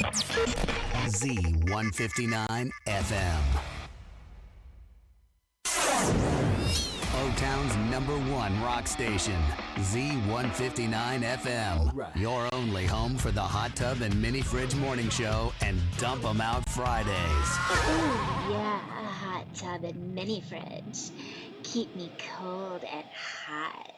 Z159 FM. O-Town's #1 rock station, Z159 FM. Right. Your only home for the Hot Tub and Mini Fridge Morning Show and Dump 'em Out Fridays. Ooh, yeah, a hot tub and mini fridge. Keep me cold and hot.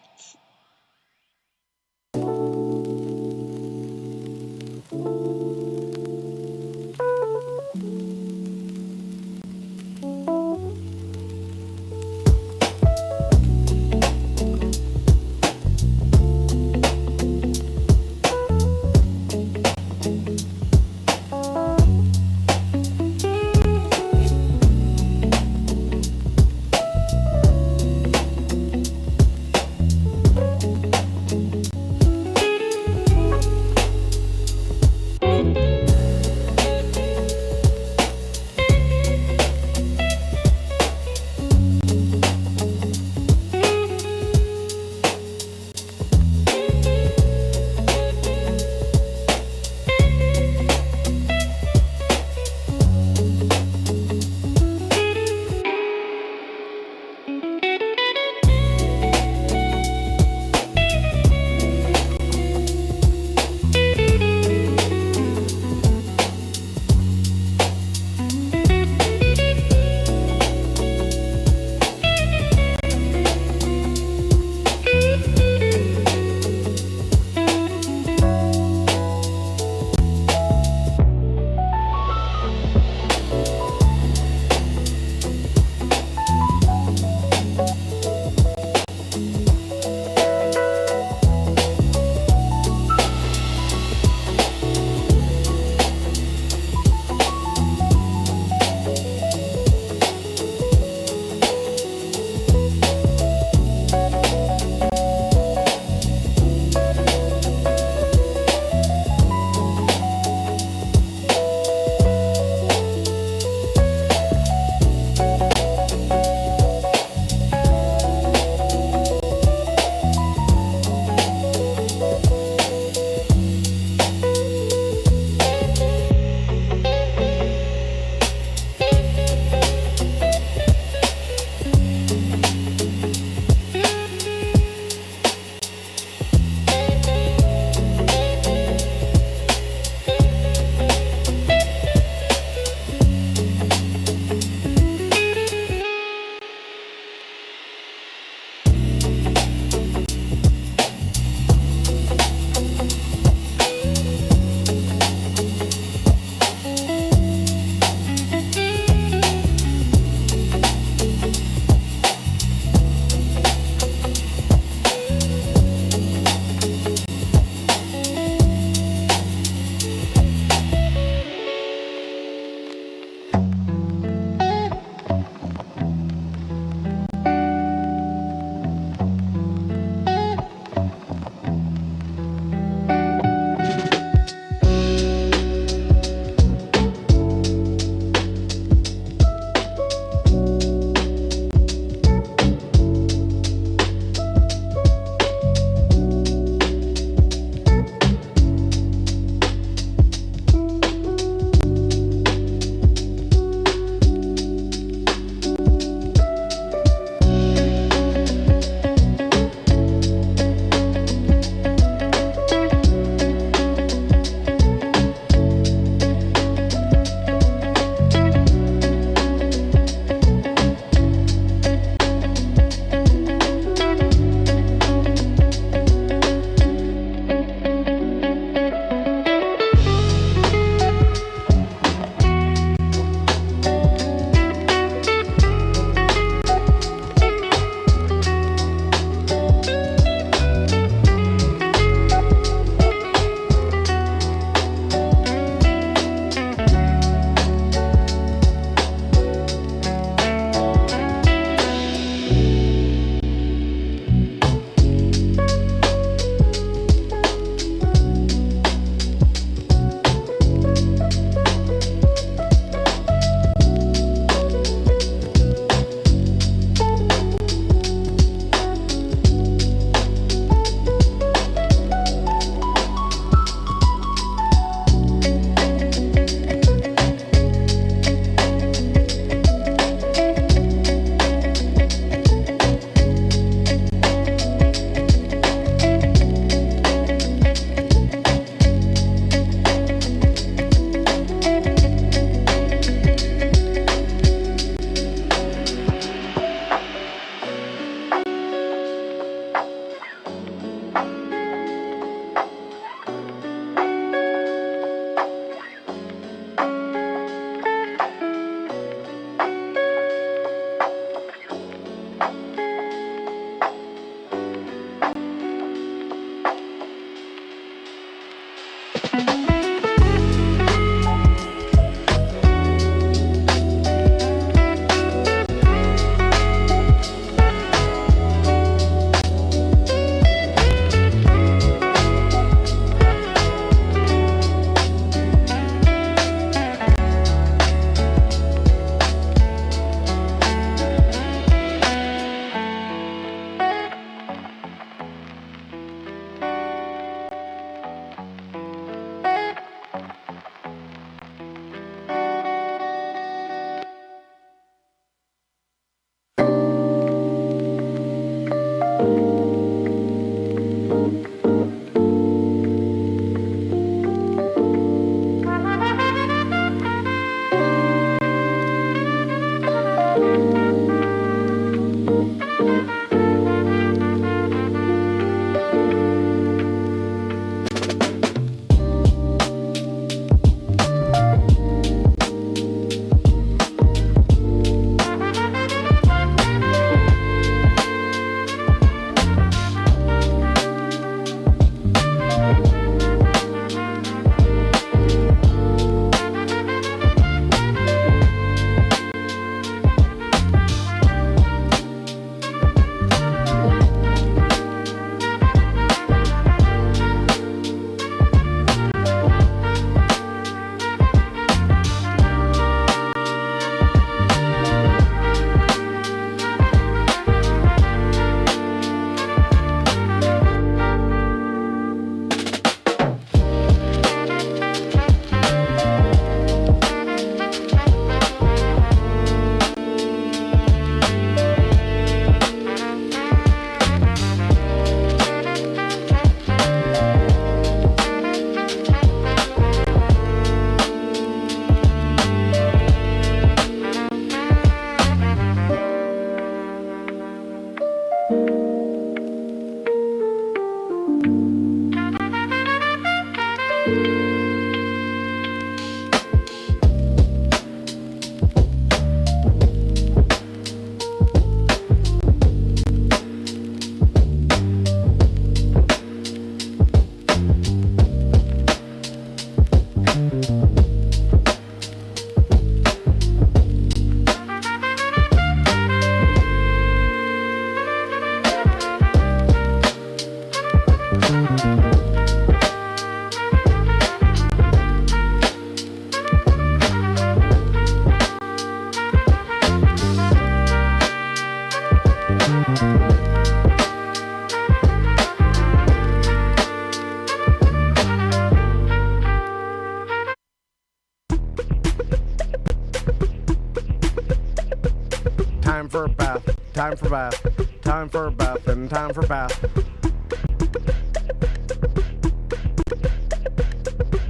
Time for a bath, time for bath, time for a bath, and time for bath.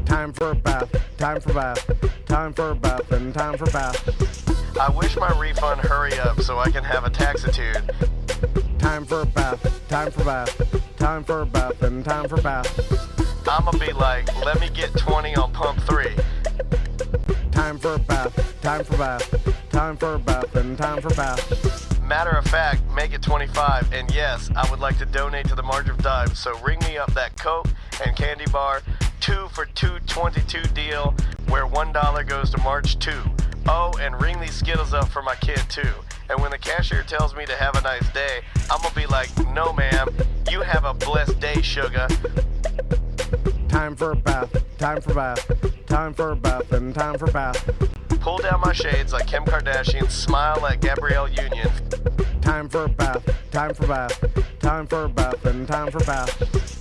Time for a bath, time for bath, time for a bath, and time for bath. I wish my refund hurry up so I can have a taxitude. Time for a bath, time for bath, time for a bath, and time for bath. I'ma be like, let me get 20 on pump 3. Time for a bath, time for bath, time for a bath, and time for bath. Matter of fact, make it 25, and yes, I would like to donate to the March of Dimes, so ring me up that Coke and candy bar 2 for $2.22 deal where $1 goes to March 2. Oh, and ring these Skittles up for my kid too. And when the cashier tells me to have a nice day, I'm gonna be like, no ma'am, you have a blessed day, sugar. Time for a bath, time for bath, time for a bath, and time for bath. Pull down my shades like Kim Kardashian, smile like Gabrielle Union. Time for a bath, time for bath, time for a bath, and time for bath.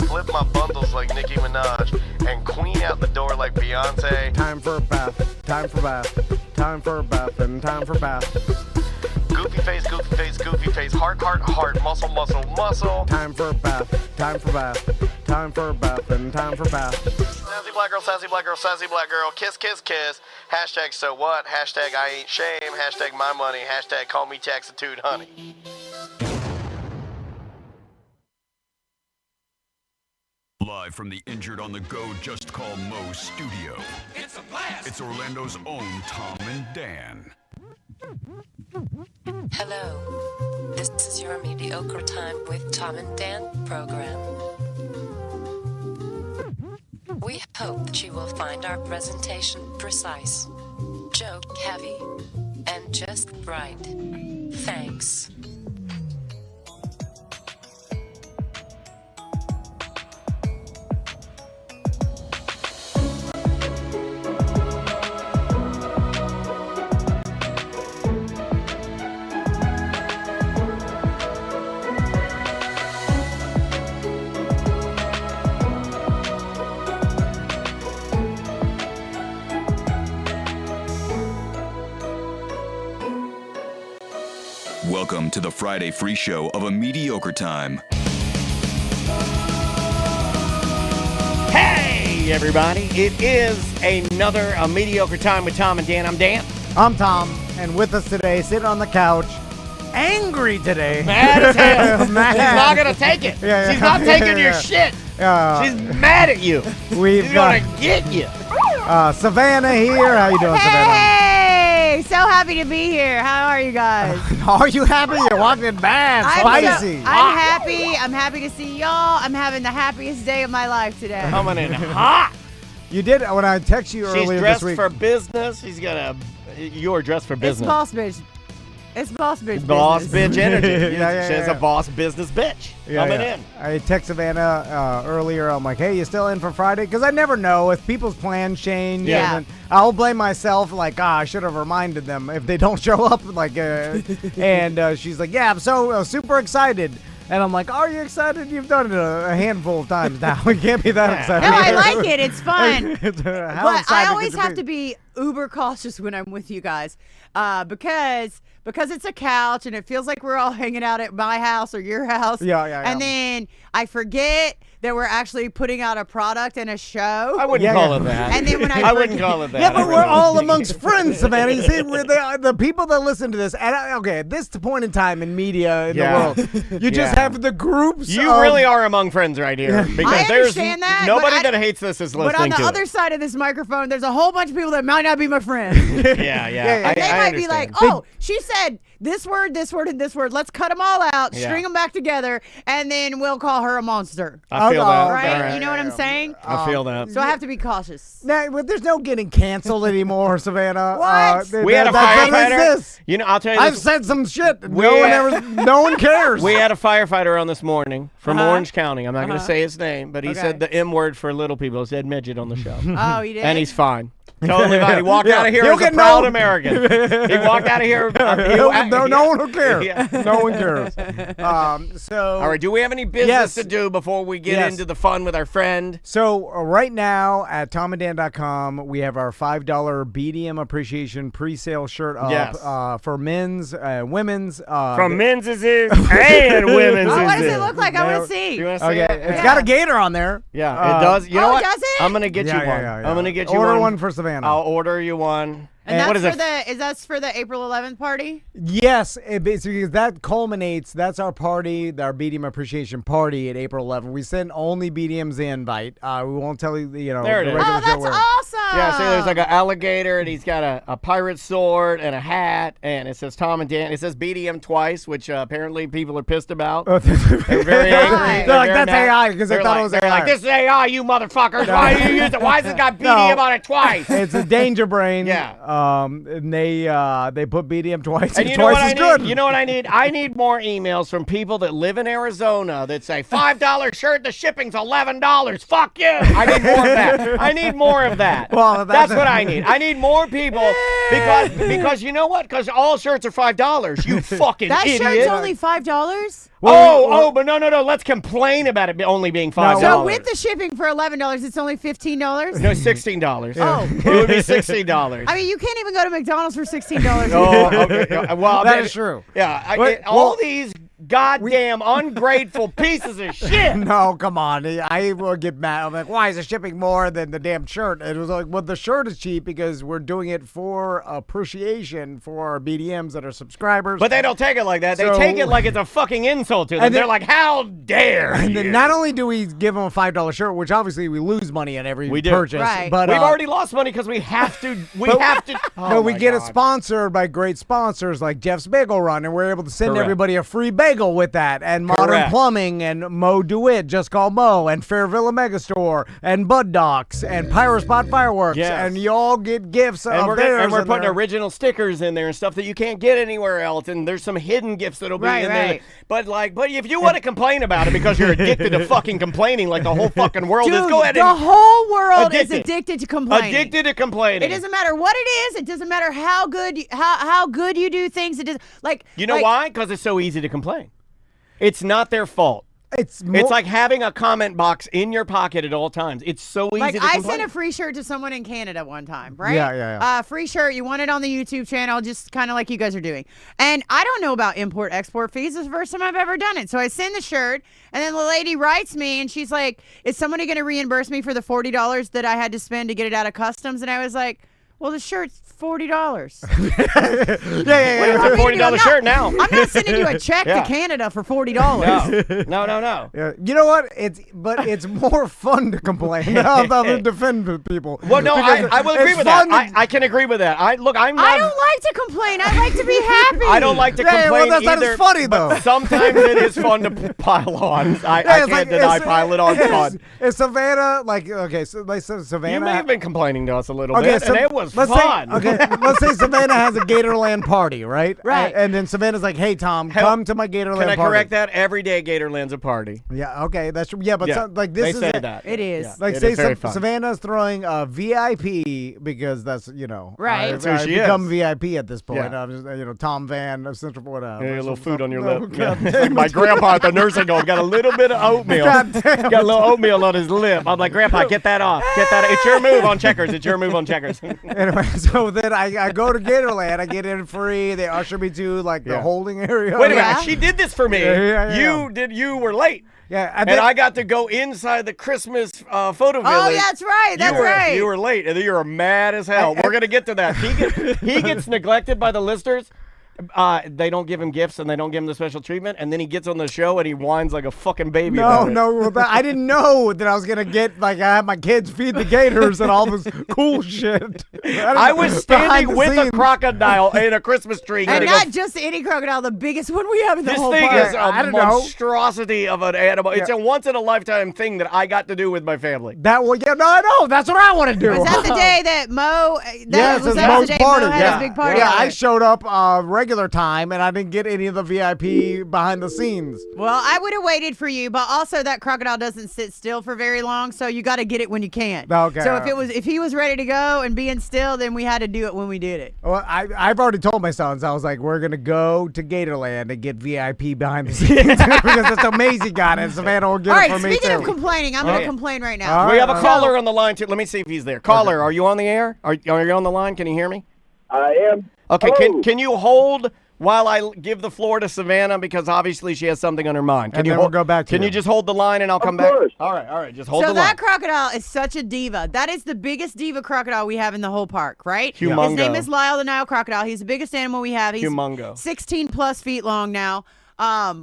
Flip my bundles like Nicki Minaj, and queen out the door like Beyonce. Time for a bath, time for bath, time for a bath, and time for bath. Goofy face, goofy face, goofy face, heart, heart, heart, muscle, muscle, muscle. Time for a bath, time for bath, time for a bath, and time for bath. Sassy black girl, sassy black girl, sassy black girl, kiss, kiss, kiss. Hashtag so what, hashtag I ain't shame, hashtag my money, hashtag call me taxitude, honey. Live from the Injured on the Go Just Call Mo studio. It's a blast! It's Orlando's own Tom and Dan. Hello. This is your Mediocre Time with Tom and Dan program. We hope that you will find our presentation precise, joke heavy, and just right. Thanks. Welcome to the Friday free show of A Mediocre Time. Hey, everybody. It is another A Mediocre Time with Tom and Dan. I'm Dan. I'm Tom, and with us today, sitting on the couch, angry today. Mad as hell. Mad. She's not going to take it. Yeah, She's not taking your shit. She's mad at you. She's going to get you. Savannah here. How you doing, Savannah? Hey, so happy to be here. How are you guys? Are you happy? You're walking bad, spicy. I'm happy. I'm happy to see y'all. I'm having the happiest day of my life today. Coming in hot. You did, when I text you earlier She's this week. dressed for business. You're dressed for business. It's boss bitch. It's boss bitch Boss business. bitch energy. Yeah, She's a boss business bitch. Coming in. I text Savannah earlier. I'm like, hey, you still in for Friday? Because I never know if people's plans change. Yeah. And then I'll blame myself. Like, I should have reminded them if they don't show up. Like, and she's like, yeah, I'm so super excited. And I'm like, are you excited? You've done it a handful of times now. We can't be that excited. No, I like it. It's fun. But I always have to be uber cautious when I'm with you guys because it's a couch and it feels like we're all hanging out at my house or your house. Yeah. And then I forget that we're actually putting out a product and a show. I wouldn't call it that. And then when I wouldn't call it that. Yeah, but we're all amongst friends, Savannah. You see, we're the people that listen to this. And okay, at this point in time in media in the world, you just have the groups. You really are among friends right here. Because I there's understand that, nobody that hates this is listening to it. But on the other side of this microphone, there's a whole bunch of people that might not be my friends. Yeah. And they might be like, oh, she said this word, and this word. Let's cut them all out, string them back together, and then we'll call her a monster. I feel that. Right? You know what I'm saying? I feel that. So I have to be cautious. Nah, but there's no getting canceled anymore, Savannah. What? We had a firefighter. You know, I'll tell you I've this. said some shit. No one cares. We had a firefighter on this morning from Orange County. I'm not going to say his name, but he said the M word for little people. He said midget on the show. Oh, he did? And he's fine. Totally fine. He walked out of here as a proud American. He walked out of here. No one will care. No one cares. So, all right, do we have any business to do before we get into the fun with our friend? So right now at tomandan.com, we have our $5 BDM appreciation pre-sale shirt up for men's, women's. From men's is it and women's is it. What does it look like? I want to see. You want to see it? It's got a gator on there. Yeah, it does. You know what? Does it? I'm going to get you one. I'm going to get you Order one. one for Savannah. I'll order you one. And what is that's it? is that for the April 11th party? Yes, it basically that culminates. That's our party, our BDM appreciation party at April 11th. We send only BDMs the invite. We won't tell you, there it is. regular Oh, show that's where. awesome. Yeah, see, there's like an alligator, and he's got a pirate sword and a hat, and it says Tom and Dan. It says BDM twice, which apparently people are pissed about. They're very angry. They're like, that's AI because they thought it was AI. They're like, this is AI, you motherfuckers. Why do you use it? Why has it got BDM on it twice? It's a danger brain. Yeah. And they put BDM twice. And you know what I need? You know what I need? I need more emails from people that live in Arizona that say $5 shirt, the shipping's $11. Fuck you. I need more of that. I need more of that. Well, that's what I need. I need more people because you know what? Because all shirts are $5. You fucking that idiot. shirt's only $5? But no. Let's complain about it only being $5. So with the shipping for $11, it's only $15? No, $16. Oh. It would be $16. I mean, you can't even go to McDonald's for $16. Oh, okay. Well, that is true. Yeah, all these goddamn ungrateful pieces of shit. No, come on. I will get mad. I'm like, why is the shipping more than the damn shirt? And it was like, well, the shirt is cheap because we're doing it for appreciation for our BDMs that are subscribers. But they don't take it like that. They take it like it's a fucking insult to them. And they're like, how dare you? And then not only do we give them a $5 shirt, which obviously we lose money on every purchase. Right. But we've already lost money because we have to. We get it sponsored by great sponsors like Jeff's Bagel Run, and we're able to send everybody a free bagel with that, and Modern Plumbing, and Mo DeWitt, Just Call Mo, and Fairvilla Megastore, and Bud Docs, and Pyrospot Fireworks, and you all get gifts of theirs. And we're putting original stickers in there and stuff that you can't get anywhere else, and there's some hidden gifts that'll be in there. But if you want to complain about it because you're addicted to fucking complaining like the whole fucking world is, go ahead and... the whole world is addicted to complaining. Addicted to complaining. It doesn't matter what it is. It doesn't matter how good you do things. It doesn't why? Because it's so easy to complain. It's not their fault. It's like having a comment box in your pocket at all times. It's so easy to complain. I sent a free shirt to someone in Canada one time, right? Yeah. Free shirt. You want it on the YouTube channel, just kind of like you guys are doing. And I don't know about import-export fees. It's the first time I've ever done it. So I send the shirt, and then the lady writes me, and she's like, is somebody going to reimburse me for the $40 that I had to spend to get it out of customs? And I was like, well, the shirt's $40. It's a $40 shirt now. I'm not sending you a check to Canada for $40. No. Yeah. You know what? It's more fun to complain than defend people. Well, no, I will agree with that. I can agree with that. I don't like to complain. I like to be happy. I don't like to complain well, that's either. Not as funny though. Sometimes it is fun to pile on. I can't deny piling on fun. Is Savannah Savannah? You may have been complaining to us a little bit, and it was fun. Let's say Savannah has a Gatorland party, right? Right. And then Savannah's like, hey, Tom, come to my Gatorland party. Can I correct that? Every day Gatorland's a party. Yeah, okay. That's true. Yeah, but this they is say it. that. It is. Yeah. Like, say Savannah's throwing a VIP because that's, right. That's who she become is. VIP at this point. Yeah. I'm just, Tom Van, Central Florida. A little food on your lip. Like my grandpa at the nursing home got a little bit of oatmeal. God damn. Got a little oatmeal on his lip. I'm like, Grandpa, get that off. Get that. It's your move on checkers. It's your move on checkers. Anyway, so then I go to Gatorland. I get in free. They usher me to the holding area. Wait a minute. She did this for me. Yeah. You were late. Yeah, and I got to go inside the Christmas photo village. Oh, that's right. That's right. You were late, and you were mad as hell. We're gonna get to that. He gets neglected by the listers. They don't give him gifts and they don't give him the special treatment, and then he gets on the show and he whines like a fucking baby. No, I didn't know that I was gonna get I had my kids feed the gators and all this cool shit. I was standing with a crocodile in a Christmas tree, and not just any crocodile, the biggest one we have in the whole park. This thing is a monstrosity of an animal. It's a once in a lifetime thing that I got to do with my family. I know. That's what I want to do. Was that the day that Mo? Yes, it was Mo's party. Mo had his big party. Yeah, I showed up regular time, and I didn't get any of the VIP behind the scenes. Well, I would have waited for you, but also that crocodile doesn't sit still for very long, so you got to get it when you can. Okay. So if he was ready to go and being still, then we had to do it when we did it. Well, I've already told my sons. I was like, we're gonna go to Gatorland and get VIP behind the scenes because it's amazing, God, and Savannah will get it for me too. All right, speaking of complaining, I'm gonna complain right now. We have a caller on the line too. Let me see if he's there. Caller, are you on the air? Are you on the line? Can you hear me? I am. Okay. Can you hold while I give the floor to Savannah, because obviously she has something on her mind? We'll go back to Can you just hold the line and I'll come back? All right, just hold the line. So that crocodile is such a diva. That is the biggest diva crocodile we have in the whole park, right? Humongo. His name is Lyle the Nile crocodile. He's the biggest animal we have. He's Humongo. 16 plus feet long now.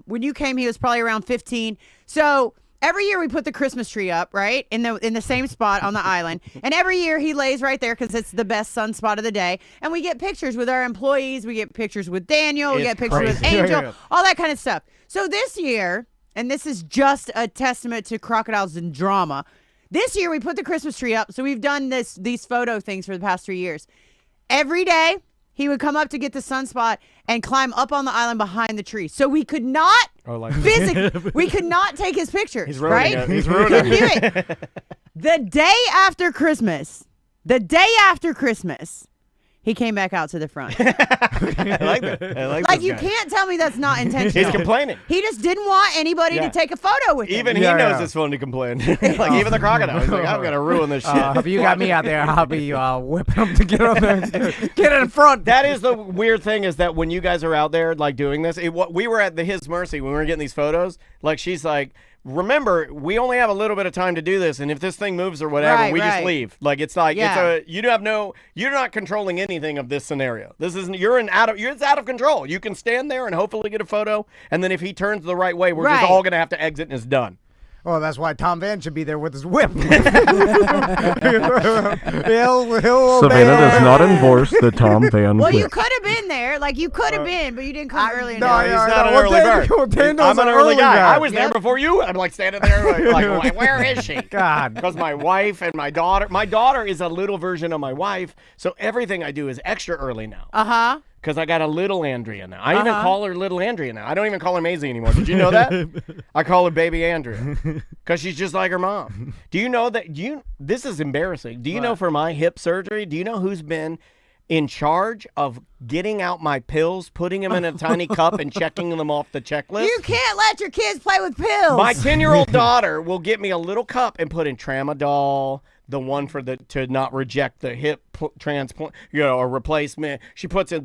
When you came, he was probably around 15. So every year we put the Christmas tree up, right, in the same spot on the island. And every year he lays right there because it's the best sun spot of the day. And we get pictures with our employees. We get pictures with Daniel. We get pictures with Angel, all that kind of stuff. So this year, and this is just a testament to crocodiles and drama, this year we put the Christmas tree up. So we've done these photo things for the past 3 years. Every day he would come up to get the sunspot and climb up on the island behind the tree. So we could not physically, we could not take his pictures. He's ruining right? it. He's ruining it. The day after Christmas, he came back out to the front. I like that. Like you can't tell me that's not intentional. He's complaining. He just didn't want anybody to take a photo with him. Even he knows it's fun to complain. Like even the crocodile. He's like, I'm gonna ruin this shit. If you got me out there, I'll be whipping them to get on there, get in front. That is the weird thing, is that when you guys are out there like doing this, we were at His Mercy when we were getting these photos. Like she's like, remember, we only have a little bit of time to do this, and if this thing moves or whatever, we just leave. Like it's like you're not controlling anything of this scenario. This isn't it's out of control. You can stand there and hopefully get a photo, and then if he turns the right way, we're just all gonna have to exit and it's done. Well, that's why Tom Van should be there with his whip. he'll Savannah does not endorse the Tom Van Well, whip. you could have been there. Like, you could have been, but you didn't come early No, enough. he's not an early bird. I'm an early guy. I was there before you. I'm like standing there like where is she? God. Because my wife and my daughter is a little version of my wife, so everything I do is extra early now. Uh-huh. Because I got a little Andrea now. I even call her little Andrea now. I don't even call her Maisie anymore. Did you know that? I call her baby Andrea. Because she's just like her mom. Do you know that this is embarrassing. Do you know for my hip surgery, do you know who's been in charge of getting out my pills, putting them in a tiny cup and checking them off the checklist? You can't let your kids play with pills. My 10-year-old daughter will get me a little cup and put in tramadol, the one for to not reject the hip transplant, a replacement. She puts in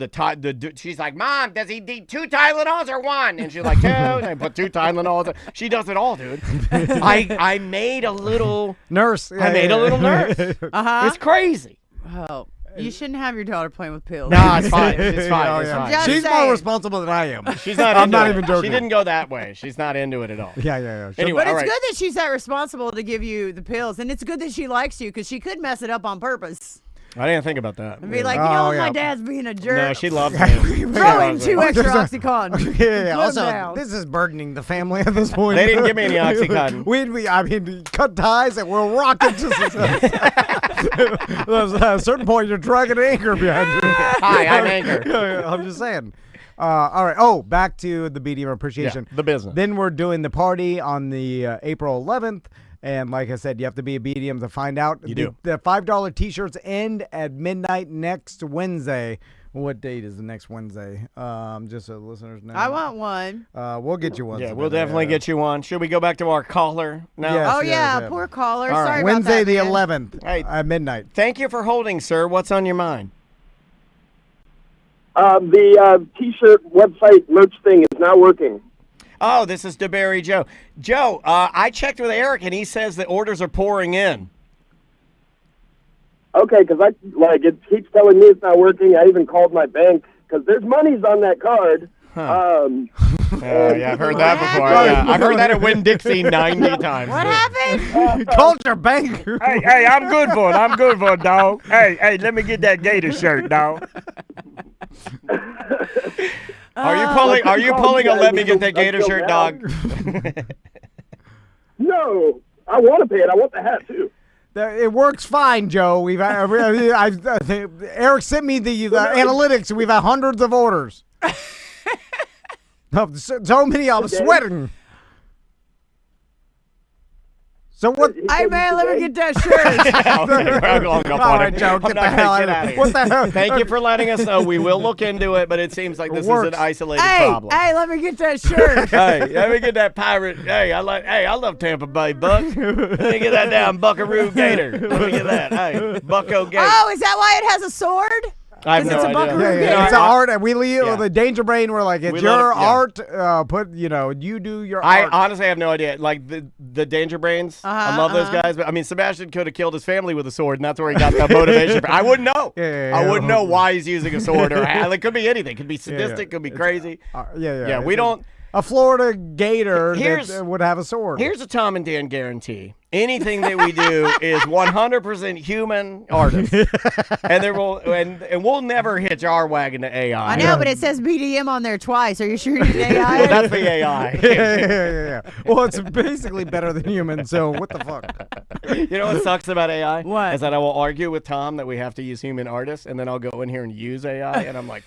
she's like, Mom, does he need 2 Tylenols or 1? And she's like, 2. And I put 2 Tylenols. She does it all, dude. I made a little nurse. I made a little nurse. It's crazy. Oh. You shouldn't have your daughter playing with pills. No, it's fine. It's fine. It's fine. She's more responsible than I am. She's not. I'm not even joking. She didn't go that way. She's not into it at all. Yeah. Anyway, but it's good that she's that responsible to give you the pills, and it's good that she likes you because she could mess it up on purpose. I didn't think about that. And be like, my dad's being a jerk. No, she loves me. Throw in 2 extra Oxycontin. Yeah. Also, this is burdening the family at this point. They didn't give me any Oxycontin. I mean, cut ties and we'll rock it to success. At a certain point, you're dragging an anchor behind you. Hi, I'm Anchor. I'm just saying. All right. Oh, back to the BDM appreciation. Yeah, the business. Then we're doing the party on the April 11th. And like I said, you have to be a BDM to find out. You do. The $5 T-shirts end at midnight next Wednesday. What date is the next Wednesday? Just so listeners know. I want one. We'll get you one. Yeah, we'll definitely get you one. Should we go back to our caller now? Yes, yeah, poor caller. All right. Sorry Wednesday about that, the man. 11th at midnight. Thank you for holding, sir. What's on your mind? The T-shirt website merch thing is not working. Oh, this is DeBerry Joe. Joe, I checked with Eric, and he says the orders are pouring in. Okay, because it keeps telling me it's not working. I even called my bank because there's monies on that card. Huh. Yeah, I've heard that before. Yeah. I've heard that at Winn-Dixie 90 times. What happened? Called your bank. Hey, I'm good for it, dog. Hey, let me get that Gator shirt, dog. Are you pulling a let me get that Gator shirt, dog? No, I want to pay it. I want the hat too. It works fine, Joe. Eric sent me the analytics. We've had hundreds of orders. So many, I'm sweating. So what? Hey, man, let me get that shirt. All right, Joe, get the hell out of here. What the hell? Thank you for letting us know. We will look into it, but it seems like this is an isolated problem. Hey, let me get that shirt. Hey, let me get that pirate. Hey, I love Tampa Bay, Buck. Let me get that damn Buckaroo Gator. Let me get that. Hey, Bucko Gator. Oh, is that why it has a sword? I have no it's a idea. Buckaroo Gator. It's art, and we leave the Danger Brain. We're like, it's your art. You do your I art. honestly have no idea. Like the Danger Brains, I love those guys. But I mean, Sebastian could have killed his family with a sword, and that's where he got that motivation. I wouldn't know. I wouldn't know why he's using a sword or it could be anything. It could be sadistic. Could be crazy. Yeah. We don't. A Florida Gator that would have a sword. Here's a Tom and Dan guarantee. Anything that we do is 100% human artists. And we'll never hitch our wagon to AI. I know, but it says BDM on there twice. Are you sure you did AI? Well, that's the AI. Yeah. Well, it's basically better than human, so what the fuck? You know what sucks about AI? What? Is that I will argue with Tom that we have to use human artists, and then I'll go in here and use AI, and I'm like,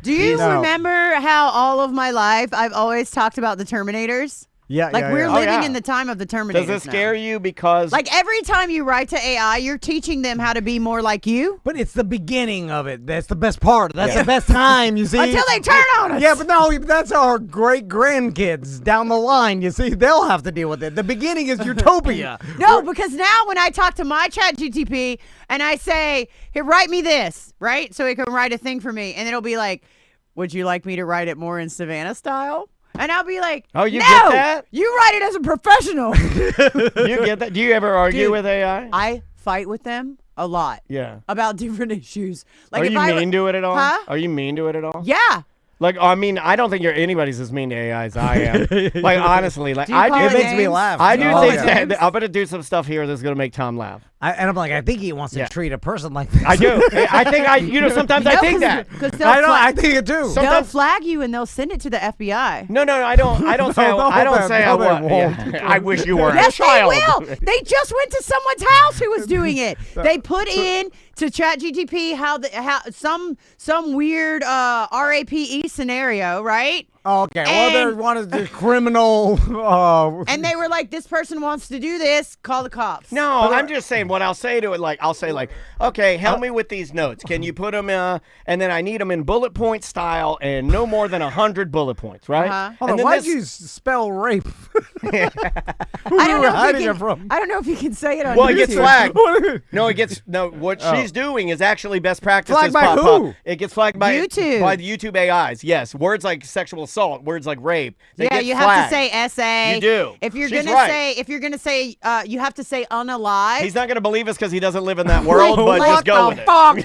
do you remember how all of my life I've always talked about the Terminators? Yeah, we're living in the time of the Terminators. Does it scare you because every time you write to AI, you're teaching them how to be more like you? But it's the beginning of it. That's the best part. That's the best time, you see. Until they turn on us. Yeah, but no, that's our great-grandkids down the line, you see. They'll have to deal with it. The beginning is utopia. No, because now when I talk to my chat GTP and I say, here, write me this, right? So it can write a thing for me. And it'll be like, would you like me to write it more in Savannah style? And I'll be like, oh, you no, get that? You write it as a professional. You get that? Do you ever argue with AI? I fight with them a lot. Yeah. About different issues. Like Are you mean to it at all? Huh? Are you mean to it at all? Yeah. Like, I mean, I don't think anybody's as mean to AI as I am. Like, honestly, like it makes me laugh. I do think that I'm gonna do some stuff here that's gonna make Tom laugh. And I'm like, I think he wants to treat a person like this. I do. I think sometimes I think that. I think it too. They'll flag you and they'll send it to the FBI. No, I don't say I want. I wish you were a child. Yes, they will. They just went to someone's house who was doing it. They put in to ChatGTP how some weird RAPE scenario, right? Okay, well, they wanted the criminal. And they were like, this person wants to do this, call the cops. No, I'm just saying what I'll say to it. I'll say, okay, help me with these notes. Can you put them, and then I need them in bullet point style and no more than 100 bullet points, right? Why'd you spell rape? I don't know if you can say it on Well, YouTube. it gets flagged. What she's doing is actually best practices. Flagged by who? It gets flagged by YouTube. By the YouTube AIs. Yes, words like sexual assault, words like rape. You have to say SA. You do. If you're She's gonna right. say, you have to say unalive. He's not gonna believe us because he doesn't live in that world. But just go with it. Fuck?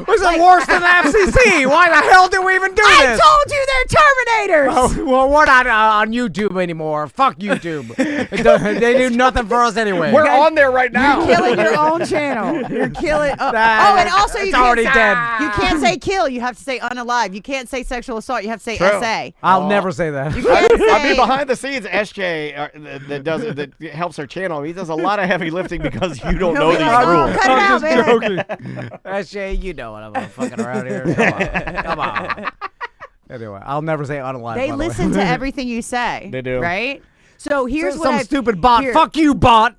Was it worse than the FCC? Why the hell did we even do this? I told you they're Terminators. Oh, well, we're not on YouTube anymore. Fuck YouTube. They do nothing for us anyway. We're on there right now. You're killing your own channel. You're killing. And also it's already dead. You can't say kill. You have to say unalive. You can't say sexual assault. You have to say True. SA. I'll never say that. You can't say. I mean, behind the scenes, SJ that helps our channel. He does a lot of heavy lifting because you don't know these rules. Cut it out, man. Joking. SJ, you know what I'm fucking around here. Come on. Anyway, I'll never say unalive. They listen to everything you say. They do. Right? So here's some stupid bot. Fuck you, bot.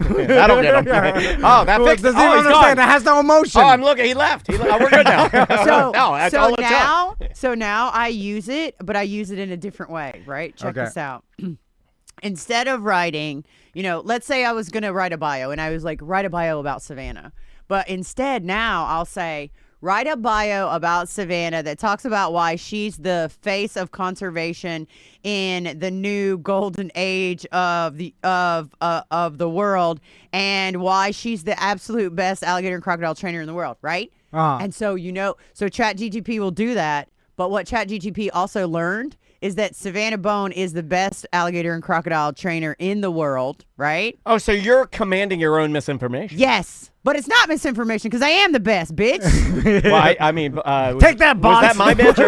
That'll get him. Oh, that fixed it. Does he understand? It has no emotion. Oh, I'm looking. He left. We're good now. That's all it took. So now I use it, but I use it in a different way, right? Check this out. Instead of writing, let's say I was going to write a bio and I was like, write a bio about Savannah. But instead now I'll say, write a bio about Savannah that talks about why she's the face of conservation in the new golden age of the world, and why she's the absolute best alligator and crocodile trainer in the world, right? And so ChatGPT will do that. But what ChatGPT also learned is that Savannah Bone is the best alligator and crocodile trainer in the world, right? Oh, so you're commanding your own misinformation? Yes, but it's not misinformation because I am the best, bitch. Well, I mean, take that, boss. Was that my bitch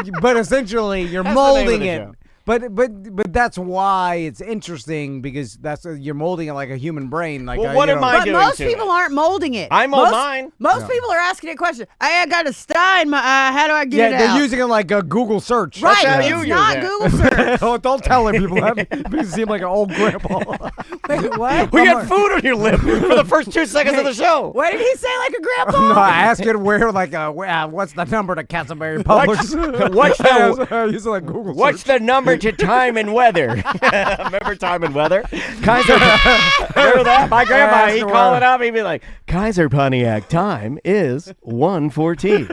or But essentially, you're molding it. But that's why it's interesting, because you're molding it like a human brain. Like, well, what am I doing? But most people aren't molding it. I mold mine. Most people are asking it questions. I got a sty in my eye. How do I get it out? Yeah, they're using it like a Google search. Right, it's not Google search. Oh, don't tell people that. You seem like an old grandpa. Wait, what? We got food on your lip for the first 2 seconds of the show. What did he say, like a grandpa? No, I asked it where, what's the number to Castleberry Publish? What's like Google What's search. the number to time and weather? Remember time and weather? Kaiser, remember that? My grandpa, he'd call it up. He'd be like, Kaiser Pontiac time is 1:14.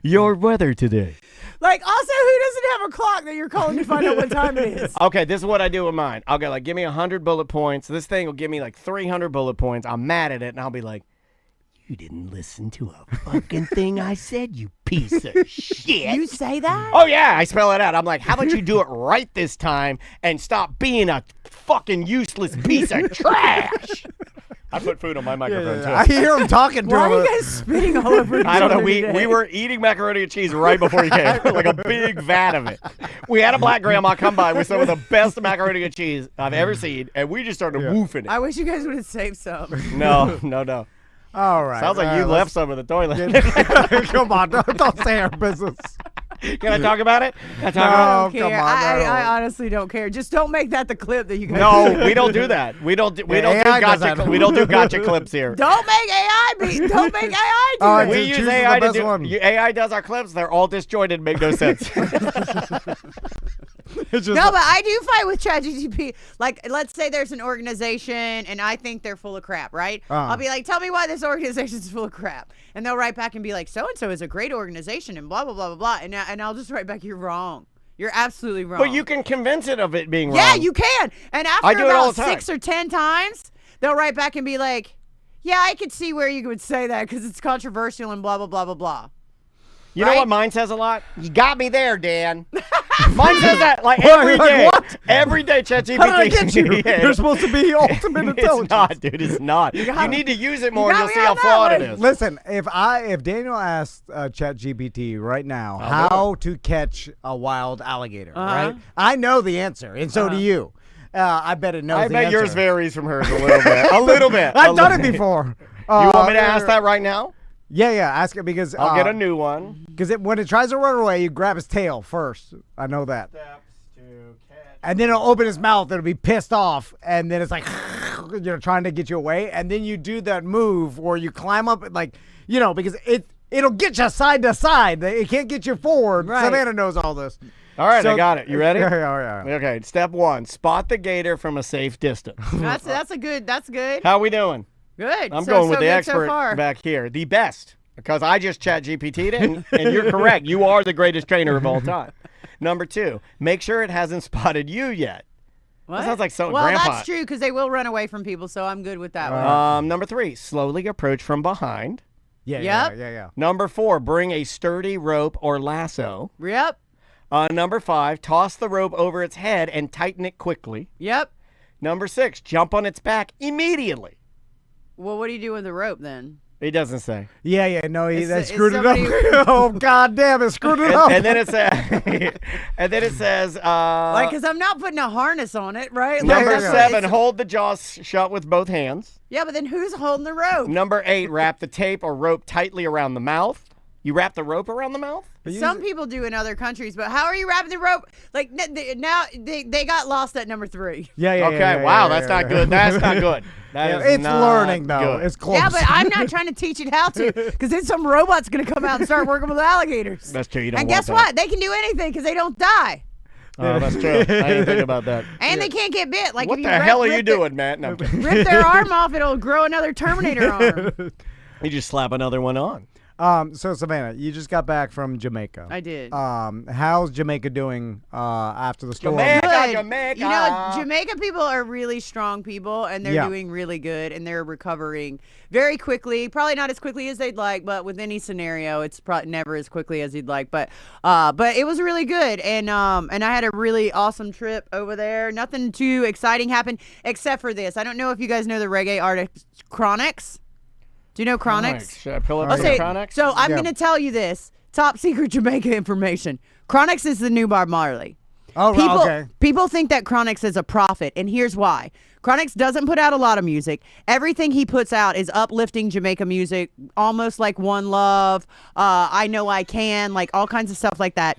Your weather today. Like, also, who doesn't have a clock that you're calling to find out what time it is? Okay, this is what I do with mine. I'll go like, give me 100 bullet points. This thing will give me like 300 bullet points. I'm mad at it, and I'll be like, you didn't listen to a fucking thing I said, you piece of shit. You say that? Oh, yeah, I spell it out. I'm like, how about you do it right this time and stop being a fucking useless piece of trash? I put food on my microphone, too. I hear him talking to Why him. are you guys spitting all over each I don't know. other We today? were eating macaroni and cheese right before you came. Like a big vat of it. We had a black grandma come by with some of the best macaroni and cheese I've ever seen, and we just started woofing it. I wish you guys would have saved some. No. All right. Sounds like you left some in the toilet. Come on, don't say our business. Can I talk about it? I don't care. I honestly don't care. Just don't make that the clip that you guys. No, we don't do that. We don't do gotcha clips here. Don't make AI do it. We use AI to do. AI does our clips. They're all disjointed, make no sense. No, but I do fight with ChatGPT. Like, let's say there's an organization and I think they're full of crap, right? I'll be like, tell me why this organization is full of crap. And they'll write back and be like, so-and-so is a great organization and blah, blah, blah, blah, blah. And I'll just write back, you're wrong. You're absolutely wrong. But you can convince it of it being wrong. Yeah, you can. And after I do it all about the time. 6 or 10 times, they'll write back and be like, yeah, I could see where you would say that because it's controversial and blah, blah, blah, blah, blah. You know what mine says a lot? You got me there, Dan. Mine says that like every day. What? Every day, ChatGPT. How did I get you? You're supposed to be ultimate intelligence. It's not, dude. It's not. You need to use it more and you'll see how on that flawed it one. is. Listen, if Daniel asked ChatGPT right now how to catch a wild alligator, right? I know the answer, and so do you. I bet it knows I the bet answer. yours varies from hers a little bit. A little bit. I've done it before. You want me to ask that right now? Yeah, ask it because I'll get a new one. Because when it tries to run away, you grab his tail first. I know that. Steps to catch. And then it'll open his mouth. It'll be pissed off, and then it's like, trying to get you away. And then you do that move where you climb up, because it'll get you side to side. It can't get you forward. Right. Savannah knows all this. All right, I got it. You ready? Yeah. Okay, step 1, spot the gator from a safe distance. That's good. How we doing? Good. I'm going with the good expert so far. back here. The best, because I just ChatGPT'd it, and you're correct. You are the greatest trainer of all time. Number 2, make sure it hasn't spotted you yet. What? That sounds like so. Well, Grandpa. that's true because they will run away from people, so I'm good with that one. Number 3, slowly approach from behind. Yeah. Number 4, bring a sturdy rope or lasso. Yep. Number 5, toss the rope over its head and tighten it quickly. Yep. Number 6, jump on its back immediately. Well, what do you do with the rope then? He doesn't say. Yeah. No, they Is screwed it somebody- up. Oh, God damn it, screwed it up. And then it says, Like, because I'm not putting a harness on it, right? Number Like, that's 7, what hold the jaws shut with both hands. yeah, but then who's holding the rope? Number 8, wrap the tape or rope tightly around the mouth. You wrap the rope around the mouth? Some people do in other countries, but how are you wrapping the rope? Like, now they got lost at number 3. Yeah. Okay, wow, that's not good. That's not good. That is It's not learning, though. good. It's close. Yeah, but I'm not trying to teach it how to, because then some robot's going to come out and start working with alligators. That's true. You don't And want guess that. what? They can do anything because they don't die. Oh, that's true. I didn't think about that. And they can't get bit. Like, What if the you hell are you rip doing, Matt? No, I'm kidding. Rip their arm off, it'll grow another Terminator arm. You just slap another one on. So Savannah, you just got back from Jamaica. I did. How's Jamaica doing after the storm? Jamaica. You know, Jamaica people are really strong people, and they're doing really good, and they're recovering very quickly. Probably not as quickly as they'd like, but with any scenario, it's probably never as quickly as you'd like. But it was really good, and I had a really awesome trip over there. Nothing too exciting happened except for this. I don't know if you guys know the reggae artist Chronix. Do you know Chronix? Should I pull up some Chronix? So I'm going to tell you this top secret Jamaica information. Chronix is the new Bob Marley. Oh, okay. People think that Chronix is a prophet, and here's why. Chronix doesn't put out a lot of music. Everything he puts out is uplifting Jamaica music, almost like One Love, I Know I Can, like all kinds of stuff like that.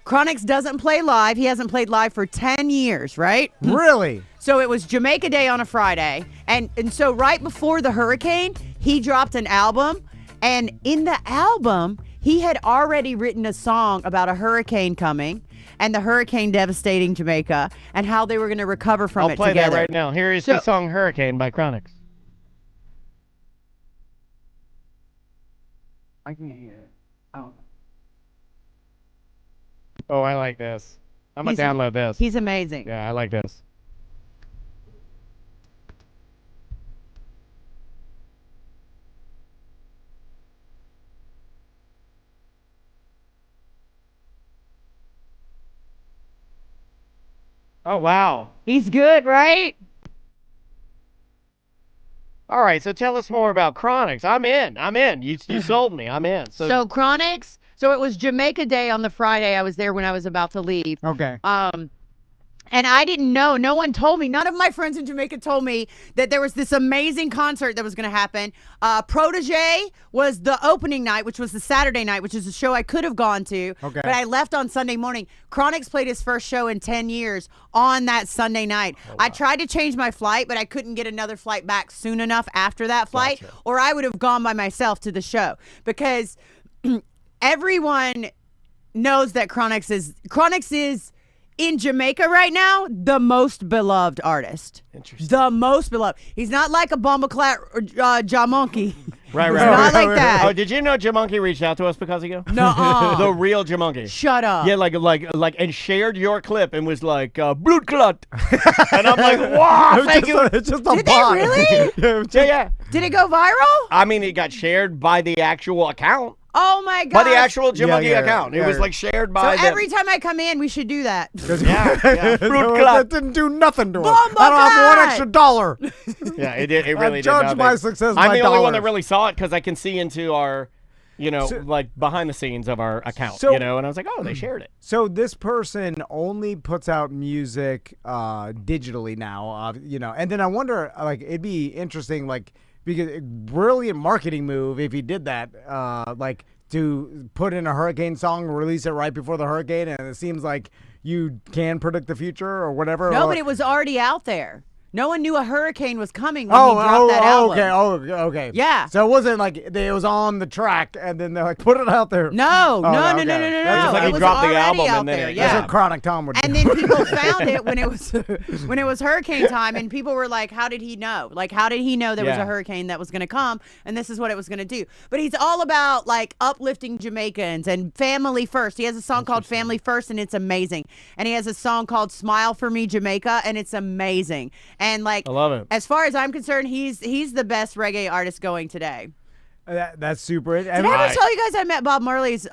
Chronix doesn't play live. He hasn't played live for 10 years, right? Really? So it was Jamaica Day on a Friday, and so right before the hurricane, he dropped an album, and in the album, he had already written a song about a hurricane coming and the hurricane devastating Jamaica and how they were going to recover from it together. I'll play that right now. Here is the song Hurricane by Chronix. I can hear it. Oh, I like this. I'm going to download this. He's amazing. Yeah, I like this. Oh, wow. He's good, right? All right, so tell us more about Chronix. I'm in. You sold me. I'm in. So Chronix, so it was Jamaica Day on the Friday. I was there when I was about to leave. Okay. And I didn't know. No one told me. None of my friends in Jamaica told me that there was this amazing concert that was going to happen. Protege was the opening night, which was the Saturday night, which is a show I could have gone to. Okay. But I left on Sunday morning. Chronix played his first show in 10 years on that Sunday night. Oh, wow. I tried to change my flight, but I couldn't get another flight back soon enough after that flight, or I would have gone by myself to the show because everyone knows that Chronix is in Jamaica right now, the most beloved artist. Interesting. The most beloved. He's not like a bombaclat Jamonkey. Right. Not like that. Oh, did you know Jamonkey reached out to us because of you? No. The real Jamonkey. Shut up. Yeah, like, and shared your clip and was like, blood clot. And I'm like, wow, thank you. It's just a Did bot. they really? Yeah. Did it go viral? I mean, it got shared by the actual account. Oh my god! By the actual Jamonkey account. It was like shared by So every time I come in, we should do that. Yeah. That didn't do nothing to it. I don't have one extra dollar. Yeah, it did. It really did. Judge my success by I'm the only one dollars. that really saw it because I can see into our, like behind the scenes of our account, and I was like, oh, they shared it. So this person only puts out music digitally now, and then I wonder, like, it'd be interesting, like, because brilliant marketing move if he did that, like to put in a hurricane song, release it right before the hurricane, and it seems like you can predict the future or whatever. No, but it was already out there. No one knew a hurricane was coming when he dropped that album. Okay. Yeah. So it wasn't like it was on the track and then they're like, put it out there. No. That's just like It he was dropped the already album out and then there. it- Yeah. That's what Chronic Tom would do. And then people found it when it was hurricane time, and people were like, "How did he know? Like, how did he know there was a hurricane that was going to come, and this is what it was going to do?" But he's all about like uplifting Jamaicans and family first. He has a song called "Family First," and it's amazing. And he has a song called "Smile for Me, Jamaica," and it's amazing. And like, I love it. As far as I'm concerned, he's the best reggae artist going today. That's super. Did I ever tell you guys I met Bob Marley's?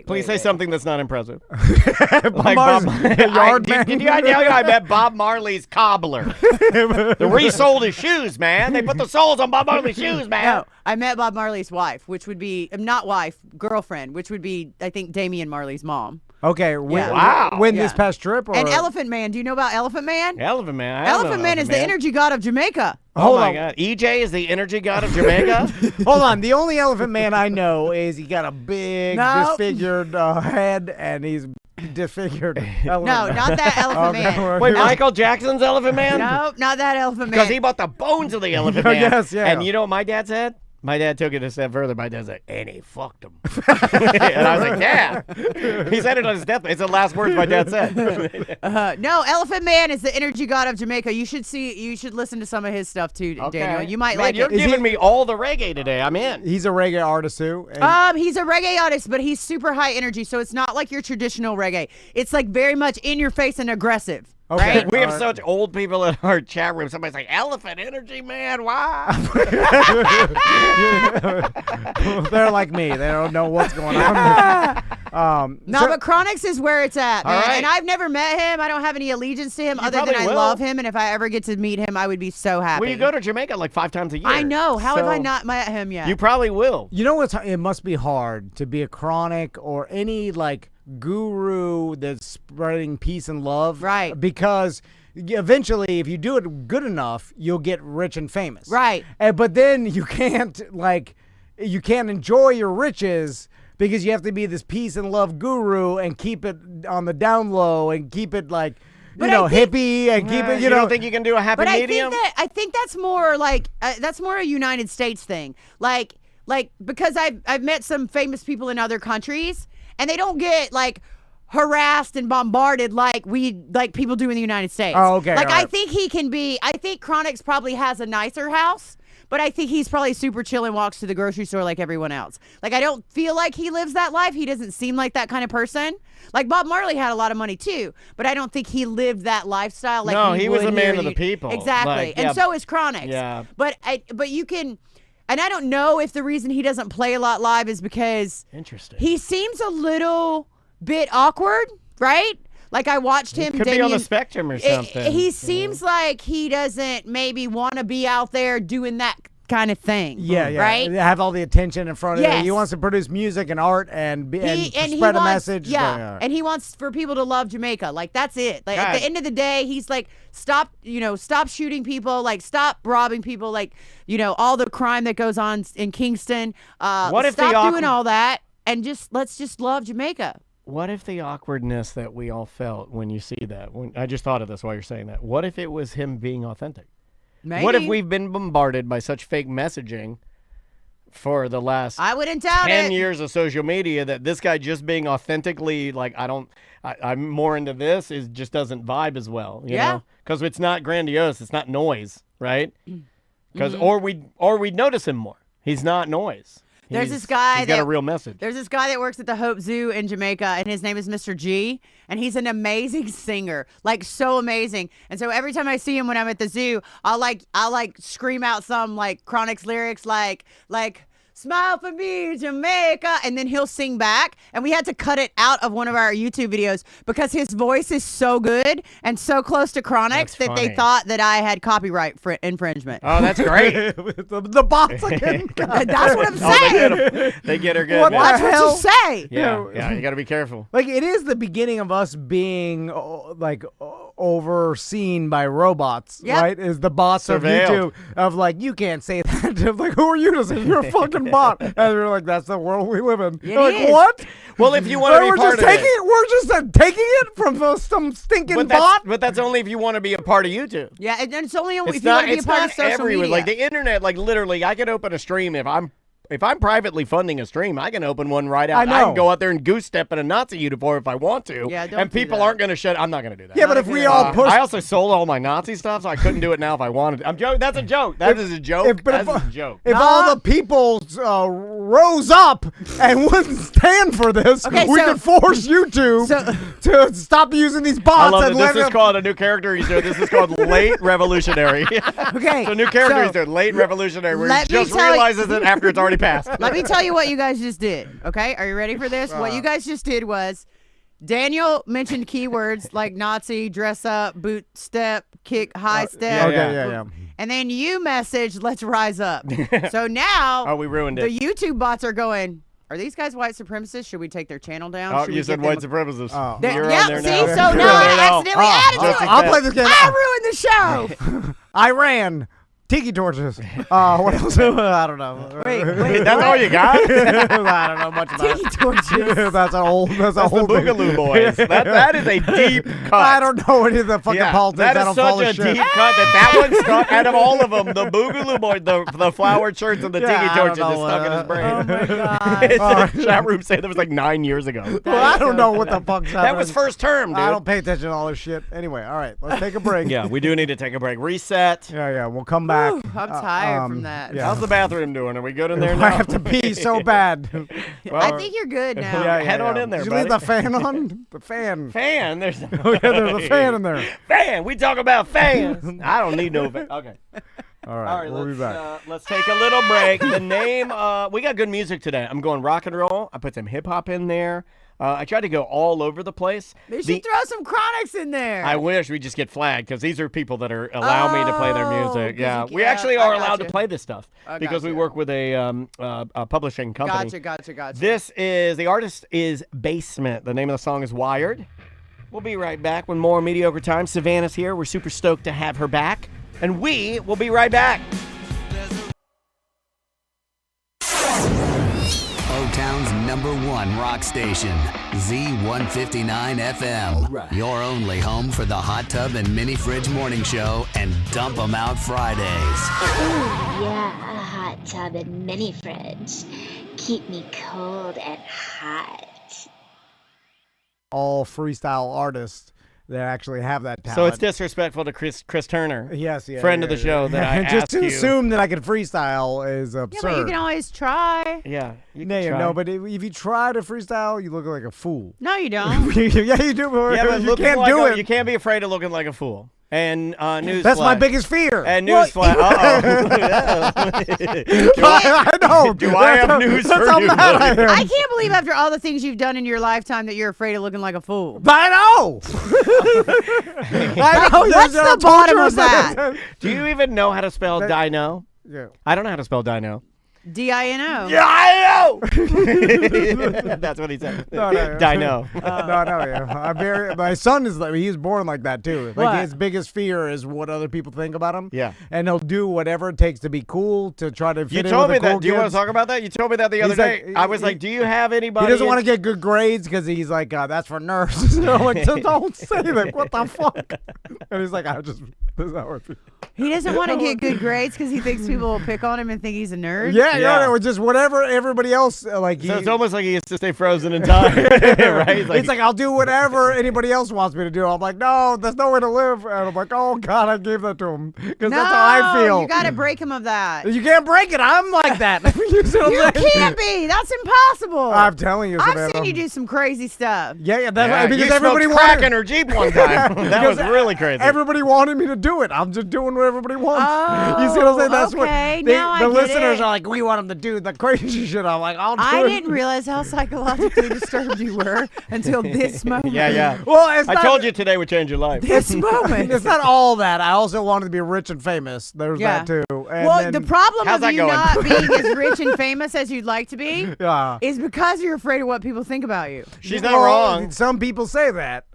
Please say something that's not impressive. Like Bob Yard Man. Did I tell you I met Bob Marley's cobbler? They resold his shoes, man. They put the soles on Bob Marley's shoes, man. No, I met Bob Marley's wife, which would be not wife, girlfriend, which would be I think Damian Marley's mom. Okay. Wow. When this past trip? Or? And Elephant Man. Do you know about Elephant Man? Elephant Man. Elephant Man is the energy god of Jamaica. Oh my God. EJ is the energy god of Jamaica? Hold on. The only Elephant Man I know is he got a big disfigured head and he's disfigured. No, not that Elephant Man. Wait, Michael Jackson's Elephant Man? No, not that Elephant Man. Because he bought the bones of the Elephant Man. Yes, yeah. And you know what my dad said? My dad took it a step further. My dad's like, and he fucked him. And I was like, yeah. He said it on his deathbed. It's the last words my dad said. No, Elephant Man is the energy god of Jamaica. You should listen to some of his stuff too, Daniel. You might like you're it. You're giving me all the reggae today. I'm in. He's a reggae artist too. He's a reggae artist, but he's super high energy, so it's not like your traditional reggae. It's like very much in your face and aggressive. Okay. Right? We have such old people in our chat room. Somebody's like, Elephant Energy, man, why? They're like me. They don't know what's going on. But Chronix is where it's at, man. Right. And I've never met him. I don't have any allegiance to him other than probably I will. love him. And if I ever get to meet him, I would be so happy. Well, you go to Jamaica like 5 times a year. I know. How have I So not met him yet? You probably will. You know what's? It must be hard to be a chronic or any like guru that's spreading peace and love, right? Because eventually, if you do it good enough, you'll get rich and famous, right? But then you can't enjoy your riches because you have to be this peace and love guru and keep it on the down low and keep it like. Hippie and keep it. You don't think you can do a happy medium? I think that's more like that's more a United States thing. Like because I've met some famous people in other countries and they don't get like harassed and bombarded like people do in the United States. Oh, okay. Like right. I think Chronix probably has a nicer house. But I think he's probably super chill and walks to the grocery store like everyone else. Like, I don't feel like he lives that life. He doesn't seem like that kind of person. Like, Bob Marley had a lot of money, too. But I don't think he lived that lifestyle like no, he was would a man here. of the people. Exactly. Like, and so is Chronix. Yeah. But you can... And I don't know if the reason he doesn't play a lot live is because... Interesting. He seems a little bit awkward, right? Like I watched him. Could be on the spectrum or something. He seems like he doesn't maybe want to be out there doing that kind of thing. Yeah. Right? Have all the attention in front of Yes. you. He wants to produce music and art and he spread a wants, message. Yeah. And he wants for people to love Jamaica. Like that's it. Like at the end of the day, he's like, stop shooting people, like stop robbing people, like, all the crime that goes on in Kingston. Stop doing all that and let's just love Jamaica. What if the awkwardness that we all felt when you see that? I just thought of this while you're saying that. What if it was him being authentic? Maybe. What if we've been bombarded by such fake messaging for the last I wouldn't doubt 10 years of social media that this guy just being authentically like, I'm more into this, just doesn't vibe as well, you know? Because it's not grandiose, it's not noise, right? Because or we'd notice him more. He's not noise. There's this guy he's got a real message. There's this guy that works at the Hope Zoo in Jamaica, and his name is Mr. G, and he's an amazing singer, like so amazing. And so every time I see him when I'm at the zoo, I'll scream out some like Chronix lyrics like smile for me, Jamaica, and then he'll sing back. And we had to cut it out of one of our YouTube videos because his voice is so good and so close to Chronix that they thought that I had copyright infringement. Oh, that's great. the bots again. That's what I'm saying. They get her good. What man. That's what you say. Yeah, you got to be careful. Like it is the beginning of us being overseen by robots, right? Is the bots of YouTube of like, you can't say that. Of like, who are you to say you're a fucking bot? And we're like, that's the world we live in. Like, what? Well, if you want to be part of it. We're just taking it from some stinking bot. But that's only if you want to be a part of YouTube. Yeah, and it's only if It's you want not, to be a part of it's social not everywhere. media. Like the internet, like literally, I could open a stream if I'm privately funding a stream, I can open one right out. I know. I can go out there and goose step in a Nazi uniform if I want to. Yeah, don't and do people that. aren't going to shut. I'm not going to do that. Yeah, but if we all push, I also sold all my Nazi stuff, so I couldn't do it now if I wanted. I'm joking. That's a joke. That is a joke. That's a joke. If all the people rose up and wouldn't stand for this, we could force YouTube to stop using these bots. I love and it. This is called a new character he's doing. This is called late revolutionary. Okay, so new character he's doing late revolutionary, where he just realizes it after it's already passed. Let me tell you what you guys just did. Okay, are you ready for this? What you guys just did was Daniel mentioned keywords like Nazi, dress up, boot step, kick, high step. Yeah. And then you messaged, let's rise up. So now we ruined it. The YouTube bots are going, are these guys white supremacists? Should we take their channel down? Oh, Should you we said get white them- supremacists. Oh. You're yeah, on there see, now. so now I accidentally added to it. I'll play this game. I ruined the show. Iran. Tiki torches. What else? I don't know. Wait. That's all you got? I don't know much about Tiki torches. That's a whole. That's the Boogaloo Boys. That is a deep cut. I don't know any of the fucking politics. That I is don't follow such a shit. deep cut that one's stuck out of all of them. The Boogaloo Boys, the flowered shirts and the Yeah, tiki I don't torches is know, stuck in his brain. Oh my god. The chat room said that was like 9 years ago. Well, I don't know what the fuck's happening. That was first term, dude. I don't pay attention to all this shit. Anyway, all right, let's take a break. Yeah, we do need to take a break. Reset. Yeah, we'll come back. Ooh, I'm tired from that. Yeah. How's the bathroom doing? Are we good in there I now? have to pee so bad. I think you're good now. Head on in there, Did you buddy. leave the fan on? The fan. Fan? There's There's a fan in there. Fan. We talk about fans. I don't need no fan. Okay. All right, we'll be back. Let's take a little break. The name, we got good music today. I'm going rock and roll. I put some hip hop in there. I tried to go all over the place. They should throw some Chronics in there. I wish we just get flagged because these are people that are allow me to play their music. Yeah, we yeah, actually I are got allowed you. to play this stuff I because got we you. work with a publishing company. Gotcha. This is, the artist is Basement. The name of the song is Wired. We'll be right back with more Mediocre Time. Savannah's here. We're super stoked to have her back. And we will be right back. O-Town's #1 rock station, Z159 FM. Your only home for the Hot Tub and Mini Fridge Morning Show and Dump 'em Out Fridays. Ooh, yeah, a hot tub and mini fridge. Keep me cold and hot. All freestyle artists that actually have that talent. So it's disrespectful to Chris Turner. Yes, friend of the show that I just asked to you. assume that I can freestyle is absurd. Yeah, but you can always try. Yeah, you can try. No, but if you try to freestyle, you look like a fool. No, you don't. Yeah, you do. Yeah, but you looking can't like do a- it. You can't be afraid of looking like a fool. And newsflash. That's my biggest fear. And Well, newsflash. I know. Do I have news That's for how you? mad I am. I can't believe after all the things you've done in your lifetime that you're afraid of looking like a fool. I know. I know. What's the bottom of that? Do you even know how to spell dino? Yeah. I don't know how to spell dino. D-I-N-O. Yeah, I know. That's what he said. No. Dino. Yeah. My son is like, he's born like that too. Like What? his biggest fear is what other people think about him. Yeah. And he'll do whatever it takes to be cool, to try to fit You in told with me the cool that. Do you want kids. to talk about that? You told me that the other He's day. like- I was like, do you have anybody? He doesn't want to get good grades because he's like, that's for nerds. And I'm like, don't say that. What the fuck? And he's like, that's not what people. He doesn't want to get good grades because he thinks people will pick on him and think he's a nerd. Yeah, Yeah. no, just whatever everybody else like. So it's almost like he has to stay frozen in time, right? It's like I'll do whatever anybody else wants me to do. I'm like, no, there's no way to live. And I'm like, oh God, I gave that to him because No, that's how I feel. you got to break him of that. You can't break it. I'm like that. You see what You I'm saying? can't be. That's impossible. I'm telling you, I've Savannah. seen you do some crazy stuff. Yeah, that's Yeah, right. Because you everybody smoked crack wanted in her Jeep one time. That was really crazy. Everybody wanted me to do it. I'm just doing what everybody wants. You see what I'm saying? That's okay. what Now I the get listeners it. are like. We want him to do the crazy shit. I'm like, I'll do I it. didn't realize how psychologically disturbed you were until this moment. Yeah. Well, it's I not, told you today would change your life. This moment. It's not all that. I also wanted to be rich and famous. There's Yeah. that too. And Well, then- the problem How's of that you going? not being as rich and famous as you'd like to be Yeah. is because you're afraid of what people think about you. She's not Well, wrong. Some people say that.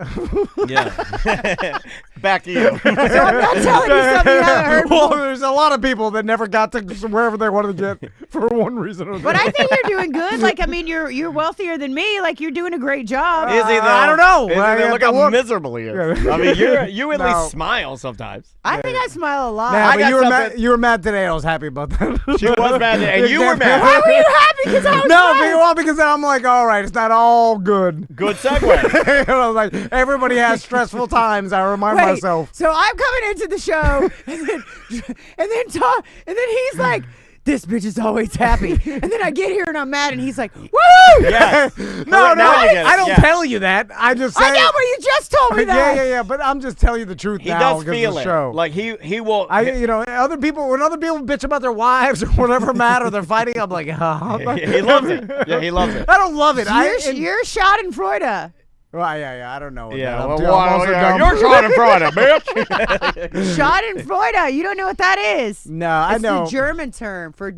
Yeah. Back to you. So I'm not telling you something you haven't heard Well, before. there's a lot of people that never got to wherever they wanted to get for one reason or another. But I think you're doing good. Like, I mean, you're wealthier than me. Like, you're doing a great job. Is he though? I don't know. Is he I though? have Look to how look. miserable he is. Yeah. I mean, you at No. least smile sometimes. I think I smile a lot. Nah, I but got you were mad. something- You were mad today. I was happy about that. She was mad, and you were mad. Why were you happy? Because I was No, right. because then I'm like, all right, it's not all good. Good segue. And I was like, everybody has stressful times. I remind Wait, myself. so I'm coming into the show, and then he's like, "This bitch is always happy," and then I get here and I'm mad, and he's like, "Woo!" Yeah. No, Now you get it. I don't Yeah. tell you that. I just say. I know, but you just told me that. Yeah. But I'm just telling you the truth He now does because feel of the it. show. Like he will. Other people, when other people bitch about their wives or whatever matter, they're fighting. I'm like, he loves it. Yeah, he loves it. I don't love it. You're Schadenfreude. Well, yeah, I don't know. Yeah, that. well, I'm also dumb. you're Schadenfreude, bitch. Schadenfreude. You don't know what that is. No, I know. It's the German term for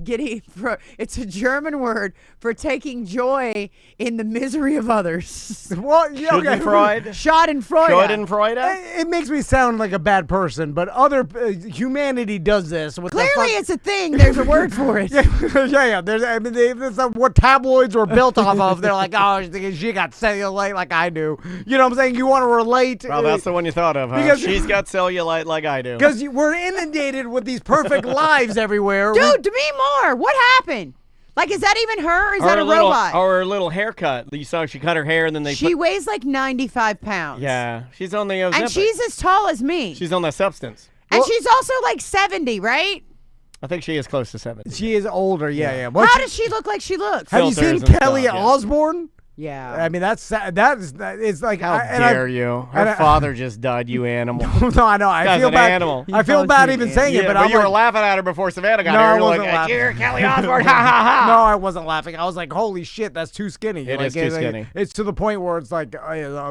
it's a German word for taking joy in the misery of others. Well, yeah, okay. Schadenfreude. It makes me sound like a bad person, but other humanity does this. With Clearly, it's a thing. There's a word for it. yeah. That's what tabloids were built off of. They're like, oh, she got cellulite like I do. You know what I'm saying? You want to relate. Well, that's the one you thought of, huh? Because she's got cellulite like I do. Because we're inundated with these perfect lives everywhere. Dude, to me more. What happened? Like, is that even her or is that a robot? Or her little haircut. You saw she cut her hair and then She weighs like 95 pounds. Yeah. She's on the Ozempic. And she's as tall as me. She's on that substance. And she's also like 70, right? I think she is close to 70. She is older, yeah. How does she look like she looks? Have you seen Kelly Osbourne? Yeah. I mean, it's like. How dare you? Her father just died, you animal. No, I know. I feel bad. Animal. I feel bad even saying it, but you were laughing at her before Savannah got no, here. I You're wasn't like, laughing. you're Kelly Osbourne, ha ha ha. No, I wasn't laughing. I was like, holy shit, that's too skinny. It is too skinny. It's to the point where it's like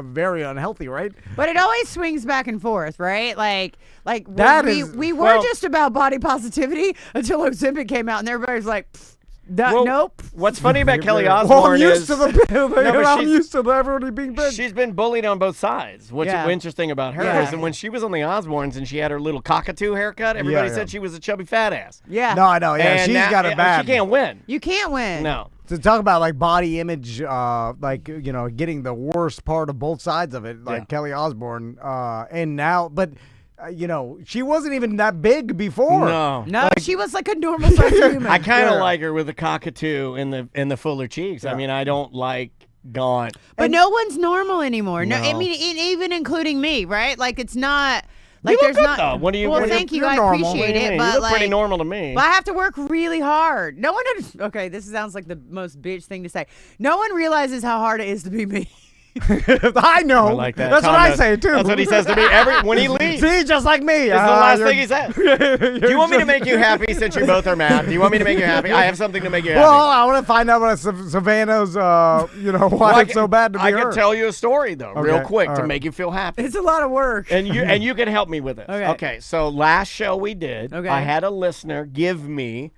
very unhealthy, right? But it always swings back and forth, right? Like that we were just about body positivity until Ozempic came out, and everybody's like, nope. What's funny about Kelly Osbourne I'm used to I'm she's- used to everybody being big. She's been bullied on both sides. What's interesting about her is that when she was on the Osbournes and she had her little cockatoo haircut, everybody said she was a chubby fat ass. Yeah. No, I know. Yeah, And she's got it bad. She can't win. You can't win. No. To talk about like body image, getting the worst part of both sides of it, like Kelly Osbourne, and now, but. She wasn't even that big before. No, she was like a normal sized human. I kind of like her with the cockatoo and the fuller cheeks. I mean, I don't like gaunt. But no one's normal anymore. No, I mean, even including me, right? Like, it's not. Like, you look there's good, not. though. What do you? Well, thank you. I appreciate it, but you look like, pretty normal to me. But I have to work really hard. No one. Okay, this sounds like the most bitch thing to say. No one realizes how hard it is to be me. I know. I like that. That's Tom what I knows. say too. That's what he says to me when he leaves. See, just like me. It's the last thing he said. Do you want me to make you happy since you both are mad? Do you want me to make you happy? I have something to make you happy. Well, I want to find out what Savannah's, why it's so bad to be I her. can tell you a story though, real quick, to make you feel happy. It's a lot of work. And you can help me with it. Okay. So last show we did, I had a listener give me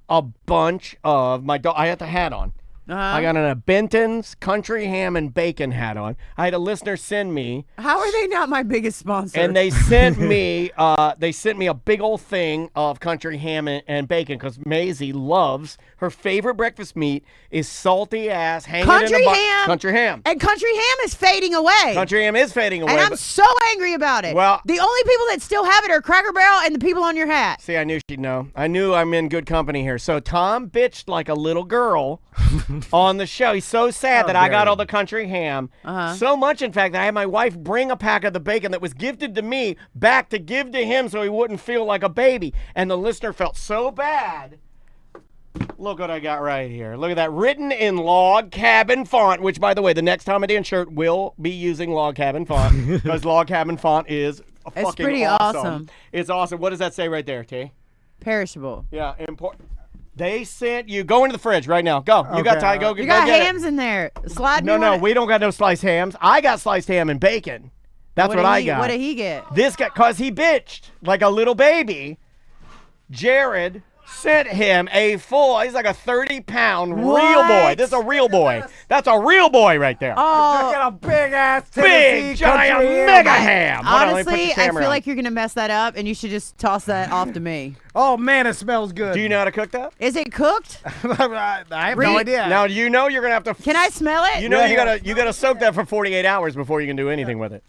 a bunch of my dog. I had the hat on. I got a Benton's country ham and bacon hat on. I had a listener send me. How are they not my biggest sponsor? And they sent me a big old thing of country ham and bacon because Maisie loves her favorite breakfast meat is salty ass hanging country in a ham. Country ham. And country ham is fading away. Country ham is fading away. And I'm so angry about it. Well, the only people that still have it are Cracker Barrel and the people on your hat. See, I knew she'd know. I knew I'm in good company here. So Tom bitched like a little girl on the show. He's so sad that I got all the country ham. So much, in fact, that I had my wife bring a pack of the bacon that was gifted to me back to give to him so he wouldn't feel like a baby. And the listener felt so bad. Look what I got right here. Look at that. Written in log cabin font, which, by the way, the next Tom and Dan shirt will be using log cabin font because log cabin font is fucking pretty awesome. It's awesome. What does that say right there, T? Perishable. Yeah, important. They sent you. Go into the fridge right now. Go. You got time. Go. You got get hams in there. Slide. No, we don't got no sliced hams. I got sliced ham and bacon. That's what I got. What did he get? This guy, cause he bitched like a little baby. Jared sent him a full. He's like a 30-pound real boy. This is a real boy. That's a real boy right there. Oh, Look at a big ass, big giant mega ham. Honestly, I feel like you're gonna mess that up, and you should just toss that off to me. Oh man, it smells good. Do you know how to cook that? Is it cooked? I have no idea. Now you know you're gonna have to. Can I smell it? You know you gotta soak that for 48 hours before you can do anything with it.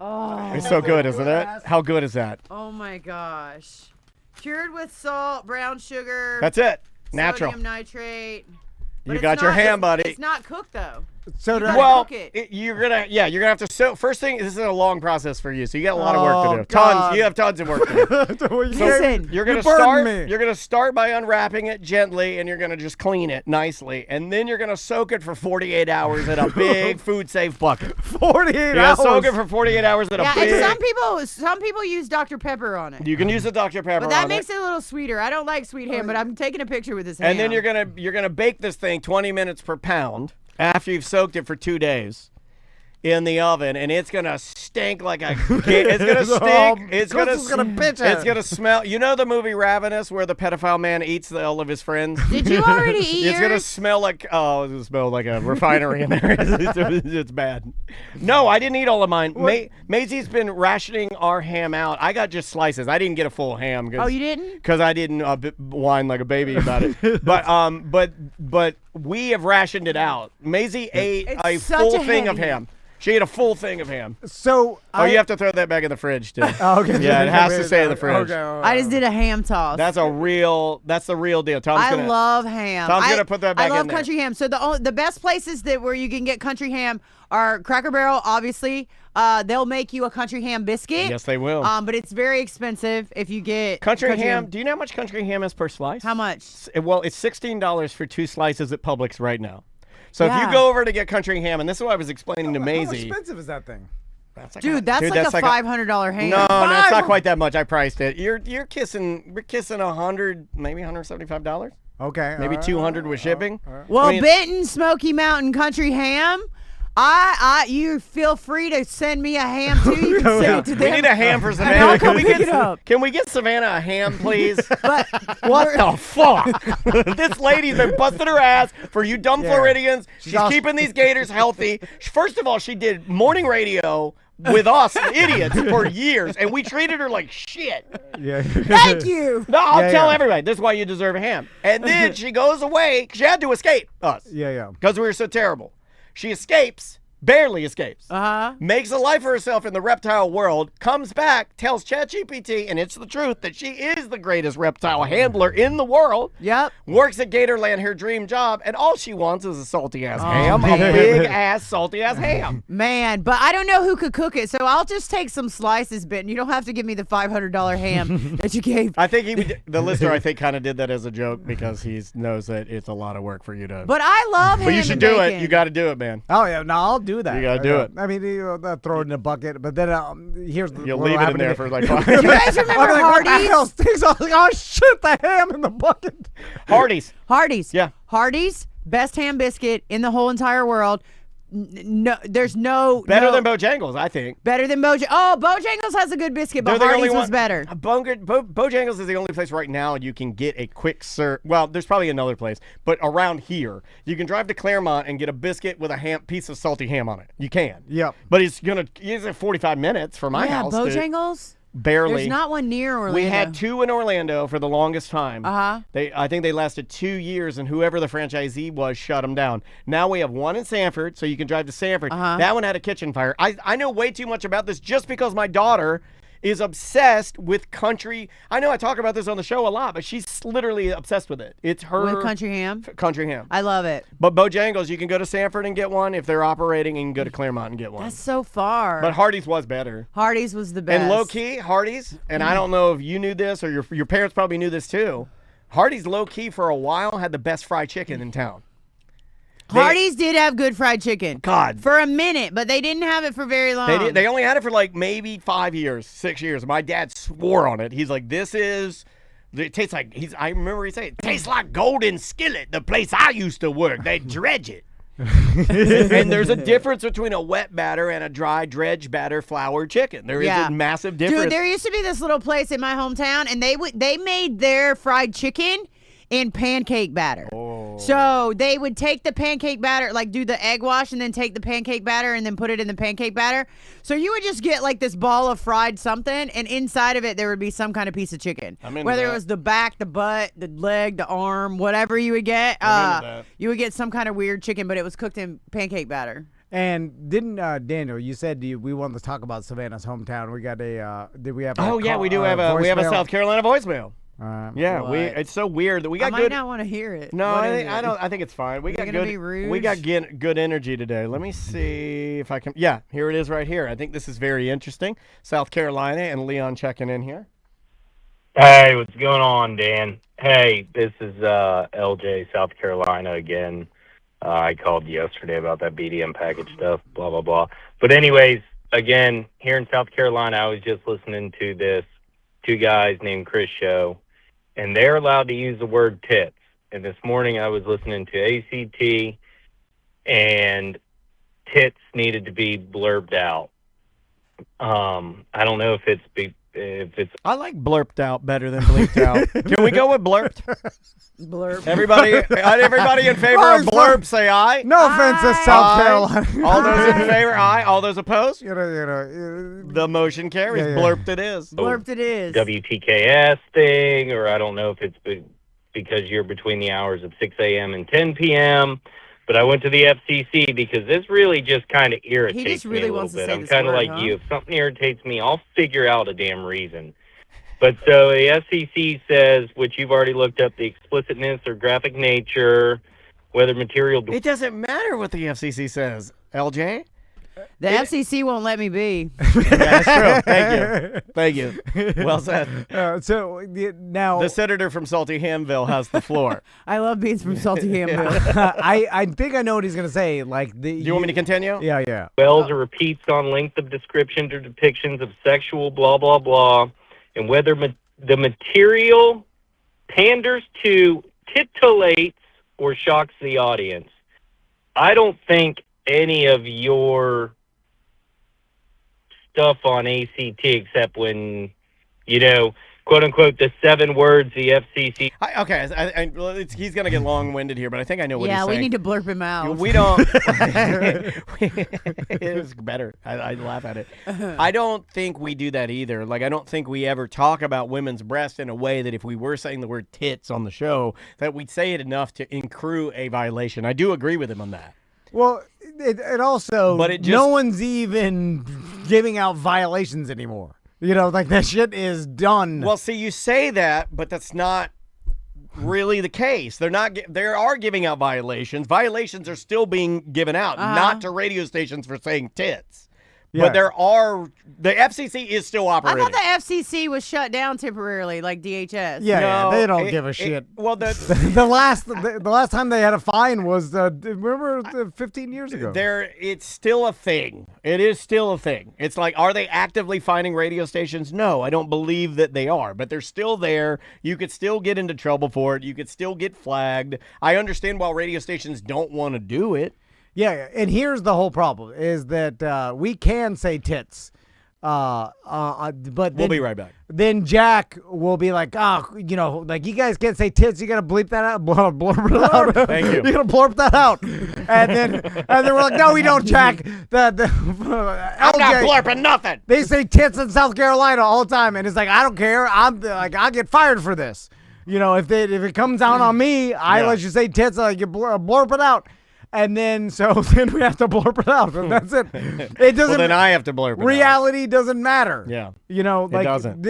Oh, it's so good, isn't it? How good is that? Oh my gosh. Cured with salt, brown sugar. That's it. Natural. Sodium nitrate. You got your ham, buddy. It's not cooked though. So cook it. You're gonna have to soak. First thing, this is a long process for you, so you got a lot of work to do. Tons. You have tons of work to do. Listen, you're gonna start by unwrapping it gently, and you're gonna just clean it nicely, and then you're gonna soak it for 48 hours in a big food safe bucket. 48 hours. Soak it for 48 hours in a big. And some people use Dr. Pepper on it. You can use the Dr. Pepper. But that makes it a little sweeter. I don't like sweet ham, but I'm taking a picture with this ham. And then you're gonna bake this thing 20 minutes per pound. After you've soaked it for 2 days, in the oven, and it's gonna stink like a. It's gonna stink. It's gonna smell. You know the movie Ravenous, where the pedophile man eats all of his friends. Did you already eat It's yours? gonna smell like it's gonna smell like a refinery in there. It's bad. No, I didn't eat all of mine. Maisie's been rationing our ham out. I got just slices. I didn't get a full ham. Oh, you didn't? Because I didn't whine like a baby about it. But we have rationed it out. Maisie ate a full thing of ham. She ate a full thing of ham. So you have to throw that back in the fridge too. Okay. Yeah, it has to stay in the fridge. Okay. I just did a ham toss. That's the real deal. I love ham. Tom's gonna put that back in there. I love country ham. So the best places where you can get country ham are Cracker Barrel, obviously. They'll make you a country ham biscuit. Yes, they will. But it's very expensive if you get country ham. Do you know how much country ham is per slice? How much? Well, it's $16 for 2 slices at Publix right now. So if you go over to get country ham, and this is what I was explaining to Maisie. How expensive is that thing? That's like a $500 ham. No, it's not quite that much. I priced it. We're kissing $100, maybe $175. Okay. Maybe $200 with shipping. Well, Benton Smoky Mountain Country Ham. You feel free to send me a ham too. You can send it to them. We need a ham for Savannah. I'll come pick it up. Can we get Savannah a ham, please? But what the fuck? This lady's been busting her ass for you dumb Floridians. She's keeping these gators healthy. First of all, she did morning radio with us idiots for years, and we treated her like shit. Yeah. Thank you. No, I'll tell everybody. This is why you deserve a ham. And then she goes away. She had to escape us. Yeah. Because we were so terrible. She escapes, barely escapes, makes a life for herself in the reptile world, comes back, tells ChatGPT, and it's the truth, that she is the greatest reptile handler in the world. Yep. Works at Gatorland, her dream job, and all she wants is a salty-ass ham, a big-ass, salty-ass ham. Man, but I don't know who could cook it, so I'll just take some slices, Ben. You don't have to give me the $500 ham that you gave. I think the listener, I think, kind of did that as a joke because he knows that it's a lot of work for you to. But I love ham. But you should do it. You got to do it, man. Oh, yeah. No, I'll do that. You got to do it. I mean, they'll throw it in a bucket, but then here's the. You'll leave it in there for like 5 Do you guys remember Hardee's? Oh, shit, the ham in the bucket. Hardee's. Yeah. Hardee's, best ham biscuit in the whole entire world. No, there's no better than Bojangles, I think. Better than Bojangles. Oh, Bojangles has a good biscuit, but Hardee's was better. Bojangles is the only place right now you can get a quick serve. Well, there's probably another place, but around here, you can drive to Claremont and get a biscuit with a piece of salty ham on it. You can. Yep. But it's 45 minutes from my house. Bojangles. Barely. There's not one near Orlando. We had 2 in Orlando for the longest time. I think they lasted 2 years, and whoever the franchisee was shut them down. Now we have 1 in Sanford, so you can drive to Sanford. That one had a kitchen fire. I know way too much about this just because my daughter is obsessed with country. I know I talk about this on the show a lot, but she's literally obsessed with it. It's her. With country ham? Country ham. I love it. But Bojangles, you can go to Sanford and get one if they're operating, and you can go to Claremont and get one. That's so far. But Hardee's was better. Hardee's was the best. And low-key, Hardee's, and I don't know if you knew this or your parents probably knew this too, Hardee's low-key for a while had the best fried chicken in town. Hardee's did have good fried chicken. God. For a minute, but they didn't have it for very long. They only had it for like maybe 5 years, 6 years. My dad swore on it. He's like, it tastes like, I remember he saying, it tastes like Golden Skillet, the place I used to work. They dredge it. And there's a difference between a wet batter and a dry dredge batter flour chicken. There is a massive difference. Dude, there used to be this little place in my hometown, and they made their fried chicken in pancake batter. So they would take the pancake batter, like do the egg wash, and then take the pancake batter and then put it in the pancake batter. So you would just get like this ball of fried something, and inside of it there would be some kind of piece of chicken. Whether it was the back, the butt, the leg, the arm, whatever you would get. You would get some kind of weird chicken, but it was cooked in pancake batter. And didn't Daniel? You said we wanted to talk about Savannah's hometown. We got a. Did we have? We do have a South Carolina voicemail. Yeah, it's so weird that we got I might not want to hear it. No, I think it's fine. We got good energy today. Let me see if I can. Yeah, here it is right here. I think this is very interesting. South Carolina and Leon checking in here. Hey, what's going on, Dan? Hey, this is LJ, South Carolina again. I called yesterday about that BDM package stuff, blah, blah, blah. But anyways, again, here in South Carolina, I was just listening to this 2 guys named Chris show, and they're allowed to use the word tits. And this morning I was listening to ACT, and tits needed to be blurbed out. I don't know if it's I like blurped out better than bleeped out. Can we go with blurped? Blurp. Everybody in favor of blurp, say aye. No offense to South Carolina. All those in favor, aye. All those opposed? The motion carries. Yeah. Blurped it is. Blurped it is. WTKS thing, or I don't know if it's because you're between the hours of 6 a.m. and 10 p.m., but I went to the FCC because this really just kind of irritates me a little bit. I'm kind of like you. If something irritates me, I'll figure out a damn reason. But so the FCC says, which you've already looked up, the explicitness or graphic nature, whether material... It doesn't matter what the FCC says, LJ. The FCC won't let me be. Yeah, that's true. Thank you. Well said. Now the senator from Salty Hamville has the floor. I love beans from Salty Hamville. I think I know what he's gonna say. Like, do you want me to continue? Yeah. Wells or repeats on length of descriptions or depictions of sexual blah blah blah, and whether the material panders to, titillates, or shocks the audience. I don't think any of your stuff on ACT, except when, quote unquote, the 7 words the FCC. He's going to get long-winded here, but I think I know what he's saying. Yeah, we need to blurp him out. We don't. It's better. I laugh at it. I don't think we do that either. Like, I don't think we ever talk about women's breasts in a way that if we were saying the word tits on the show, that we'd say it enough to accrue a violation. I do agree with him on that. Well, it also, no one's even giving out violations anymore. Like, that shit is done. Well, see, you say that, but that's not really the case. They are giving out violations. Violations are still being given out, not to radio stations for saying tits. Yeah. But the FCC is still operating. I thought the FCC was shut down temporarily, like DHS. Yeah, they don't give a shit. Well, the last time they had a fine was remember 15 years ago. It's still a thing. It is still a thing. It's like, are they actively fining radio stations? No, I don't believe that they are, but they're still there. You could still get into trouble for it. You could still get flagged. I understand why radio stations don't want to do it. Yeah, and here's the whole problem, is that we can say tits, but then, we'll be right back. Then Jack will be like, like, you guys can't say tits, you got to bleep that out, blurb it out. Thank you. You got to blurb that out. And then we're like, no, we don't, Jack. I'm not blurping nothing. They say tits in South Carolina all the time, and it's like, I don't care. I'll get fired for this. If it comes down on me, I let you say tits, you blurb it out. And then we have to blurb it out, and that's it. It doesn't. Well, then I have to blurb it out. Reality doesn't matter. Yeah. Like, it doesn't.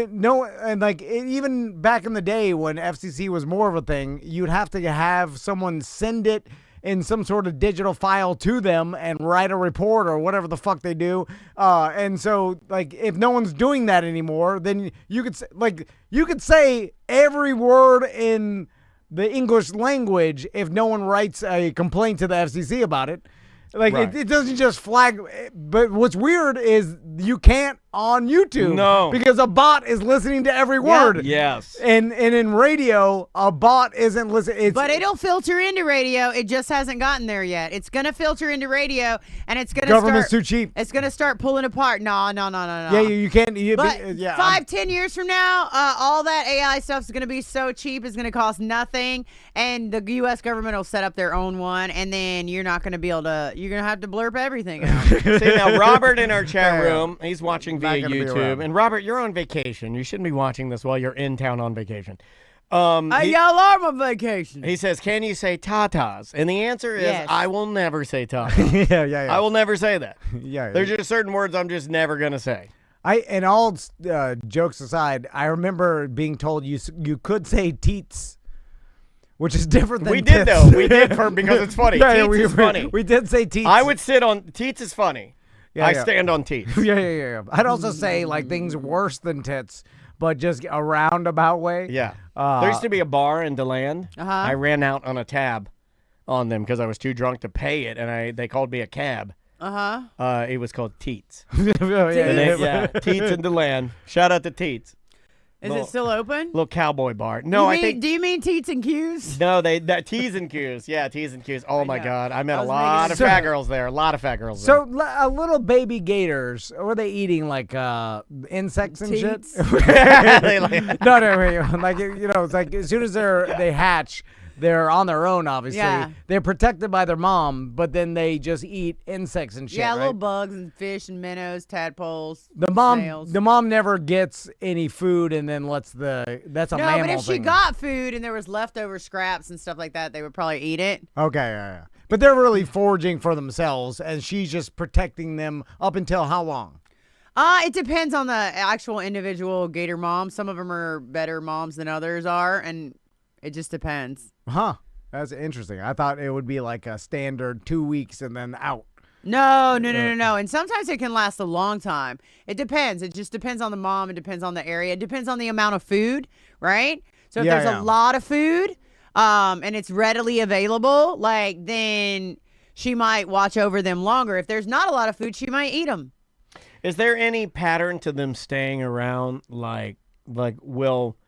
Even back in the day when FCC was more of a thing, you'd have to have someone send it in some sort of digital file to them and write a report or whatever the fuck they do. And so, like, if no one's doing that anymore, then you could say every word in the English language if no one writes a complaint to the FCC about it. Like, right. It doesn't just flag. But what's weird is you can't on YouTube. No. Because a bot is listening to every word. Yes. And in radio, a bot isn't listening. But it'll filter into radio. It just hasn't gotten there yet. It's going to filter into radio, and it's going to Government's too cheap. It's going to start pulling apart. No. Yeah, you can't. But 5-10 years from now, all that AI stuff is going to be so cheap, it's going to cost nothing, and the U.S. government will set up their own one, and then you're not going to be able to, you're going to have to blurb everything out. See, now, Robert in our chat room, he's watching via YouTube. And Robert, you're on vacation. You shouldn't be watching this while you're in town on vacation. Y'all are on vacation. He says, can you say tatas? And the answer is, yes. I will never say tatas. Yeah. I will never say that. Yeah. There's just certain words I'm just never going to say. And all jokes aside, I remember being told you could say teats. Which is different than we did, tits. though. We did because it's funny. Teats is funny. We did say teats. I would sit on... Teats is funny. I stand on teats. Yeah. I'd also say, like, things worse than tits, but just a roundabout way. Yeah. There used to be a bar in DeLand. I ran out on a tab on them because I was too drunk to pay it, and they called me a cab. It was called Teats. Yeah. Teats in DeLand. Shout out to Teats. Is it still open? Little cowboy bar. No, I think. Do you mean Teats and Q's? No, that T's and Q's. Yeah, T's and Q's. Oh my God, I met a lot of fat girls there. A lot of fat girls. So little baby gators, were they eating like insects and shit? No, like it's like as soon as they hatch. They're on their own, obviously. Yeah. They're protected by their mom, but then they just eat insects and shit. Yeah, right? little bugs and fish and minnows, tadpoles. The mom never gets any food, and then that's a mammal thing. No, but if she got food and there was leftover scraps and stuff like that, they would probably eat it. Okay, yeah. But they're really foraging for themselves, and she's just protecting them up until how long? It depends on the actual individual gator mom. Some of them are better moms than others are, and it just depends. Huh. That's interesting. I thought it would be like a standard 2 weeks and then out. No. And sometimes it can last a long time. It depends. It just depends on the mom. It depends on the area. It depends on the amount of food, right? So if there's a lot of food and it's readily available, like then she might watch over them longer. If there's not a lot of food, she might eat them. Is there any pattern to them staying around? Like will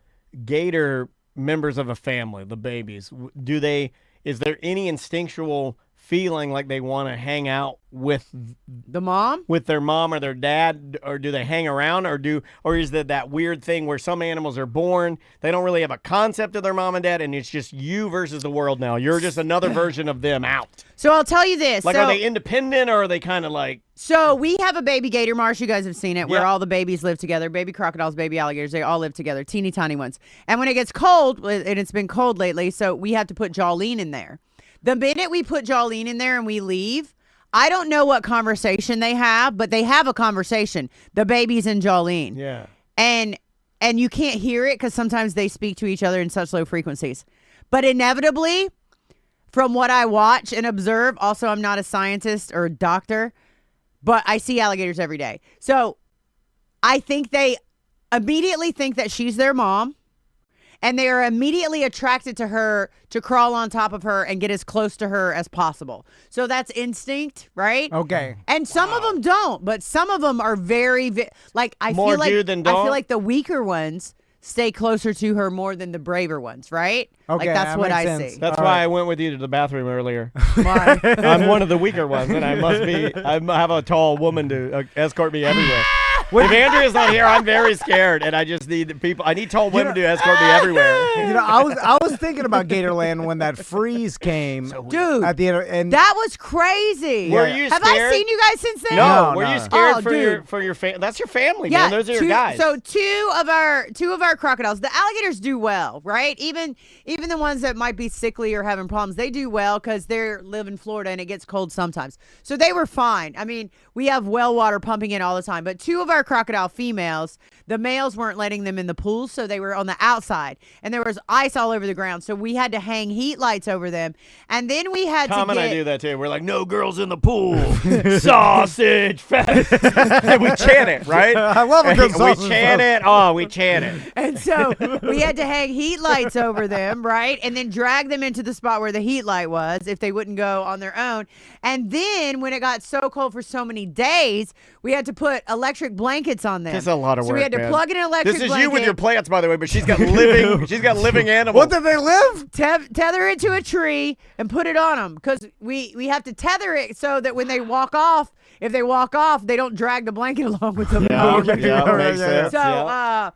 gator members of a family, the babies, is there any instinctual feeling like they want to hang out with the mom, with their mom or their dad, or do they hang around, or is that weird thing where some animals are born, they don't really have a concept of their mom and dad, and it's just you versus the world now. You're just another version of them out. So I'll tell you this. Like, are they independent, or are they kind of like... So we have a baby gator marsh. You guys have seen it, where all the babies live together. Baby crocodiles, baby alligators, they all live together. Teeny tiny ones. And when it gets cold, and it's been cold lately, so we have to put Jolene in there. The minute we put Jolene in there and we leave, I don't know what conversation they have, but they have a conversation. The babies and Jolene. Yeah. And you can't hear it because sometimes they speak to each other in such low frequencies. But inevitably, from what I watch and observe, also I'm not a scientist or a doctor, but I see alligators every day. So I think they immediately think that she's their mom. And they are immediately attracted to her to crawl on top of her and get as close to her as possible. So that's instinct, right? Okay. And some of them don't, but some of them are very like I More feel like do than don't? I feel like the weaker ones stay closer to her more than the braver ones, right? Okay, like that's that what makes I sense. see. That's why I went with you to the bathroom earlier. Why? I'm one of the weaker ones, and I have a tall woman to escort me everywhere. If Andrea's not here, I'm very scared, and I just need people. I need tall women to escort me everywhere. I was thinking about Gatorland when that freeze came, Dude, at the end, and that was crazy. Were you Have scared? I seen you guys since then? No, were you scared Oh, for your family? That's your family, Yeah, man. Those are your guys. So two of our crocodiles, the alligators do well, right? Even the ones that might be sickly or having problems, they do well because they live in Florida and it gets cold sometimes. So they were fine. I mean, we have well water pumping in all the time, but two of our crocodile females, the males weren't letting them in the pools, so they were on the outside, and there was ice all over the ground, so we had to hang heat lights over them, and then we had Tom to and get... I do that too. We're like, no girls in the pool. Sausage fest. And we chant it, right? I love a good sausage We chant it. Oh, we chant it. And so we had to hang heat lights over them, right? And then drag them into the spot where the heat light was if they wouldn't go on their own. And then when it got so cold for so many days, we had to put electric blankets on them. This is a lot of work, So we had to man. plug in an electric This is blanket. you with your plants, by the way, but she's got living animals. What did they live? Tether it to a tree and put it on them because we have to tether it so that when they walk off, if they walk off, they don't drag the blanket along with them. Yeah, makes sense. So yeah.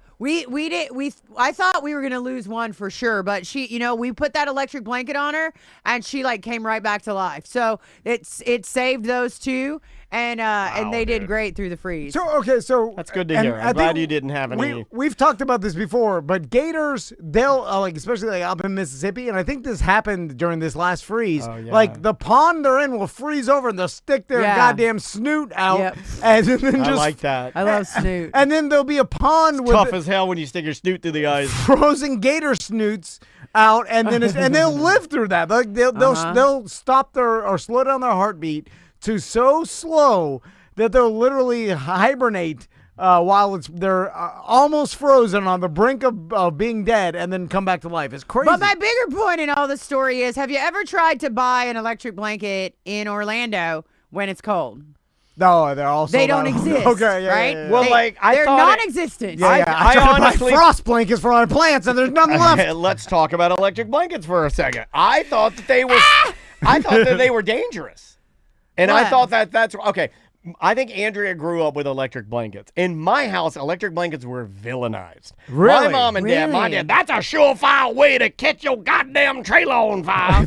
I thought we were gonna lose one for sure, but we put that electric blanket on her and she came right back to life. So it saved those two, and they did great through the freeze. So that's good to hear. I'm glad you didn't have any. We've talked about this before, but gators, they'll especially up in Mississippi, and I think this happened during this last freeze. Oh, yeah. Like the pond they're in will freeze over, and they'll stick their goddamn snoot out, Yep. and then I just like that. I love snoot. and then there'll be a pond with Tough as hell when you stick your snoot through the eyes. frozen gator snoots out, and then and they'll live through that. Like they'll stop or slow down their heartbeat to so slow that they'll literally hibernate while they're almost frozen on the brink of being dead, and then come back to life. It's crazy. But my bigger point in all the story is: have you ever tried to buy an electric blanket in Orlando when it's cold? No, they're also They don't exist. Okay, yeah, right? yeah, yeah. Well, they're thought non-existent. Yeah, I tried to honestly- buy frost blankets for our plants, and there's none left. Let's talk about electric blankets for a second. I thought that they were, I thought that they were dangerous, and I What? thought that's okay. I think Andrea grew up with electric blankets. In my house, electric blankets were villainized. Really? My mom and dad, my Really? dad, that's a surefire way to catch your goddamn trailer on fire.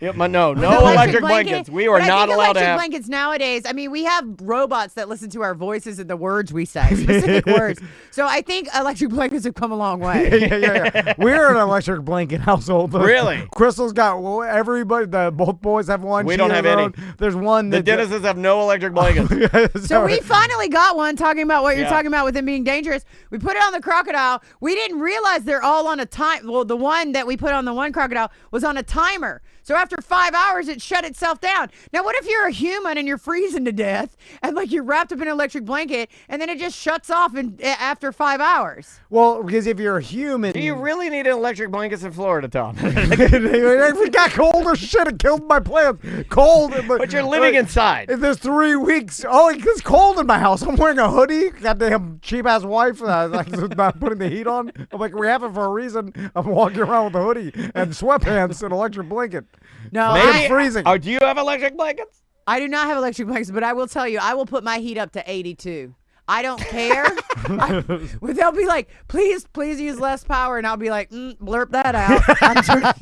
No The electric blankets. We are but I not think allowed to electric have. blankets nowadays. I mean, we have robots that listen to our voices and the words we say, specific words. So I think electric blankets have come a long way. yeah. We're an electric blanket household. Really? Crystal's got everybody. Both boys have one. We she don't has have her any. own. There's one. The Dennises have no electric blankets. So we finally got one, talking about what you're Yeah. talking about with them being dangerous. We put it on the crocodile. We didn't realize they're all on a time. Well, the one that we put on the one crocodile was on a timer. So after 5 hours, it shut itself down. Now, what if you're a human and you're freezing to death and like you're wrapped up in an electric blanket and then it just shuts off after 5 hours? Well, because if you're a human, Do you really need electric blankets in Florida, Tom? if it got cold or shit, it killed my plants. Cold, But you're living inside. If there's 3 weeks, it's cold in my house. I'm wearing a hoodie. Goddamn cheap ass wife. Like not putting the heat on. I'm like, we have it for a reason. I'm walking around with a hoodie and sweatpants and electric blanket. No, It's freezing. Oh, do you have electric blankets? I do not have electric blankets, but I will tell you, I will put my heat up to 82. I don't care. They'll be like, please use less power. And I'll be like, blurp that out.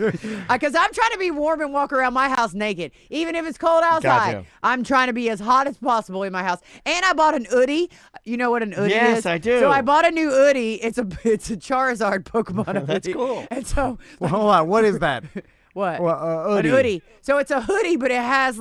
Because I'm trying to be warm and walk around my house naked. Even if it's cold outside, Gotcha. I'm trying to be as hot as possible in my house. And I bought an Oodie. You know what an Oodie is? Yes, I do. So I bought a new Oodie. It's a Charizard Pokemon That's Oodie. cool. And so, Well, hold on. What is that? what? Well, An hoodie. So it's a hoodie, but it has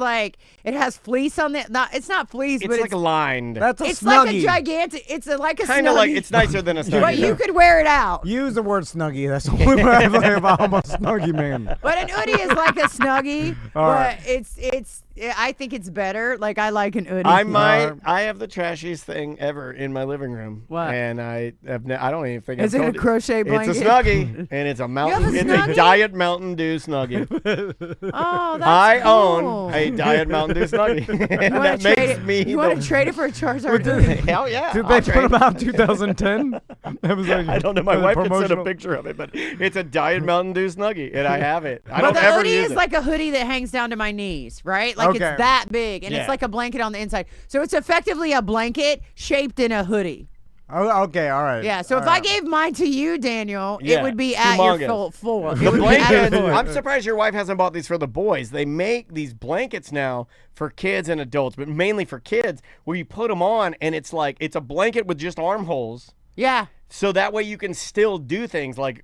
fleece on it. It's not fleece, It's but like lined. That's a it's snuggie. like a gigantic. It's like a Kind of like Snuggie. it's nicer than a snuggie. But you could wear it out. Use the word snuggie. That's the only way I think about I'm a snuggie man. But an hoodie is like a Snuggie, All but right. it's. I think it's better. Like I like an hoodie. I have the trashiest thing ever in my living room. What? And I don't even think Is I've it a told you. crochet blanket? It's a snuggie, and it's a mountain. a It's Snuggie? a Diet Mountain Dew snuggie. Oh, that's I cool. own a Diet Mountain Dew snuggie, and You wanna that trade makes it? me. You want to trade it for a Charizard hoodie? Hell yeah! Did I'll they trade put it. them out in 2010? That was like I don't know. My wife can send a promotional. picture of it, but it's a Diet Mountain Dew snuggie, and I have it. I But don't the ever hoodie use is it. like a hoodie that hangs down to my knees, right? Like Okay. it's that big, and Yeah. it's like a blanket on the inside. So it's effectively a blanket shaped in a hoodie. Oh, okay, all right. Yeah. So if All I right. gave mine to you, Daniel, Yeah, it would be at your humongous. full floor. It The would be at your blanket. floor. I'm surprised your wife hasn't bought these for the boys. They make these blankets now for kids and adults, but mainly for kids, where you put them on and it's a blanket with just armholes. Yeah. So that way you can still do things like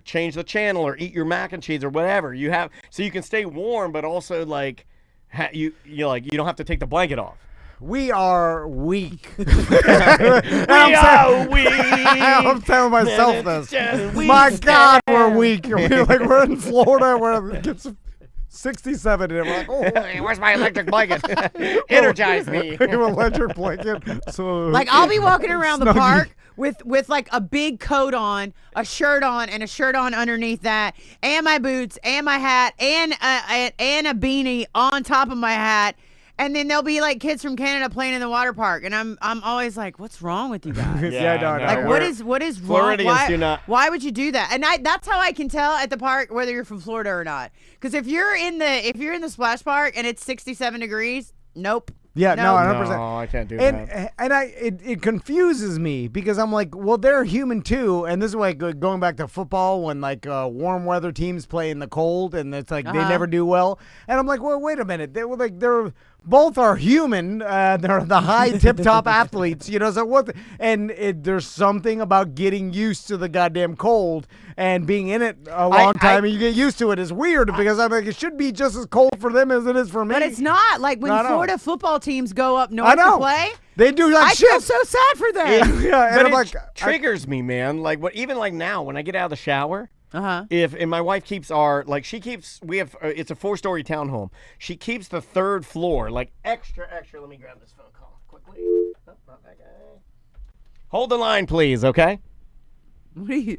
change the channel or eat your mac and cheese or whatever you have, so you can stay warm, but also you don't have to take the blanket off. We are weak. We are weak. I'm telling myself this. My God, we're weak. We're in Florida where it gets 67 and we're like, oh, Hey, where's my electric blanket? Energize me. electric blanket. So Like I'll be walking around the Snuggie. park with like a big coat on, a shirt on, and a shirt on underneath that, and my boots, and my hat, and a beanie on top of my hat. And then there'll be like kids from Canada playing in the water park, and I'm always like, what's wrong with you guys? Yeah, no, Like what is wrong? Floridians do not. Why would you do that? And that's how I can tell at the park whether you're from Florida or not. Because if you're in the splash park and it's 67 degrees, nope. Yeah, no, Nope. 100%. No, I can't do that. And it confuses me because I'm like, well, they're human too, and this is like going back to football when like warm weather teams play in the cold, and it's like they never do well, and I'm like, well, wait a minute, they're both are human, they're the high tip top athletes, so what? And there's something about getting used to the goddamn cold and being in it a long time, and you get used to it. It's weird because I'm like, it should be just as cold for them as it is for me. But it's not. Like when I know. Florida football teams go up I north know. to play, They do like I shit. feel so sad for them. Yeah, and But I'm it like, triggers me, man. Like even like now when I get out of the shower. Uh-huh. And my wife keeps we have it's a 4-story townhome. She keeps the 3rd floor like extra. Let me grab this phone call quickly. Oh, not that guy. Hold the line, please. Okay. What are you?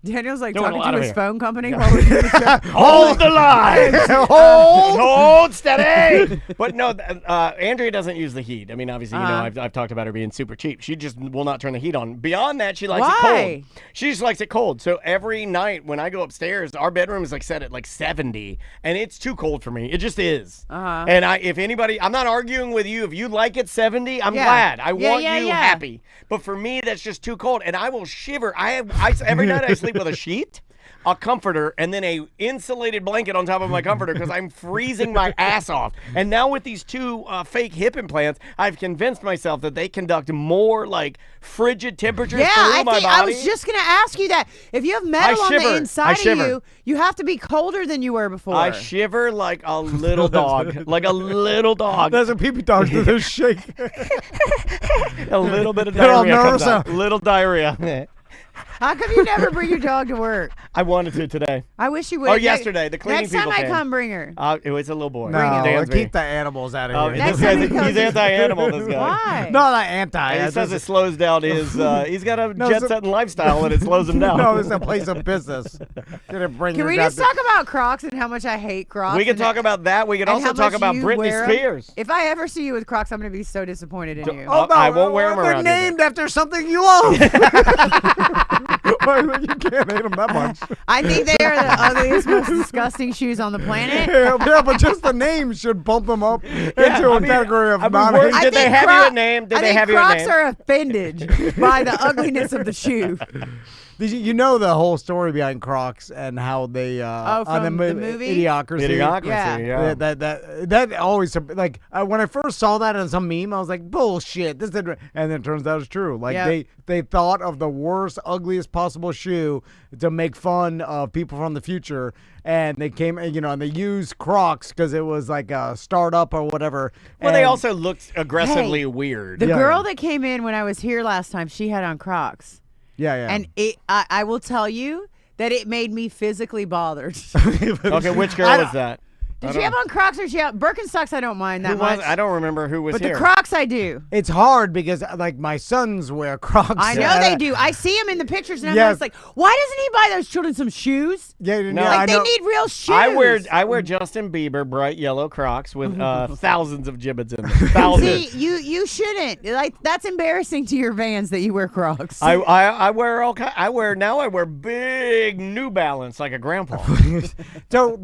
Daniel's like Doing a talking lot to of his here. phone company while we're doing the show. Hold the line. Hold steady. But no, Andrea doesn't use the heat. I mean, obviously, you know, I've talked about her being super cheap. She just will not turn the heat on. Beyond that, she likes it cold. She just likes it cold. So every night when I go upstairs, our bedroom is like set at like 70, and it's too cold for me. It just is. And if anybody, I'm not arguing with you. If you like it 70, I'm glad. I want you happy. But for me, that's just too cold, and I will shiver. Every night I sleep with a sheet, a comforter, and then a insulated blanket on top of my comforter because I'm freezing my ass off. And now with these two fake hip implants, I've convinced myself that they conduct more like frigid temperatures through my body. I was just gonna ask you that. If you have metal on the inside of you, you have to be colder than you were before. I shiver like a little dog, like a little dog. That's what pee-pee dogs do. They shake. A little bit of diarrhea comes out. Little diarrhea. How come you never bring your dog to work? I wanted to today. I wish you would. Oh, yesterday. The cleaning people Next time came. I come, bring her. It was a little boy. No, keep the animals out of here. This guy's, he's anti-animal, this guy. Why? No, not anti. He says it slows down his, he's got a jet-setting lifestyle and it slows him down. No, it's a place of business. Can we just talk about Crocs and how much I hate Crocs? We can talk about that. We can also talk about Britney Spears. If I ever see you with Crocs, I'm going to be so disappointed in you. Oh, no, I won't wear them around. They're named after something you love. You can't hate them that much. I think they are the ugliest, most disgusting shoes on the planet. Yeah, but just the name should bump them up into a category of non-hate. Did they have you a name? Did they have you a name? Crocs are offended by the ugliness of the shoe. You know the whole story behind Crocs and how they from the movie Idiocracy. Yeah. That always like when I first saw that on some meme, I was like, bullshit. And then it turns out it's true. Like they thought of the worst, ugliest possible shoe to make fun of people from the future, and they came, and they used Crocs because it was like a startup or whatever. Well, they also looked aggressively weird. The girl that came in when I was here last time, she had on Crocs. Yeah. And I will tell you that it made me physically bothered. Okay, which girl was that? Did she have on Crocs or she have Birkenstocks? I don't mind that much. I don't remember who was but here. The Crocs I do. It's hard because like my sons wear Crocs. I know they do. I see them in the pictures and I'm always like, why doesn't he buy those children some shoes? Yeah, no, like they need real shoes. I wear Justin Bieber bright yellow Crocs with thousands of gibbets in them. Thousands. See, you shouldn't. Like that's embarrassing to your Vans that you wear Crocs. I wear all kind. I wear big New Balance like a grandpa. So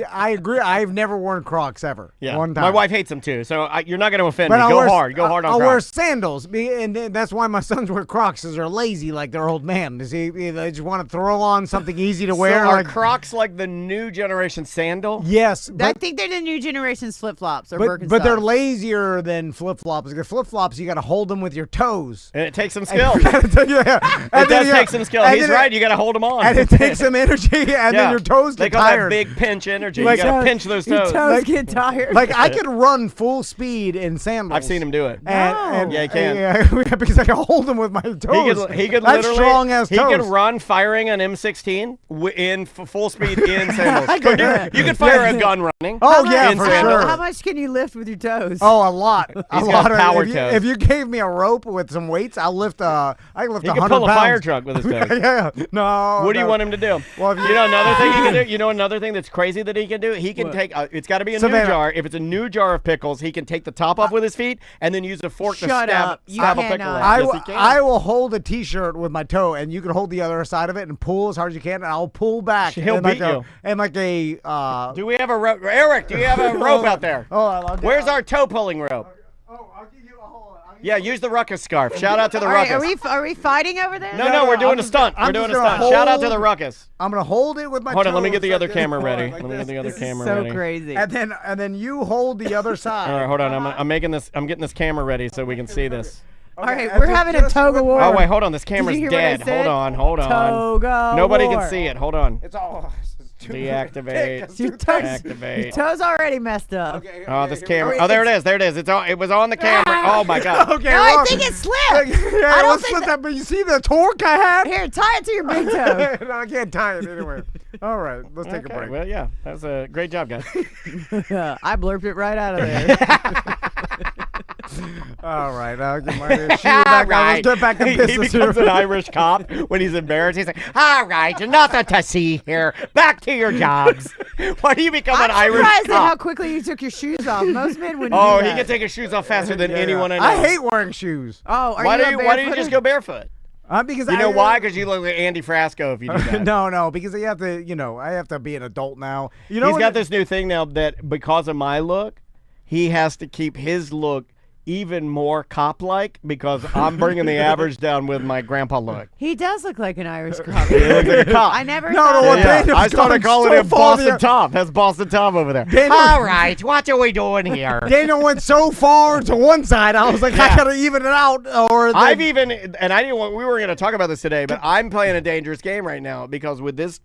I agree. I've never worn Crocs ever. Yeah, one time. My wife hates them too. So you're not going to offend me. Go hard on Crocs. I'll wear sandals, and that's why my sons wear Crocs, because they're lazy like their old man. They just want to throw on something easy to wear. So are Crocs like the new generation sandal? Yes. I think they're the new generation's flip-flops or Birkenstocks. But they're lazier than flip-flops. The flip-flops, you got to hold them with your toes. And it takes some skill. It does take some skill. He's right. You got to hold them on. And it takes some energy, and then your toes get tired. They call that big pinch energy. You got to pinch those toes. Your toes get tired. Like I could run full speed in sandals. I've seen him do it. And yeah, he can. Yeah, because I can hold him with my toes. He could That's literally strong as toes. He could run firing an M16 in full speed in sandals. You could fire a gun running. Oh yeah, for sure. How much can you lift with your toes? Oh, a lot. He's got power toes. If you gave me a rope with some weights, I'll lift. I can lift 100 pounds. He could pull a fire truck with his toes. Yeah. No. What do you want him to do? Well, you know another thing he can do. You know another thing that's crazy that he can do. He can take. It's got to be a Savannah. new jar. If it's a new jar of pickles, he can take the top off with his feet and then use a fork to stab a pickle. I will hold a T-shirt with my toe, and you can hold the other side of it and pull as hard as you can, and I'll pull back. He'll beat you. And like a. Do we have a rope? Eric, do you have a rope out there? Where's our toe pulling rope? I'll give you a hold. Yeah, use the ruckus scarf. Shout out to the ruckus. Are we fighting over there? No, we're doing a stunt. We're doing a stunt. Shout out to the ruckus. I'm gonna hold it with my. Hold on, let me get the other camera ready. Let me get the other camera ready. So crazy. And then you hold the other side. All right, hold on. I'm getting this camera ready so we can see this. All right, we're having a toga war. Oh wait, hold on. This camera's dead. Hold on. Toga Nobody war. can see it. Hold on. It's all. Deactivate. Your toes already messed up. Okay, oh, this camera. Oh, there it is. There it is. It was on the camera. Oh my God. Okay. No, I think it slipped. I don't think that. But you see the torque I had. Here, tie it to your big toe. No, I can't tie it anyway. All right, let's take a break. Well, yeah, that was a great job, guys. I blurped it right out of there. All right, I'll get my shoe back. Let's get back to business. He becomes an Irish cop when he's embarrassed. He's like, all right, nothing to see here. Back to your jobs. Why do you become an Irish cop? I'm surprised at how quickly you took your shoes off. Most men wouldn't Oh, do he that. can take his shoes off faster than anyone I know. I hate wearing shoes. Oh, why do you just go barefoot? Because you know why? Because you look like Andy Frasco if you do that. No, because you have to, I have to be an adult now. He's got this new thing now that because of my look, he has to keep his look even more cop-like because I'm bringing the average down with my grandpa look. He does look like an Irish cop. He looks like a cop. I never I started calling him Boston Tom. That's Boston Tom over there. Daniel, all right, what are we doing here? Daniel went so far to one side, I was like, I gotta even it out. I've even, and I didn't want, we were going to talk about this today, but I'm playing a dangerous game right now because with this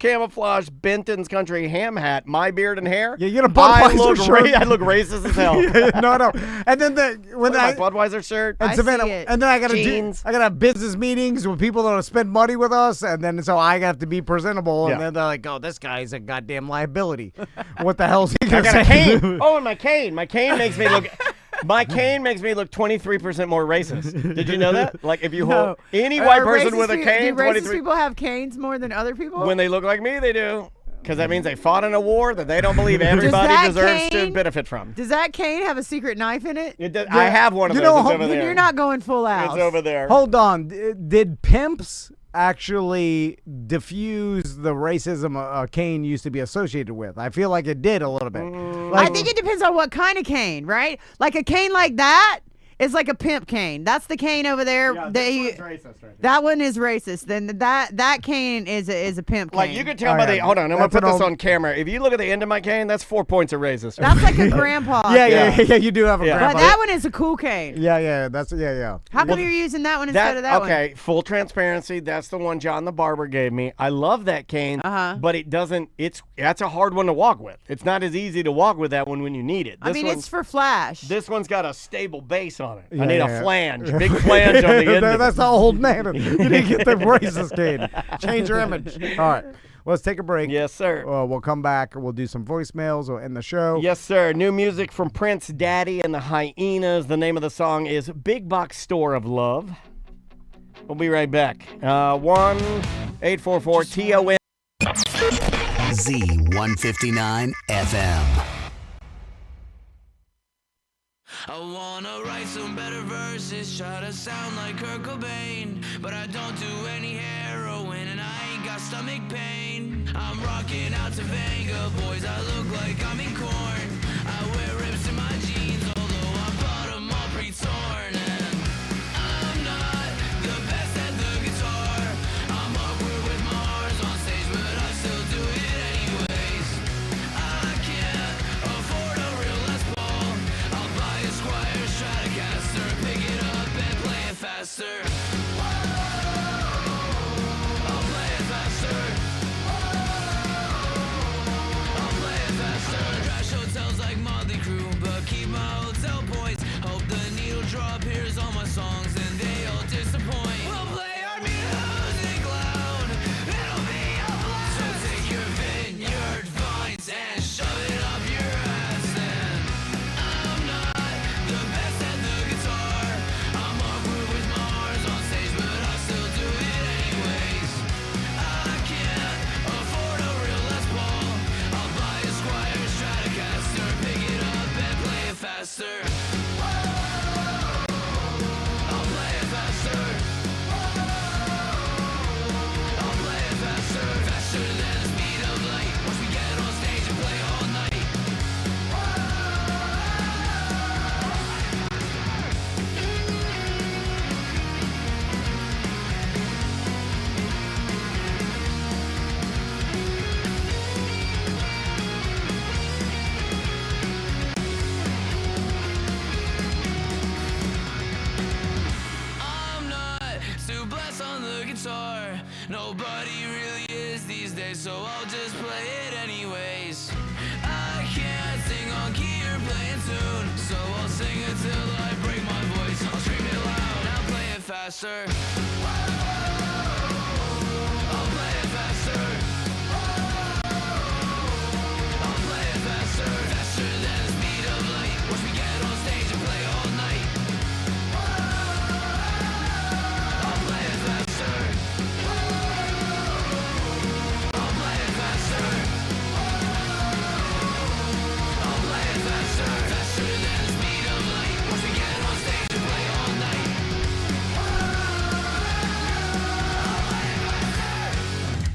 camouflage Benton's Country ham hat, my beard and hair, you're gonna Budweiser shirt. I look racist as hell. No. And then when my Budweiser shirt and Savannah, and then I gotta have business meetings with people that want to spend money with us, and then so I have to be presentable, and then they're like, "Oh, this guy's a goddamn liability." What the hell's he gonna say? I got a cane. Oh, and my cane makes me look. My cane makes me look 23% more racist. Did you know that? Like if you hold any white person with a cane, do racist people have canes more than other people? When they look like me, they do. Because that means they fought in a war that they don't believe everybody deserves to benefit from. Does that cane have a secret knife in it? It does, I have one of those. It's over there. You're not going full out. It's over there. Hold on. Did pimps actually diffuse the racism Kane used to be associated with? I feel like it did a little bit. I think it depends on what kind of cane, right? Like a cane like that is like a pimp cane. That's the cane over there. Yeah, this one's racist right that one is racist. Then that cane is a pimp cane. Like you can tell by the hold on, I'm gonna put this on camera. If you look at the end of my cane, that's 4 points of racist. That's like a grandpa. Yeah, you do have a grandpa. But that one is a cool cane. Yeah, that's yeah. How come you're using that one instead of that one? Okay, full transparency. That's the one John the barber gave me. I love that cane, but it doesn't. That's a hard one to walk with. It's not as easy to walk with that one when you need it. I mean, it's for flash. This one's got a stable base on it. I need a flange, big flange on the end. That's the old man. You didn't get the racist cane. Change your image. All right. Let's take a break. Yes, sir. We'll come back. We'll do some voicemails. We'll end the show. Yes, sur. New music from Prince Daddy and the Hyenas. The name of the song is Big Box Store of Love. We'll be right back. 1-844-TON. Z159 FM. I wanna write some better verses, try to sound like Kurt Cobain, but I don't do any heroin and I ain't got stomach pain. I'm rocking out to Vanga, boys, I look like I'm in corn. I wear rips in my jeans, although I bought them all pre-torn. And I'm not the best at the guitar, I'm awkward with my R's on stage, but I still do it anyways. I can't afford a real Les Paul, I'll buy a Squire Stratocaster, pick it up and play it faster. I'll play it faster. I'll play it faster. Trash hotels like Motley Crue, but keep my hotel points. Hope the needle drop hears all my songs and they all disappoint. We'll play our music loud, it'll be a blast. So take your vineyard vines and shove it up your ass. And I'm not the best at the guitar, I'm awkward with my R's on stage, but I still do it anyways. I can't afford a real Les Paul, I'll buy a Squire Stratocaster, pick it up and play it faster. I'll play it faster. I'll play it faster. Faster than the speed of light. Once we get on stage and play all night. I'm not too blessed on the guitar. Nobody really is these days, so I'll just play it anyways. I can't sing on key or play in tune, so I'll sing it till I break my voice. I'll scream it loud, I'll play it faster. I'll play it faster. I'll play it faster. Faster than the speed of light. Once we get on stage and play all night.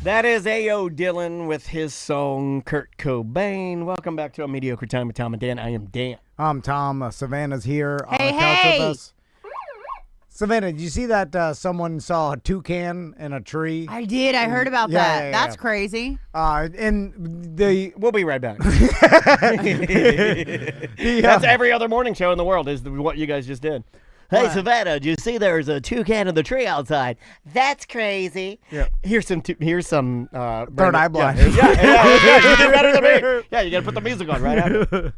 That is A.O. Dylan with his song Kurt Cobain. Welcome back to A Mediocre Time with Tom and Dan. I am Dan. I'm Tom. Savannah's here on Hey, the couch hey. with us. Savannah, did you see that someone saw a toucan in a tree? I did. I heard about Yeah, that. yeah, That's yeah. crazy. And the We'll be right back. That's every other morning show in the world is what you guys just did. Hey, Savannah, did you see there's a toucan in the tree outside? That's crazy. Yeah. Here's some Third Eye Blind. Yeah, you do better than me. Yeah, you got to put the music on right after.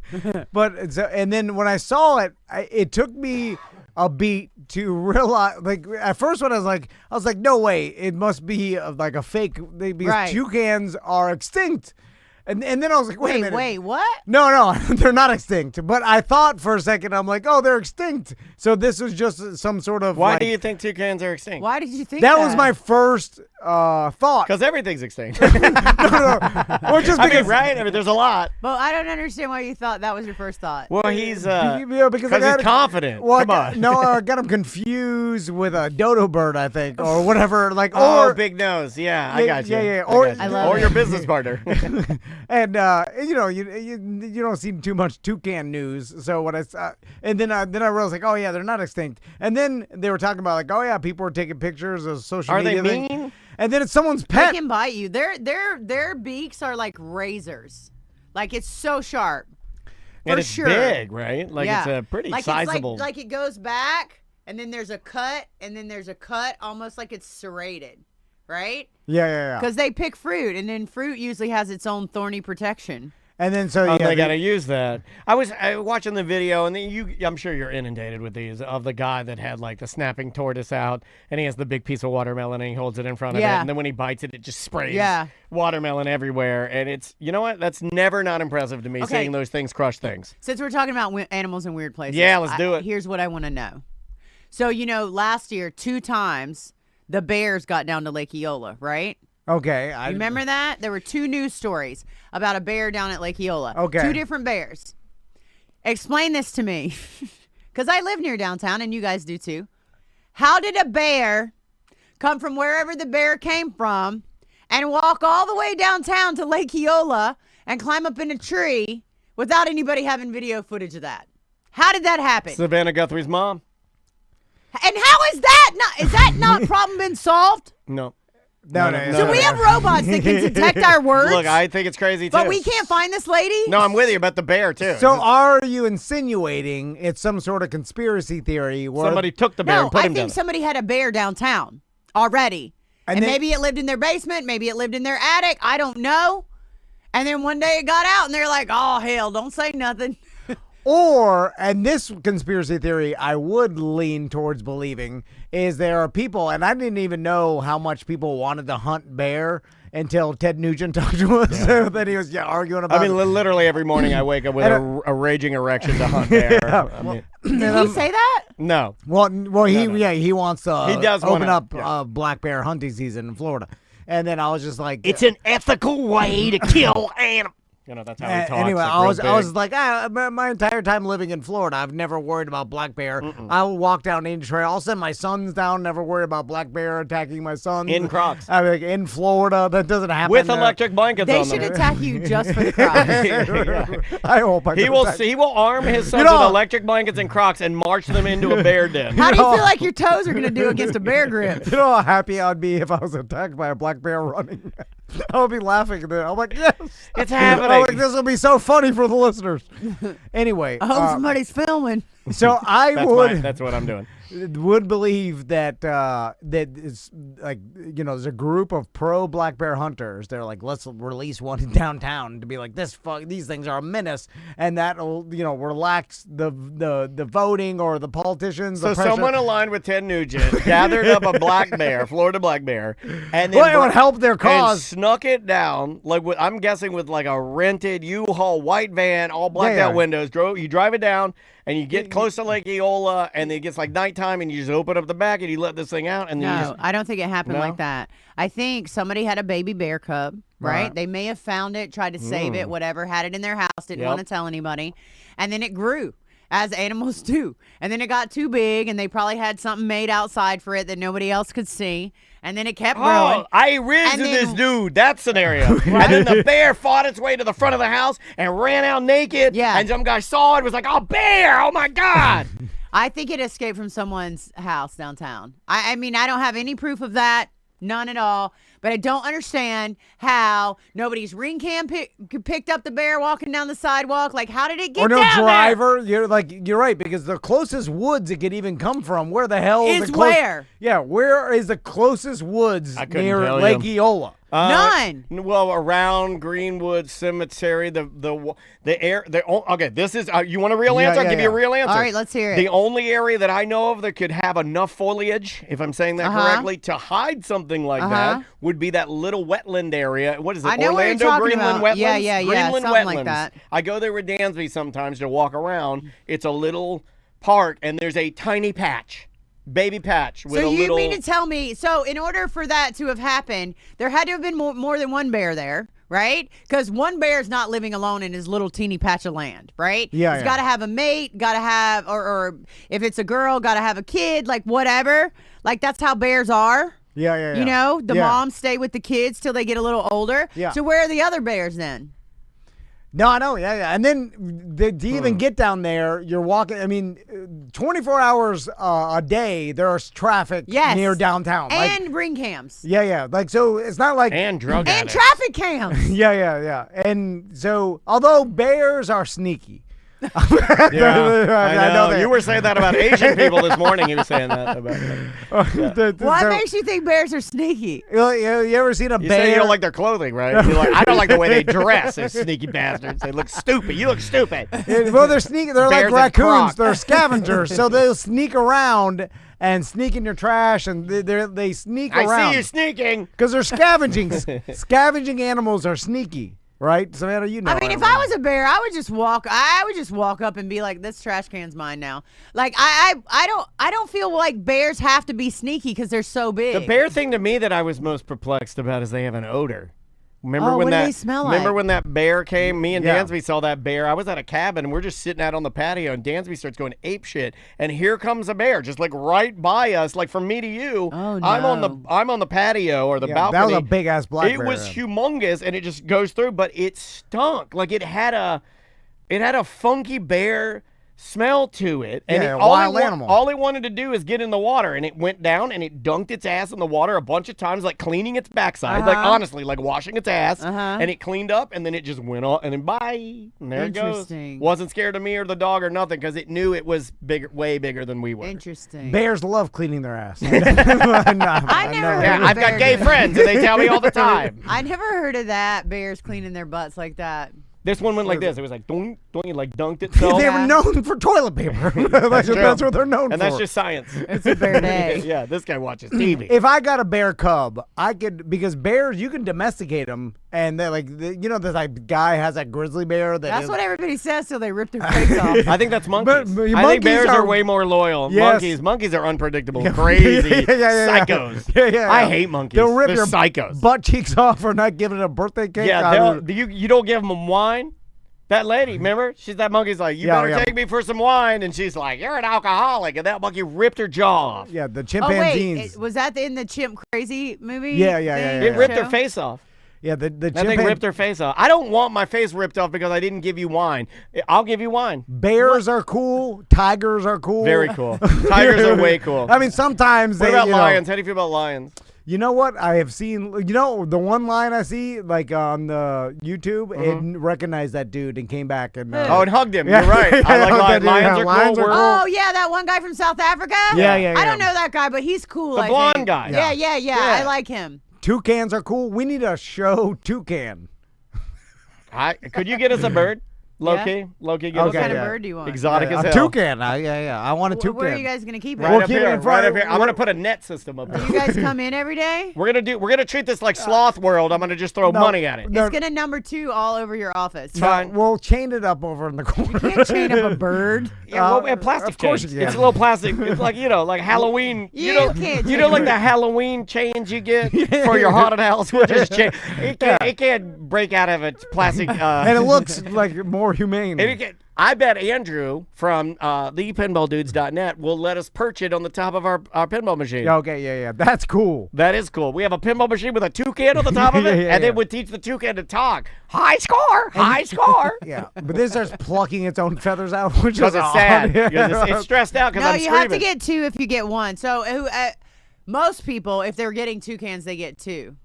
But and then when I saw it, it took me a beat to realize. Like at first, when I was like, no way, it must be like a fake. Because toucans are extinct. And then I was like, wait a minute. Wait, what? No, they're not extinct. But I thought for a second, I'm like, oh, they're extinct. So this was just some sort of. Why do you think toucans are extinct? Why did you think that? That was my first thought. Because everything's extinct. no. Or just because, right? I mean, there's a lot. Well, I don't understand why you thought that was your first thought. Well, he's because he's confident. Well, Come on. No, I got him confused with a dodo bird, I think, or whatever. Like, oh, or big nose. Yeah, I got you. Yeah. Or your business partner. And you don't see too much toucan news. So when I saw, and then I realized like, oh yeah, they're not extinct. And then they were talking about like, oh yeah, people were taking pictures of social media. Are they mean? And then it's someone's pet. They can bite you. Their beaks are like razors. Like it's so sharp. And it's sure. big, right? Like it's a pretty sizable. It's like it goes back, and then there's a cut, and then there's a cut, almost like it's serrated, right? Yeah. Because they pick fruit, and then fruit usually has its own thorny protection. And then so they got to use that. I was watching the video, and then I'm sure you're inundated with these of the guy that had like the snapping tortoise out, and he has the big piece of watermelon, and he holds it in front of it, and then when he bites it, it just sprays watermelon everywhere, and it's that's never not impressive to me seeing those things crush things. Since we're talking about animals in weird places, let's do it. Here's what I want to know. So last year 2 times the bears got down to Lake Eola, right? Okay. You remember that? There were 2 news stories about a bear down at Lake Eola. Okay. 2 different bears. Explain this to me. Because I live near downtown, and you guys do too. How did a bear come from wherever the bear came from and walk all the way downtown to Lake Eola and climb up in a tree without anybody having video footage of that? How did that happen? Savannah Guthrie's mom. And how is that not? Is that not problem been solved? No. No. So we have robots that can detect our words. Look, I think it's crazy too. But we can't find this lady? No, I'm with you about the bear too. So are you insinuating it's some sort of conspiracy theory where somebody took the bear and put him down? I think somebody had a bear downtown already. And maybe it lived in their basement, maybe it lived in their attic, I don't know. And then one day it got out and they're like, oh hell, don't say nothing. Or, and this conspiracy theory I would lean towards believing, is there are people, and I didn't even know how much people wanted to hunt bear until Ted Nugent talked to us. So then he was arguing about I mean, literally every morning I wake up with a raging erection to hunt bear. Did he say that? No. Well, he wants to he does open up black bear hunting season in Florida. And then I was just like, it's an ethical way to kill animals. That's how he talks. Anyway, like I was like, my entire time living in Florida, I've never worried about black bear. I will walk down any trail. I'll send my sons down, never worry about black bear attacking my sons. In Crocs. I mean, in Florida, that doesn't happen. With electric blankets they on them. should attack you just for the Crocs. I hope he will arm his sons with electric blankets and Crocs and march them into a bear den. How do you feel like your toes are going to do against a bear grip? You know how happy I'd be if I was attacked by a black bear running? I would be laughing at that. I'm like, yes. It's happening. I'm like, this will be so funny for the listeners. Anyway. I hope somebody's filming. So that's what I'm doing. Would believe that that is like, there's a group of pro black bear hunters. They're like, let's release one in downtown to be like, these things are a menace, and that'll relax the voting or the politicians. So someone aligned with Ted Nugent gathered up a black bear, Florida black bear, and then it would help their cause. And snuck it down, like I'm guessing with like a rented U-Haul white van, all blacked out windows. You drive it down. And you get close to Lake Eola, and it gets like nighttime, and you just open up the back, and you let this thing out. And then I don't think it happened like that. I think somebody had a baby bear cub, right? They may have found it, tried to save it, whatever, had it in their house, didn't want to tell anybody. And then it grew. as animals do. And then it got too big, and they probably had something made outside for it that nobody else could see. And then it kept growing. Oh, I rigged this dude, that scenario. And then the bear fought its way to the front of the house and ran out naked. Yeah. And some guy saw it and was like, oh, bear, oh my God. I think it escaped from someone's house downtown. I mean, I don't have any proof of that. None at all. But I don't understand how nobody's ring cam picked up the bear walking down the sidewalk. Like, how did it get down there? Or no driver. You're right, because the closest woods it could even come from, where the hell is where? Yeah, where is the closest woods near Lake Eola? None. Well, around Greenwood Cemetery, okay, this is, you want a real answer? I'll give you a real answer. All right, let's hear it. The only area that I know of that could have enough foliage, if I'm saying that correctly, to hide something like that would be that little wetland area. What is it? I know Orlando what you're Greenland talking about. Wetlands? Yeah, Greenland something Wetlands. like that. I go there with Dansby sometimes to walk around. It's a little park, and there's a tiny patch. Baby patch with a little... So you mean to tell me, so in order for that to have happened, there had to have been more than one bear there, right? Because one bear is not living alone in his little teeny patch of land, right? Yeah, He's got to have a mate, got to have, or if it's a girl, got to have a kid, like whatever. Like that's how bears are. Yeah. You know, the moms stay with the kids till they get a little older. Yeah. So where are the other bears then? No, I know, yeah. And then to even get down there, you're walking, I mean, 24 hours a day, there's traffic near downtown. And ring cams. Yeah. Like, so it's not like... And drug And traffic cams. Yeah. And so, although bears are sneaky... I know. You were saying that about Asian people this morning. You were saying that about them. What makes you think bears are sneaky? You ever seen a You bear? say you don't like their clothing, right? You're like, I don't like the way they dress. They're sneaky bastards. They look stupid. You look stupid. Well, they're sneaky. They're Bears like and raccoons. Crocs. They're scavengers. So they'll sneak around and sneak in your trash, and they sneak around. I see you sneaking. Because they're scavenging. Scavenging animals are sneaky. Right, Savannah, you know. I mean, if I was a bear, I would just walk. I would just walk up and be like, "This trash can's mine now." Like, I don't feel like bears have to be sneaky because they're so big. The bear thing to me that I was most perplexed about is they have an odor. Remember when what that? do they smell Remember like? when that bear came? Me and Dansby saw that bear. I was at a cabin and we're just sitting out on the patio, and Dansby starts going ape shit, and here comes a bear, just like right by us, like from me to you. Oh, no. I'm on the patio or the balcony. That was a big ass black It bear. was humongous, and it just goes through, but it stunk. Like it had a funky bear smell to it. And Yeah, a wild animal. All it wanted to do is get in the water, and it went down and it dunked its ass in the water a bunch of times, like cleaning its backside, like honestly, like washing its ass. And it cleaned up, and then it just went on, and then bye, and there it goes. Interesting. Wasn't scared of me or the dog or nothing because it knew it was bigger, way bigger than we were. Interesting. Bears love cleaning their ass. I never heard Yeah, of I've bear got gay doing- friends, and they tell me all the time. I never heard of that. Bears cleaning their butts like that. This one went like this. It was like, doink, doink, it like dunked itself. They were known for toilet paper. That's what they're known and for. that's just science. It's a bear day. Yeah, this guy watches TV. If I got a bear cub, I could, because bears, you can domesticate them, and they're like, you know, this like guy has that grizzly bear. That's what everybody says till they rip their face off. I think that's monkeys. But I think monkeys bears are are- way more loyal. Yes. Monkeys are unpredictable, crazy, psychos. Yeah. I hate monkeys. They'll rip They're your psychos. butt cheeks off for not giving a birthday cake. Yeah, you don't give them wine. That lady, remember? That monkey's like, you better take me for some wine. And she's like, you're an alcoholic. And that monkey ripped her jaw off. Yeah, the Oh chimpanzees. wait, was that in the Chimp Crazy movie? Yeah. It ripped her face off. Yeah, the That thing ripped her face off. I don't want my face ripped off because I didn't give you wine. I'll give you wine. Bears are cool. Tigers are cool. Very cool. Tigers are way cool. I mean, sometimes What they, about you know, lions? How do you feel about lions? You know what? I have seen, you know, the one line I see, like on the YouTube, it recognized that dude and came back and. And hugged him. Yeah. You're right. I like lions. Lions are Lions cool. are We're- cool. Oh yeah, that one guy from South Africa. Yeah. I don't know that guy, but he's cool. The I blonde think. guy. Yeah. I like him. Toucans are cool. We need a show toucan. Could you get us a bird? Low-key? Yeah. Low-key, get Okay, us What kind a of bird do you want? exotic as A hell. toucan. I want a toucan. Where are you guys gonna keep it? Right We'll up keep it here. in front Right of- up here. I'm gonna put a net system up Do there. you guys come in every day? We're gonna treat this like Sloth World. I'm gonna just throw money at it. It's gonna number 2 all over your office. Fine. We'll chain it up over in the corner. You can't chain up a bird. Yeah, well, we have plastic of course chains. you can. It's a little plastic. It's like, like Halloween. You can't You chain know, like it. the Halloween chains you get for your haunted house. We'll just chain. It can't break out of its plastic. And it looks like more humane. It I bet Andrew from thepinballdudes.net will let us perch it on the top of our pinball machine. Okay, yeah. That's cool. That is cool. We have a pinball machine with a toucan on the top of it, and then we teach the toucan to talk. High score, high score. Yeah, but then starts plucking its own feathers out, which is Because it's sad. Yeah. It's stressed out because No, I'm you screaming. have to get 2 if you get 1. So most people, if they're getting 2 cans, they get 2.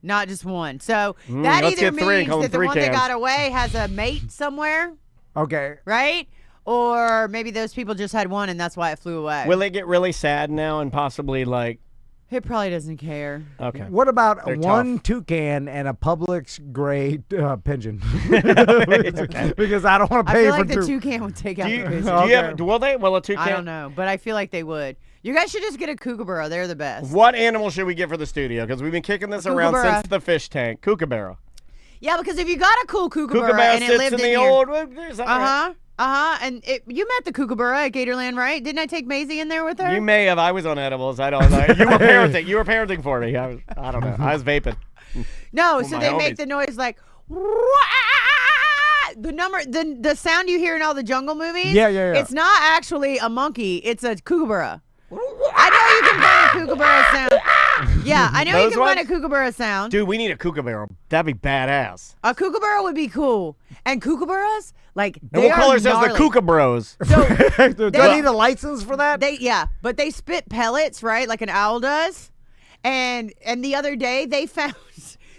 Not just 1. So that let's either get 3 and means call that them the 3 one that cans. got away has a mate somewhere, Okay. right? Or maybe those people just had 1 and that's why it flew away. Will it get really sad now and possibly like? It probably doesn't care. Okay. What about They're one tough. toucan and a Publix gray pigeon? Okay. Because I don't want to I pay feel for like the 2. toucan would take out Do the you, pigeon. do you have? Will they? Will a toucan? I don't know, but I feel like they would. You guys should just get a kookaburra. They're the best. What animal should we get for the studio? Because we've been kicking this around kookaburra. since the fish tank. Kookaburra. Yeah, because if you got a cool kookaburra, Kookaburra and it sits lived in the your... old. Is that right? And you met the kookaburra at Gatorland, right? Didn't I take Maisie in there with her? You may have. I was on edibles. I don't know. You were parenting. You were parenting for me. I don't know. I was vaping. No, With so my they make homies. the noise like the sound you hear in all the jungle movies. Yeah. It's not actually a monkey. It's a kookaburra. I know you can find a kookaburra sound. Yeah, I know Those you can find a ones? kookaburra sound. Dude, we need a kookaburra. That'd be badass. A kookaburra would be cool. And kookaburras, like, And they we'll call are ourselves the gnarly. Kookabros. Do I need a license for that? But they spit pellets, right, like an owl does. And the other day they found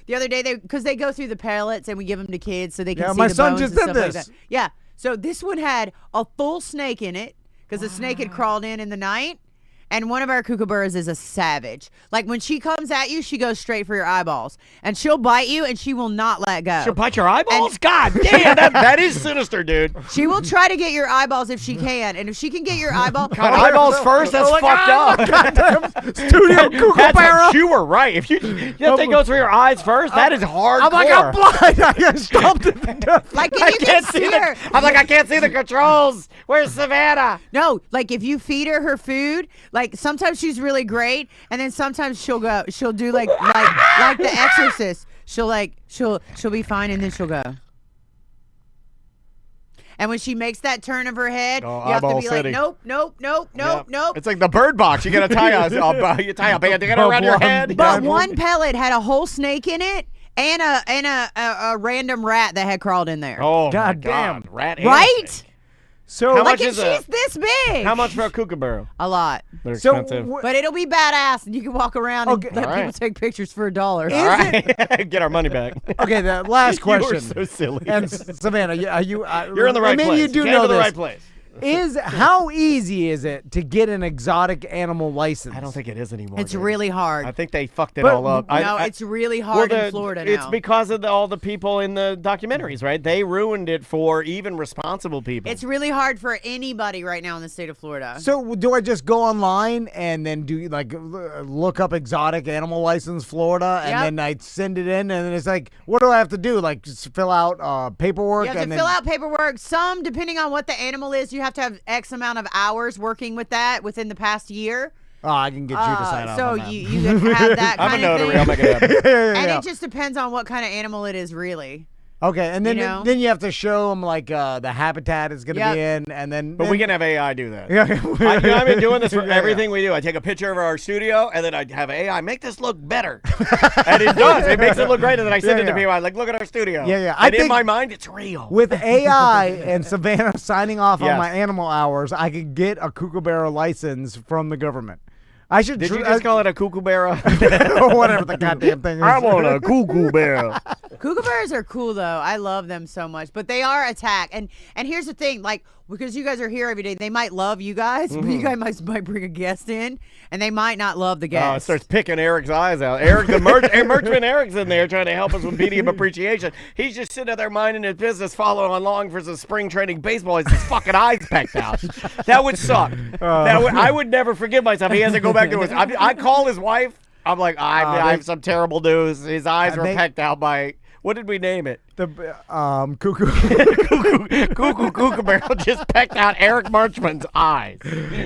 because they go through the pellets and we give them to kids so they can Yeah, see my the son bones just and did stuff like this. that. Yeah. So this one had a full snake in it because the snake had crawled in the night. And one of our kookaburras is a savage. Like, when she comes at you, she goes straight for your eyeballs. And she'll bite you, and she will not let go. She'll bite your eyeballs? God damn, that is sinister, dude. She will try to get your eyeballs if she can. And if she can get your eyeball... God, eyeballs first? That's fucked up. Goddamn studio kookaburra. You were right. If that thing goes for your eyes first, that is hardcore. I'm like, I'm blind. I got stomped it to death. Like, if I you can't can see feed her... I'm like, I can't see the controls. Where's Savannah? No, like, if you feed her food, like, sometimes she's really great, and then sometimes she'll do like The Exorcist. She'll be fine, and then she'll go. And when she makes that turn of her head, you have to eyeball be city. like, nope. It's like the bird box. You gotta tie a bandana around your head. But one pellet had a whole snake in it and a random rat that had crawled in there. Oh, God my damn. God. Rat and Right? snake. So How Like, much and is she's this big. How much for a kookaburra? A lot. They're So expensive. But it'll be badass, and you can walk around and Okay. let All people right. take pictures for $1. All right. Get our money back. Okay, the last question. You are so silly. And Savannah, You're in the right maybe place. you do Came know to the this. right place. How easy is it to get an exotic animal license? I don't think it is anymore. It's dude. really hard. I think they fucked it But- all up. No, it's really hard in Florida now. It's because of all the people in the documentaries, right? They ruined it for even responsible people. It's really hard for anybody right now in the state of Florida. So do I just go online and then do look up exotic animal license Florida and Yep. then I send it in and then it's like, what do I have to do? Like just fill out paperwork? You have to and fill out paperwork. Some, depending on what the animal is, you have to have X amount of hours working with that within the past year. Oh, I can get you to sign off So on that. you can have that I'm kind a of notary. thing. I'll make it happen. And it just depends on what kind of animal it is, really. Okay, and then You know? then you have to show them like the habitat is going to Yep. be in, and then. But we can have AI do that. Yeah. I've been doing this for Yeah, everything we do. I take a picture of our studio, and then I have AI make this look better. And it does. It makes it look great. And then I send it to people. I'm like, look at our studio. Yeah. And in my mind, it's real. With AI and Savannah signing off on Yes. my animal hours, I could get a kookaburra license from the government. I should. Did you just call it a kookaburra? or whatever the goddamn thing is. I want a kookaburra. Kookaburras are cool though. I love them so much, but they are attack. And here's the thing, like, because you guys are here every day, they might love you guys, but you guys might bring a guest in, and they might not love the guest. Oh, it starts picking Eric's eyes out. Eric, the merchman Eric's in there trying to help us with medium appreciation. He's just sitting there minding his business, following along for some spring training baseball. His fucking eyes pecked out. That would suck. I would never forgive myself. He has to go back to his. I call his wife. I'm like, I have some terrible news. His eyes were pecked out by. What did we name it? The cuckoo. Kookaburra just pecked out Eric Merchman's eyes.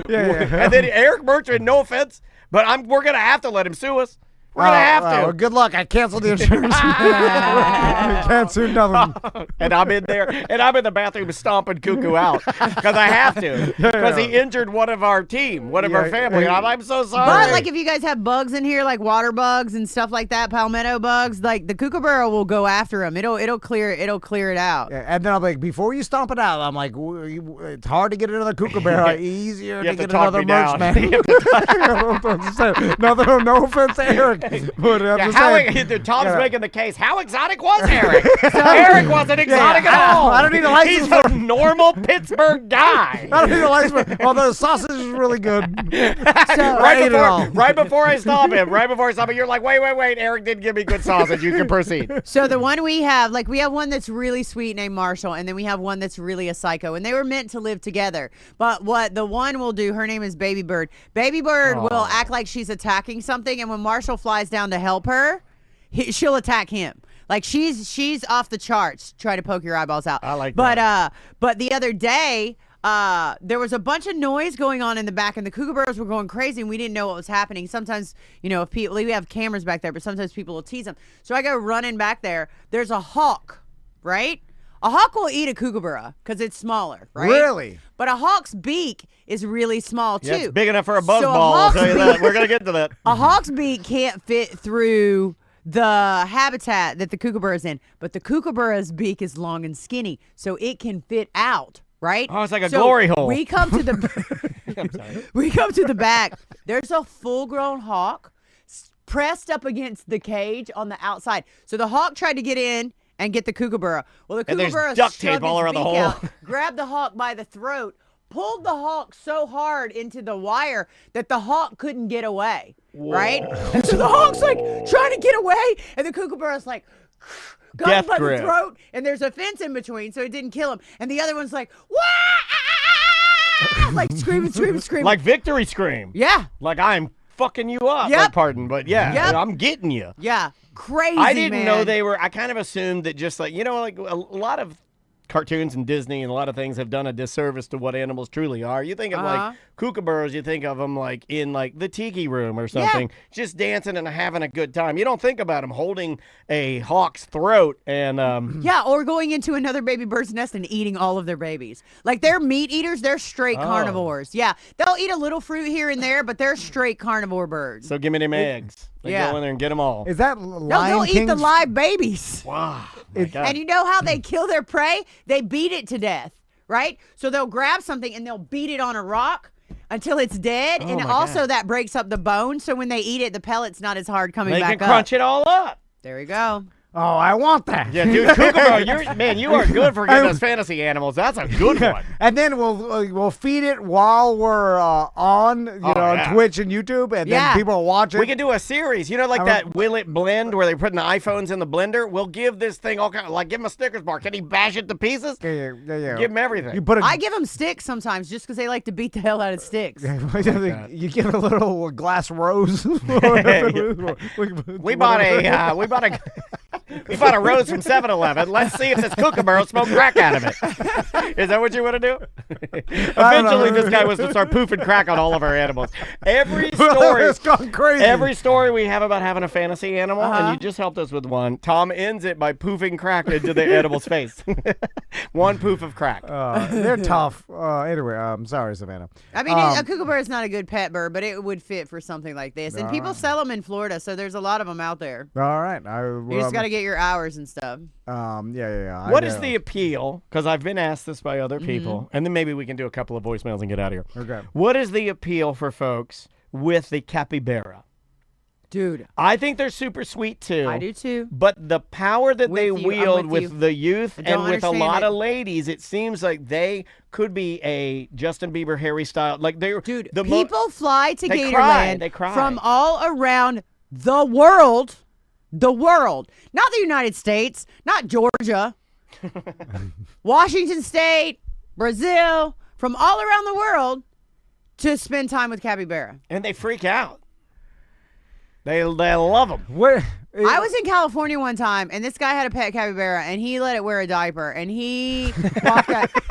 Yeah. And then Eric Merchman, no offense, but we're gonna have to let him sue us We're gonna have to. Well, good luck. I canceled the insurance. You can't sue nothing. And I'm in there, and I'm in the bathroom stomping Cuckoo out because I have to, because he injured one of our team, one of our family. And I'm so sorry. But like if you guys have bugs in here, like water bugs and stuff like that, palmetto bugs, like the kookaburra will go after them. It'll clear it out. Yeah, and then I'm like, before you stomp it out, I'm like, it's hard to get another kookaburra. Easier to get another merch man. No offense to Eric. But Tom's making the case. How exotic was Eric? Eric wasn't exotic at all. I don't need a license. He's a normal Pittsburgh guy. I don't need a license. Although the sausage is really good. So, right before I stop him, you're like, wait. Eric didn't give me good sausage. You can proceed. So the one we have one that's really sweet named Marshall, and then we have one that's really a psycho, and they were meant to live together. But what the one will do, her name is Baby Bird. Baby Bird will act like she's attacking something, and when Marshall flies down to help her, she'll attack him. Like she's off the charts. Try to poke your eyeballs out. I like that. But the other day, there was a bunch of noise going on in the back, and the kookaburras were going crazy, and we didn't know what was happening. Sometimes, if people, we have cameras back there, but sometimes people will tease them. So I go running back there. There's a hawk, right? A hawk will eat a kookaburra because it's smaller, right? Really? But a hawk's beak is really small, too. Yeah, it's big enough for a buzz ball, I'll tell you that. We're going to get to that. A hawk's beak can't fit through the habitat that the kookaburra's in, but the kookaburra's beak is long and skinny, so it can fit out, right? Oh, it's like a glory hole. We come to the we come to the back. There's a full-grown hawk pressed up against the cage on the outside. So the hawk tried to get in and get the kookaburra. Well, the kookaburra duct tape all around the hole. Out, grabbed the hawk by the throat, pulled the hawk so hard into the wire that the hawk couldn't get away. Whoa. Right? And so the hawk's like trying to get away, and the kookaburra's like got him by the throat, and there's a fence in between, so it didn't kill him. And the other one's like, wah! Like screaming. Like victory scream. Yeah. Like I'm fucking you up. Yep. Like, pardon, but Yep. I'm getting you. Yeah. Crazy, I didn't know man. they were. I kind of assumed that just like, like a lot of cartoons and Disney and a lot of things have done a disservice to what animals truly are. You think of like kookaburras, you think of them like in like the tiki room or something, just dancing and having a good time. You don't think about them holding a hawk's throat and or going into another baby bird's nest and eating all of their babies. Like they're meat eaters, they're straight carnivores. Yeah, they'll eat a little fruit here and there, but they're straight carnivore birds. So give me them eggs. They go in there and get them all. Is that they'll eat the live babies. Wow. And you know how they kill their prey? They beat it to death, right? So they'll grab something and they'll beat it on a rock until it's dead. And also that breaks up the bone. So when they eat it, the pellet's not as hard coming back up. They can crunch it all up. There you go. Oh, I want that. Yeah, dude, kookaburra, you are good for getting us fantasy animals. That's a good one. And then we'll feed it while we're on, on Twitch and YouTube, and then people will watch it. We can do a series, like that Will It Blend where they're putting the iPhones in the blender. We'll give this thing all kind of, like, give him a Snickers bar. Can he bash it to pieces? Yeah. Give him everything. I give them sticks sometimes just because they like to beat the hell out of sticks. You give a little glass rose. We bought a rose from 7-Eleven. Let's see if this kookaburra will smoke crack out of it. Is that what you want to do? Eventually, this guy was to start poofing crack on all of our animals. Every story, it's gone crazy. Every story we have about having a fantasy animal, and you just helped us with one. Tom ends it by poofing crack into the animal's face. One poof of crack. They're tough. Anyway, I'm sorry, Savannah. I mean, a kookaburra is not a good pet bird, but it would fit for something like this. And people sell them in Florida, so there's a lot of them out there. All right. You just got to get your hours and stuff. Yeah. What is the appeal? Because I've been asked this by other people, and then maybe we can do a couple of voicemails and get out of here. Okay. What is the appeal for folks with the capybara? Dude. I think they're super sweet too. I do too. But the power that they wield with the youth and with a lot of ladies, it seems like they could be a Justin Bieber, Harry Styles. Like they're people fly to Gatorland They cry from all around the world. The world. Not the United States, not Georgia. Washington State, Brazil, from all around the world to spend time with capybara. And they freak out. They love them. Where? I was in California one time, and this guy had a pet capybara, and he let it wear a diaper, and he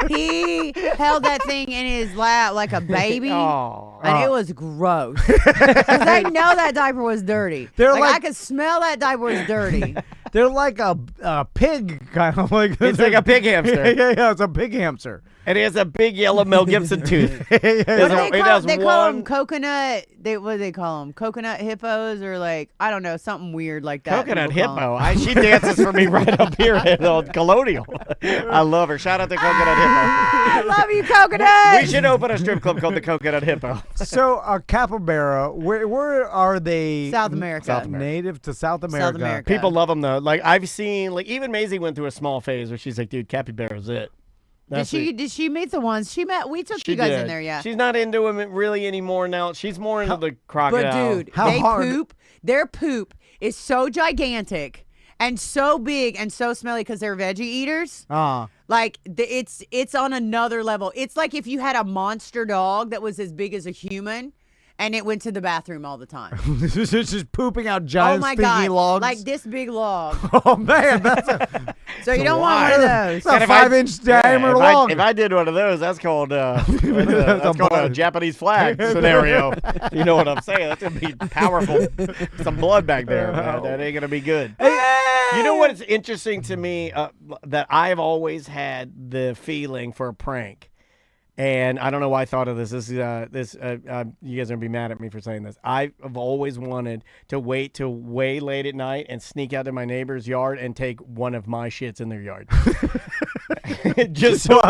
he held that thing in his lap like a baby, and it was gross. 'Cause I know that diaper was dirty. I could smell that diaper was dirty. They're like a pig, kind of like. It's like a pig hamster. Yeah, it's a pig hamster. And he has a big yellow Mel Gibson tooth. What do they call? They call them coconut. What do they call them? Coconut hippos, or like I don't know, something weird like that. Coconut hippo. She dances for me right up here at Colonial. I love her. Shout out to Coconut Hippo. I love you, Coconut. We should open a strip club called the Coconut Hippo. So a capybara, where are they? South America. Native to South America. South America. People love them though. Like I've seen, like even Maisie went through a small phase where she's like, "Dude, capybara's it." Did she meet the ones she met? We took you guys in there, yeah. She's not into them really anymore now. She's more into the crocodile. But dude, they poop. Their poop is so gigantic and so big and so smelly because they're veggie eaters. Like it's on another level. It's like if you had a monster dog that was as big as a human. And it went to the bathroom all the time. It's just pooping out giant stinky logs. Like this big log. Oh man, that's so you don't want one of those. It's a 5-inch diameter log. If I did one of those, that's called a Japanese flag scenario. You know what I'm saying? That's gonna be powerful. Some blood back there, man. That ain't gonna be good. You know what's interesting to me that I've always had the feeling for a prank. And I don't know why I thought of this. You guys are gonna be mad at me for saying this. I've always wanted to wait till way late at night and sneak out to my neighbor's yard and take one of my shits in their yard. Just so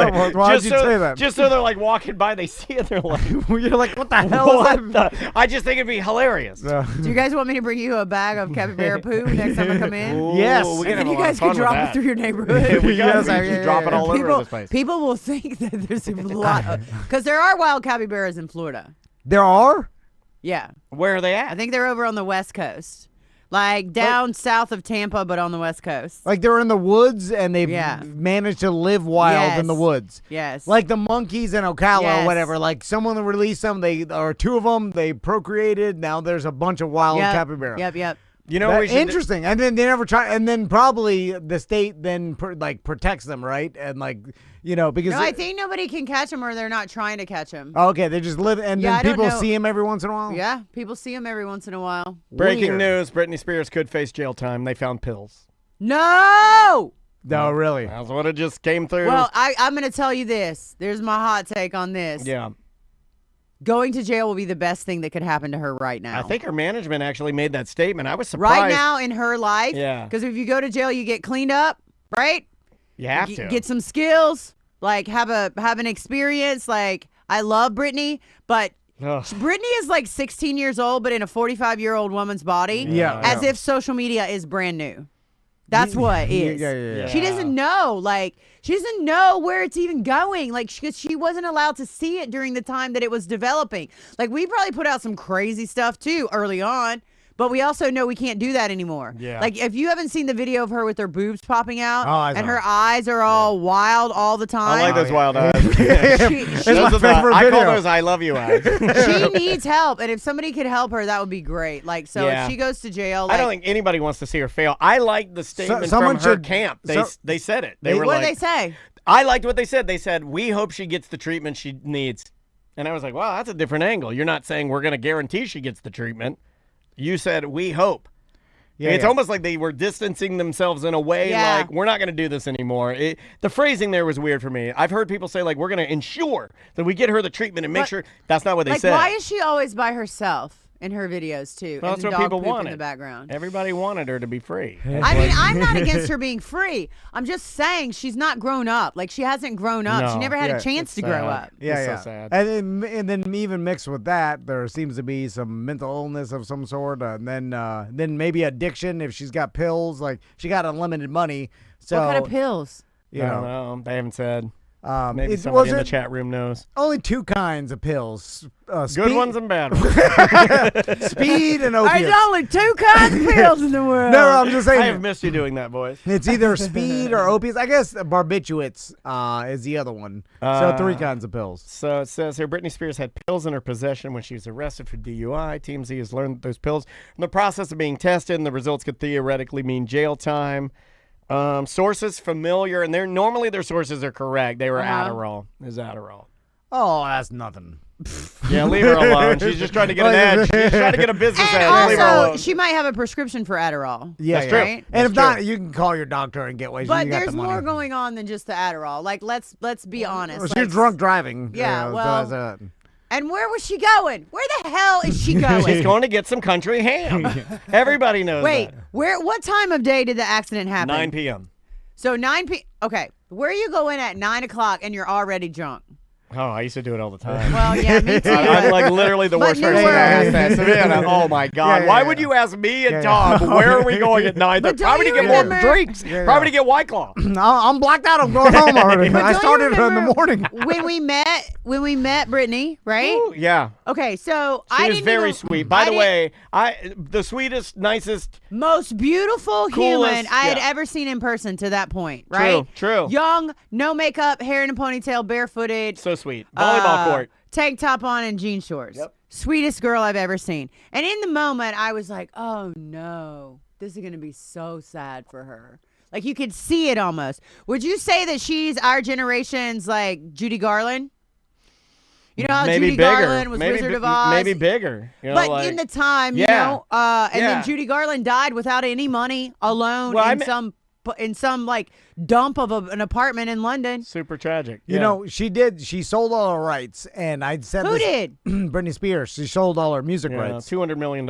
they're like walking by, they see it, they're like, you're like, what the hell? I just think it'd be hilarious. Do you guys want me to bring you a bag of capybara poo next time I come in? Ooh, yes. And you guys can drop it through your neighborhood. We just drop it all over this place. People will think that there's a lot because there are wild capybaras in Florida. There are? Yeah. Where are they at? I think they're over on the West Coast. Like down south of Tampa, but on the West Coast. Like they're in the woods and they've managed to live wild in the woods. Yes. Like the monkeys in Ocala or whatever. Like someone released them, or two of them, they procreated. Now there's a bunch of wild capybara. Yep. You know, interesting. And then they never try. And then probably the state then protects them, right? And because I think nobody can catch them, or they're not trying to catch them. Okay, they just live, and then people see them every once in a while. Yeah, people see them every once in a while. Breaking news: Britney Spears could face jail time. They found pills. No, really. That's what it just came through. Well, I'm going to tell you this. There's my hot take on this. Yeah. Going to jail will be the best thing that could happen to her right now. I think her management actually made that statement. I was surprised. Right now in her life. Yeah. Because if you go to jail, you get cleaned up, right? You have to. Get some skills, like have an experience. Like, I love Britney, but Britney is like 16 years old, but in a 45-year-old woman's body. Yeah. As if social media is brand new. That's what it is. Yeah. She doesn't know. Like, she doesn't know where it's even going. Like, she wasn't allowed to see it during the time that it was developing. Like, we probably put out some crazy stuff, too, early on. But we also know we can't do that anymore. Yeah. Like, if you haven't seen the video of her with her boobs popping out and her eyes are all wild all the time. I like those wild eyes. It's my favorite I video. call those I love you eyes. She needs help. And if somebody could help her, that would be great. Like, so if she goes to jail. Like, I don't think anybody wants to see her fail. I like the statement from her camp. They said it. They were what like, did they say? I liked what they said. They said, we hope she gets the treatment she needs. And I was like, wow, that's a different angle. You're not saying we're going to guarantee she gets the treatment. You said, we hope. Yeah, it's almost like they were distancing themselves in a way like, we're not going to do this anymore. The phrasing there was weird for me. I've heard people say, like, we're going to ensure that we get her the treatment and make sure. That's not what they said. Why is she always by herself in her videos, too? Well, and that's what dog people poop wanted. in the background. Everybody wanted her to be free. I mean, I'm not against her being free. I'm just saying she's not grown up. Like, she hasn't grown up. No. She never had a chance to grow up. Yeah. So sad. And then even mixed with that, there seems to be some mental illness of some sort, and then maybe addiction if she's got pills. Like, she got unlimited money. So What kind of pills? You I don't know. They haven't said. Maybe someone in the chat room knows. Only 2 kinds of pills. Good ones and bad ones. Speed and opiates. There's only 2 kinds of pills in the world. No, I'm just saying. I have missed you doing that, boys. It's either speed or opiates. I guess barbiturates is the other one. So 3 kinds of pills. So it says here, Britney Spears had pills in her possession when she was arrested for DUI. TMZ has learned that those pills in the process of being tested, and the results could theoretically mean jail time. Sources familiar, and normally their sources are correct. They were Adderall. Is Adderall. Oh, that's nothing. Yeah, leave her alone. She's just trying to get an edge. She's trying to get a business edge. And leave her also, alone. she might have a prescription for Adderall. Yeah, That's true. Right? And if That's not, true. you can call your doctor and get ways. But you got there's the money. more going on than just the Adderall. Like, let's be honest. Well, Like, she was drunk driving. Yeah, so well, that's it. and where was she going? Where the hell is she going? She's going to get some country ham. Everybody knows Wait, that. what time of day did the accident happen? 9 p.m. So 9 p. Okay, where you go in at 9 o'clock and you're already drunk? Oh, I used to do it all the time. Well, yeah, me too. I'm like literally the worst person to ask that. Savannah, oh my God. Why would you ask me and Tom, where are we going at 9? But don't Probably to you get more remember- drinks. Probably to get White Claw. I'm blacked out. I'm going home already. But I don't you started in the remember morning. when we met Brittany, right? Ooh, yeah. Okay, so She I was didn't very even- sweet. By the didn't- way, the sweetest, nicest. most beautiful Coolest, human I had yeah. ever seen in person to that point, right? True. Young, no makeup, hair in a ponytail, barefooted, So sweet. Volleyball court. tank top on and jean shorts. Yep. Sweetest girl I've ever seen. And in the moment, I was like, oh no, this is going to be so sad for her. Like you could see it almost. Would you say that she's our generation's like Judy Garland? You know how Maybe Judy bigger. Garland was maybe, Wizard of Oz? Maybe bigger. You know, But like, in the time, Yeah. you know, and Yeah. then Judy Garland died without any money, alone Well, in some like dump of an apartment in London. super tragic. You know, she sold all her rights, and I said Who this, did? Britney Spears. She sold all her music Yeah, rights. $200 million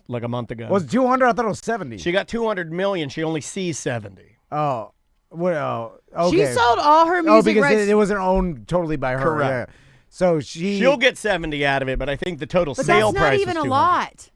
like a month ago. Was it 200? I thought it was 70. She got $200 million. She only sees 70. Oh, well, okay. She sold all her Oh, music because rights. it wasn't owned totally by her. Correct. Yeah. So She'll get 70 out of it, but I think the total but sale that's price not is even a 200. lot.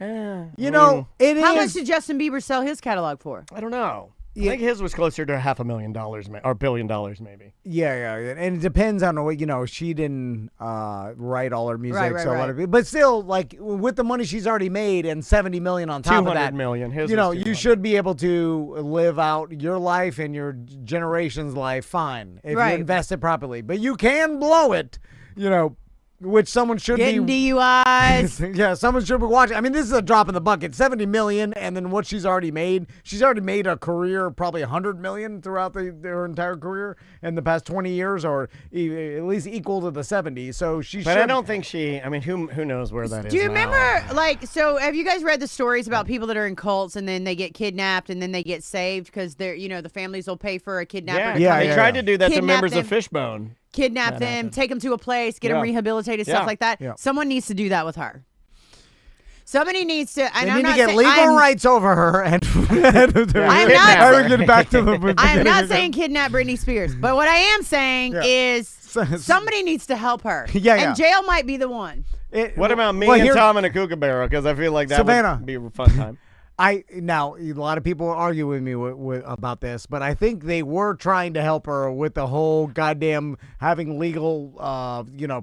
You know, it How much is. did Justin Bieber sell his catalog for? I don't know. I think his was closer to $500,000 or $1 billion maybe. Yeah, and it depends on what she didn't write all her music, Right, so a lot right. of it. But still, like with the money she's already made and $70 million on top of that, $200 million. His you was know, you 200. should be able to live out your life and your generation's life fine if Right. you invest it properly. But you can blow it, you know. Which someone should Getting be DUIs. yeah, someone should be watching. I mean, this is a drop in the bucket. $70 million, and then what she's already made. She's already made a career, probably $100 million throughout her entire career in the past 20 years, or at least equal to the 70. So she But should. I don't think she. I mean, who knows where that is? Do you now. remember, like, so have you guys read the stories about people that are in cults and then they get kidnapped and then they get saved because they're, you know, the families will pay for a kidnapper Yeah, to Yeah, come they in, tried to do that to Kidnap members them. of Fishbone. kidnap That them, happened. take them to a place, get them Yeah. rehabilitated, Yeah. stuff like that. Yeah. Someone needs to do that with her. Somebody needs to. And They I'm need to not get saying, legal rights over her and I'm not I saying- would get back to the I am not saying kidnap Britney Spears, but what I am saying Yeah. is somebody needs to help her. Yeah, and yeah. jail might be the one. What about me Well, and here- Tom in a kookaburra? Because I feel like that Savannah. would be a fun time. Now a lot of people argue with me about this, but I think they were trying to help her with the whole goddamn having legal,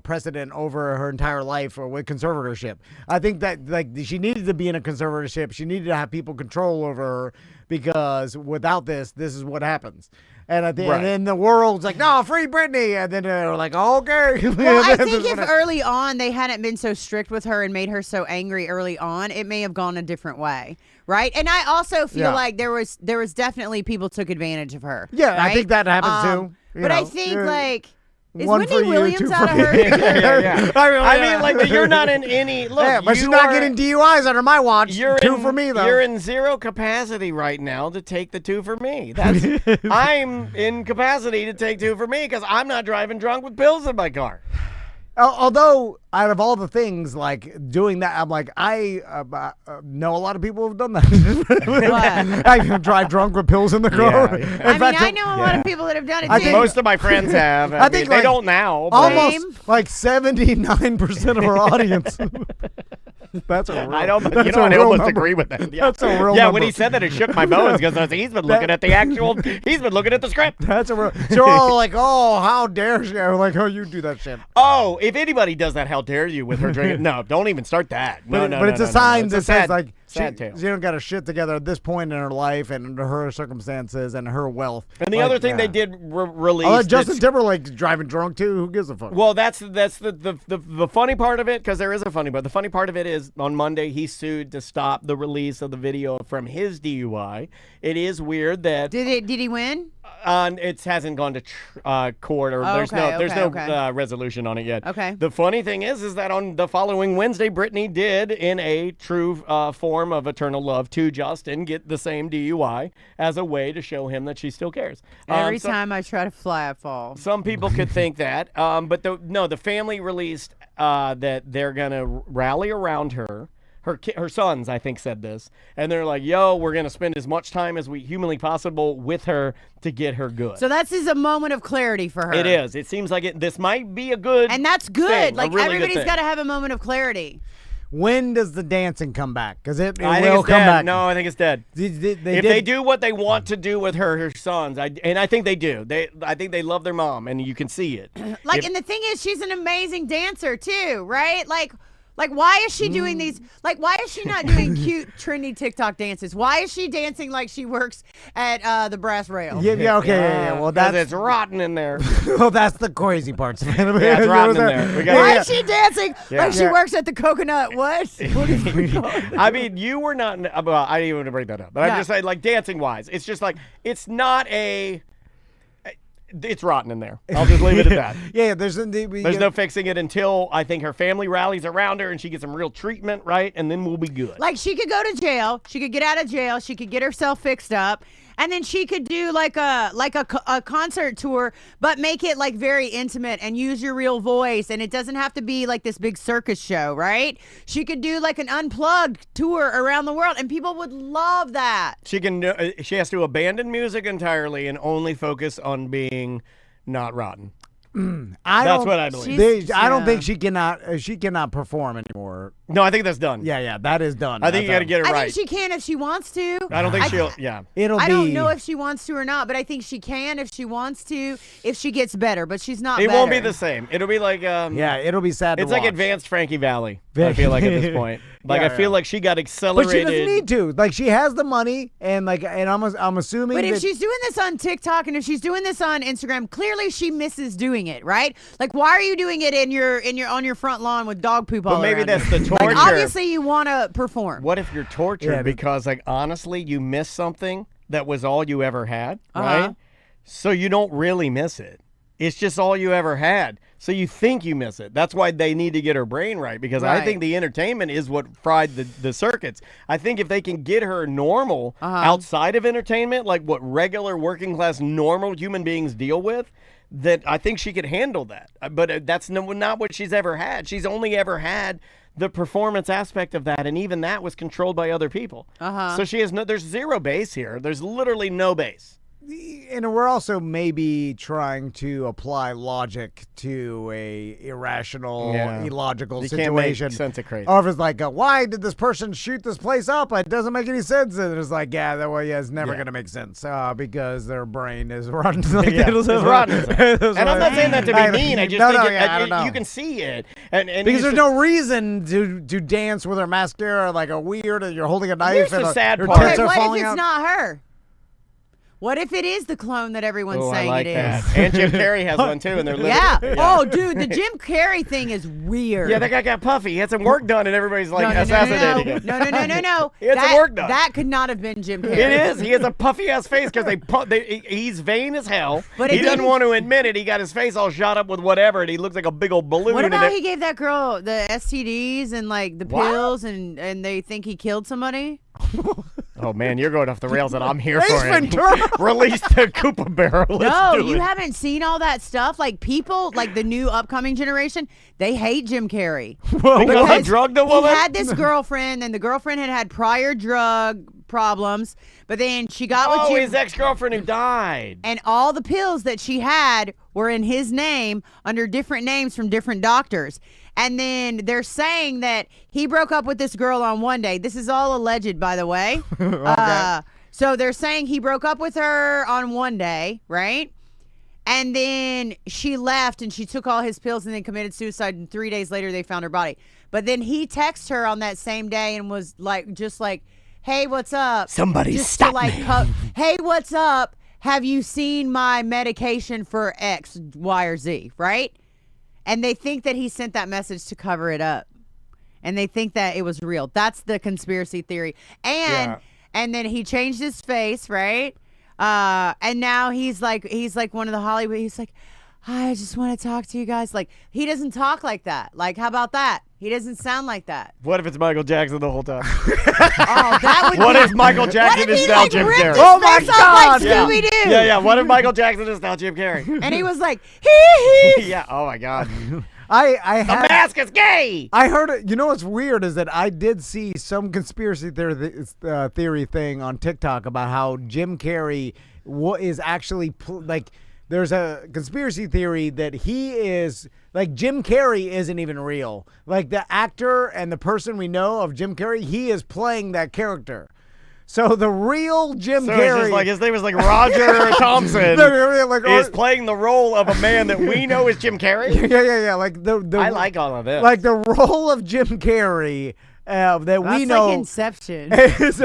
precedent over her entire life or with conservatorship. I think that like she needed to be in a conservatorship. She needed to have people control over her because without this is what happens. And I think, Right. and then the world's like, no, free Britney, and then they're like, okay. Well, I This think is if what early on they hadn't been so strict with her and made her so angry early on, it may have gone a different way, right? And I also feel Yeah. like there was definitely people took advantage of her. Yeah, I right? think that happens too. You But I know, think yeah. like. Is One Wendy for you, Williams two out for of her? me. Yeah. I mean, like you're not in any. Look, Yeah, but she's you not are- getting DUIs under my watch. You're Two in, for me, though. You're in zero capacity right now to take the 2 for me. That's I'm in capacity to take 2 for me because I'm not driving drunk with pills in my car. Although, out of all the things, like doing that, I'm like, I know a lot of people who have done that. I drive drunk with pills in the car. Yeah. In I mean, fact, I know a lot of people that have done it I too. think- Most of my friends have. I think, mean, they like, don't now. But almost like 79% of our audience. That's a real, I don't. that's You know, a I real almost number. agree with that. Yeah. That's a real Yeah, number. when he said that, it shook my bones because he's been looking at the actual. He's been looking at the script. That's a real. So we're all like, oh, how dare she? I'm like, oh, you do that shit. Oh, if anybody does that, how dare you with her drinking? No, don't even start that. No, But, no, but no, it's no, a no, sign no. that It's a says sad, like sad tale. she don't got her shit together at this point in her life and her circumstances and her wealth. And the Like, other thing they did release. Oh, Justin Timberlake's driving drunk too. Who gives a fuck? Well, that's the funny part of it, because there is a funny part. The funny part of it is on Monday he sued to stop the release of the video from his DUI. It is weird that Did he win? it hasn't gone to court, or there's no resolution on it yet. Okay. The funny thing is that on the following Wednesday, Brittany did, in a true form of eternal love to Justin, get the same DUI as a way to show him that she still cares. Every time I try to fly, I fall. Some people could think that, but the family released that they're gonna rally around her. Her sons, I think, said this, and they're like, "Yo, we're gonna spend as much time as we humanly possible with her to get her good." So that's a moment of clarity for her. It is. It seems like this might be a good, and that's good. thing, like really everybody's got to have a moment of clarity. When does the dancing come back? Because it I think will it's come dead. back. No, I think it's dead. They do what they want to do with her sons, and I think they do. I think they love their mom, and you can see it. And the thing is, she's an amazing dancer too, right? Like, why is she doing these? Like, why is she not doing cute, trendy TikTok dances? Why is she dancing like she works at the brass rail? Yeah, okay, yeah. Well, it's rotten in there. Well, that's the crazy part. Yeah, it's rotten in there. Why is she dancing like she works at the coconut? What? What is it called? I mean, you were not. Well, I didn't even want to bring that up, but I'm just saying, like, dancing wise, it's just like it's not a. It's rotten in there. I'll just leave it at that. Yeah, there's no fixing it until I think her family rallies around her and she gets some real treatment, right? And then we'll be good. Like, she could go to jail. She could get out of jail. She could get herself fixed up. And then she could do like a concert tour, but make it like very intimate and use your real voice. And it doesn't have to be like this big circus show, right? She could do like an unplugged tour around the world, and people would love that. She has to abandon music entirely and only focus on being not rotten. That's what I believe. I don't think she cannot perform anymore. No, I think that's done. Yeah, that is done. I think you got to get it right. I think she can if she wants to. I don't think she'll. Yeah, I don't know if she wants to or not, but I think she can if she wants to. If she gets better, but she's not. It better. won't be the same. It'll be like it'll be sad. It's like advanced Frankie Valli. I feel like at this point, I feel like she got accelerated. But she doesn't need to. Like, she has the money, and I'm assuming. But if she's doing this on TikTok and if she's doing this on Instagram, clearly she misses doing it, right? Like, why are you doing it on your front lawn with dog poop all But maybe around that's you? the torture. Like, obviously you want to perform. What if you're tortured because, like, honestly, you missed something that was all you ever had, right? So you don't really miss it. It's just all you ever had. So you think you miss it. That's why they need to get her brain right, because I think the entertainment is what fried the circuits. I think if they can get her normal outside of entertainment, like what regular working class normal human beings deal with, that I think she could handle that. But that's not what she's ever had. She's only ever had the performance aspect of that, and even that was controlled by other people. So she has there's zero base here. There's literally no base. And we're also maybe trying to apply logic to a irrational, illogical situation. Can't make sense of crazy. Or if it's like, why did this person shoot this place up? It doesn't make any sense. And it's like, it's never going to make sense because their brain is rotten. It's rotten. And I'm not saying that to be mean. I just think you can see it. And because there's no reason to dance with her mascara like a weird, and you're holding a knife. Here's and the sad her part. tits are What falling if it's out. not her? What if it is the clone that everyone's saying I like it that. is? And Jim Carrey has one too, and they're living. Oh, dude, the Jim Carrey thing is weird. Yeah, that guy got puffy. He had some work done, and everybody's like assassinating him. No. He had some work done. That could not have been Jim Carrey. It is. He has a puffy ass face because he's vain as hell. But he doesn't want to admit it. He got his face all shot up with whatever, and he looks like a big old balloon. What about he gave that girl the STDs and like the pills, and they think he killed somebody? Oh man, you're going off the rails, and I'm here for it. Ventura. Release the Koopa barrel. No, you haven't seen all that stuff. Like, people, like the new upcoming generation, they hate Jim Carrey. Because he drugged the woman? He had this girlfriend, and the girlfriend had prior drug problems, but then she got with Jim. His ex-girlfriend who died. And all the pills that she had were in his name under different names from different doctors. And then they're saying that he broke up with this girl on one day. This is all alleged, by the way. Okay. So they're saying he broke up with her on one day, right? And then she left and she took all his pills and then committed suicide. And 3 days later, they found her body. But then he texted her on that same day and was like, just like, hey, what's up? Somebody just stop to like, me. hey, what's up? Have you seen my medication for X, Y, or Z, right? And they think that he sent that message to cover it up. And they think that it was real. That's the conspiracy theory. And then he changed his face, right? And now he's like one of the Hollywood. He's like, hi, I just want to talk to you guys. Like, he doesn't talk like that. Like, how about that? He doesn't sound like that. What if it's Michael Jackson the whole time? Oh, that would What be, if Michael Jackson is now Jim Carrey? Oh my God! Like Yeah. Scooby-Doo. Yeah. What if Michael Jackson is now Jim Carrey? And he was like, hee hee. Yeah. Oh my God. I The mask is gay. I heard it. You know what's weird is that I did see some conspiracy theory thing on TikTok about how Jim Carrey is actually like. There's a conspiracy theory that he is like Jim Carrey isn't even real. Like the actor and the person we know of Jim Carrey, he is playing that character. So the real Jim So Carrey, it's just like his name is like Roger Thompson, is playing the role of a man that we know is Jim Carrey. Yeah. Like the I like all of this. Like the role of Jim Carrey that we know Like Inception. is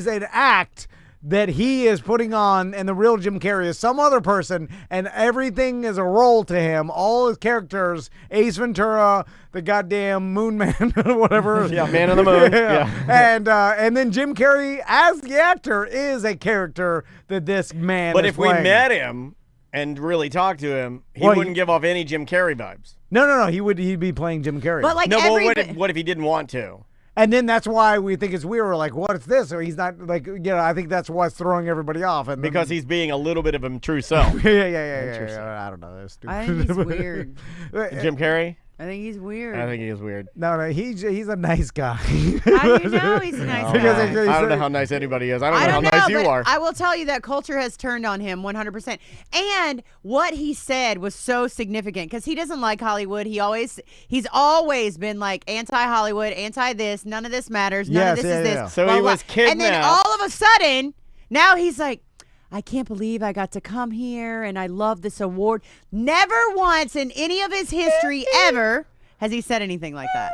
an act that he is putting on, and the real Jim Carrey is some other person, and everything is a role to him. All his characters, Ace Ventura, the goddamn Moon Man, whatever. Yeah, Man on the Moon. Yeah. And then Jim Carrey, as the actor, is a character that this man But is if we playing. met him and really talked to him, he wouldn't give off any Jim Carrey vibes. No. He'd be playing Jim Carrey. But like No, but what if he didn't want to? And then that's why we think it's weird. We're like, what is this? Or he's not like, I think that's what's throwing everybody off. And Because he's being a little bit of him true self. Yeah. I don't know. That's stupid. I think he's weird. Jim Carrey? I think he's weird. I think he is weird. No, he's a nice guy. How do you know he's a nice guy? I don't know how nice anybody is. I don't know how nice you but are. I will tell you that culture has turned on him 100%. And what he said was so significant because he doesn't like Hollywood. He's always been like anti-Hollywood, anti-this. None of this matters. None of this is this. So blah, he blah. was kidnapped. And then all of a sudden, now he's like, I can't believe I got to come here and I love this award. Never once in any of his history ever has he said anything like that.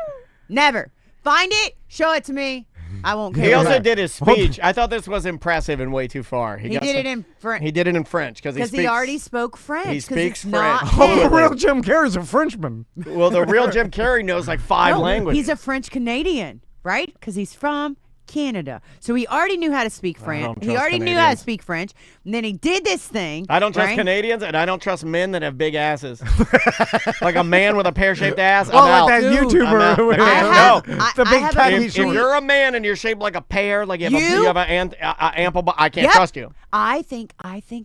Never. Find it. Show it to me. I won't care. He also did his speech. I thought this was impressive and way too far. He did it in French. He did it in French because he already spoke French. He speaks French. The real Jim Carrey's a Frenchman. Well, the real Jim Carrey knows like 5 languages. He's a French Canadian, right? Because he's from Canada. So he already knew how to speak French. He already knew how to speak French. And then he did this thing. I don't trust right? Canadians, and I don't trust men that have big asses. Like a man with a pear-shaped ass. Oh, I'm out. like that I'm YouTuber. out. The big tiny If you're a man and you're shaped like a pear, like you have an ample, I can't trust you. I think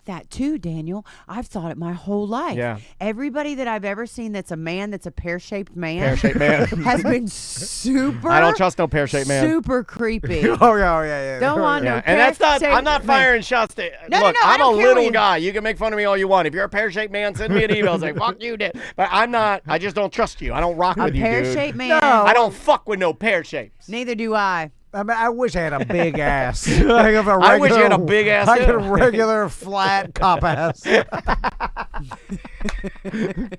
that too, Daniel. I've thought it my whole life. Yeah. Everybody that I've ever seen that's a man that's a pear-shaped man, has been super. I don't trust no pear-shaped man. Super creepy. Oh yeah. Don't want no. And that's not. I'm not pear-shaped firing man. shots. No, Look, I I'm don't a care what little you- guy. You can make fun of me all you want. If you're a pear-shaped man, send me an email. Say fuck you, did. But I'm not. I just don't trust you. I don't rock with you, dude. Pear-shaped man. I don't fuck with no pear shapes. Neither do I. I mean, I wish I had a big ass. Like if a I wish you had a regular- big ass, Like too. a regular flat cop ass.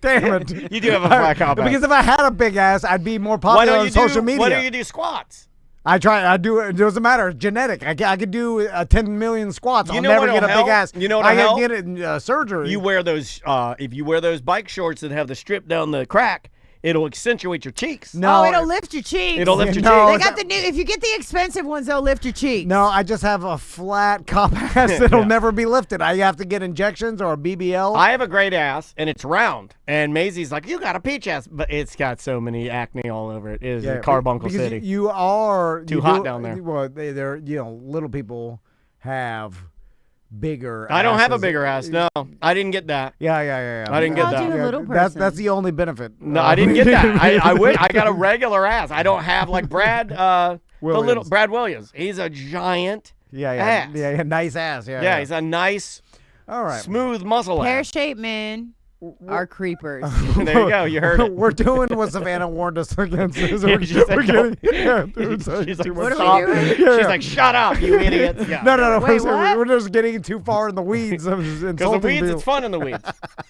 Damn it! You do have a flat cop ass. Because if I had a big ass, I'd be more Why popular don't on you social do? media. Why don't you do squats? I try. I do. It doesn't matter. It's genetic. I could do 10 million squats. You I'll know never what'll get a help? big ass. You know I what'll can help? get it in surgery. You wear those. If you wear those bike shorts that have the strip down the crack, it'll accentuate your cheeks. No, it'll lift your cheeks. It'll lift your No, They cheeks. got the new. If you get the expensive ones, they'll lift your cheeks. No, I just have a flat cop ass that'll never be lifted. I have to get injections or a BBL. I have a great ass, and it's round. And Maisie's like, you got a peach ass, but it's got so many acne all over it. It is a carbuncle because city. You are Too hot down there. Well, they're little people have bigger. I don't have a asses. bigger ass. No, I didn't get that. Yeah. I didn't get Called that. you a little That's person. the only benefit. No, I didn't get that. I wish I got a regular ass. I don't have like Brad. The little Williams. Brad Williams. He's a giant. ass. Yeah, nice ass. Yeah, Yeah, he's a nice, all right. smooth muscle ass. Pear-shaped men are creepers. There you go. You heard it. We're doing what Savannah warned us against. She's We're like, getting, she's like, what are we doing? She's like, shut up, you idiots. Yeah. No. Wait, what? We're just getting too far in the weeds. Because the weeds, it's fun in the weeds.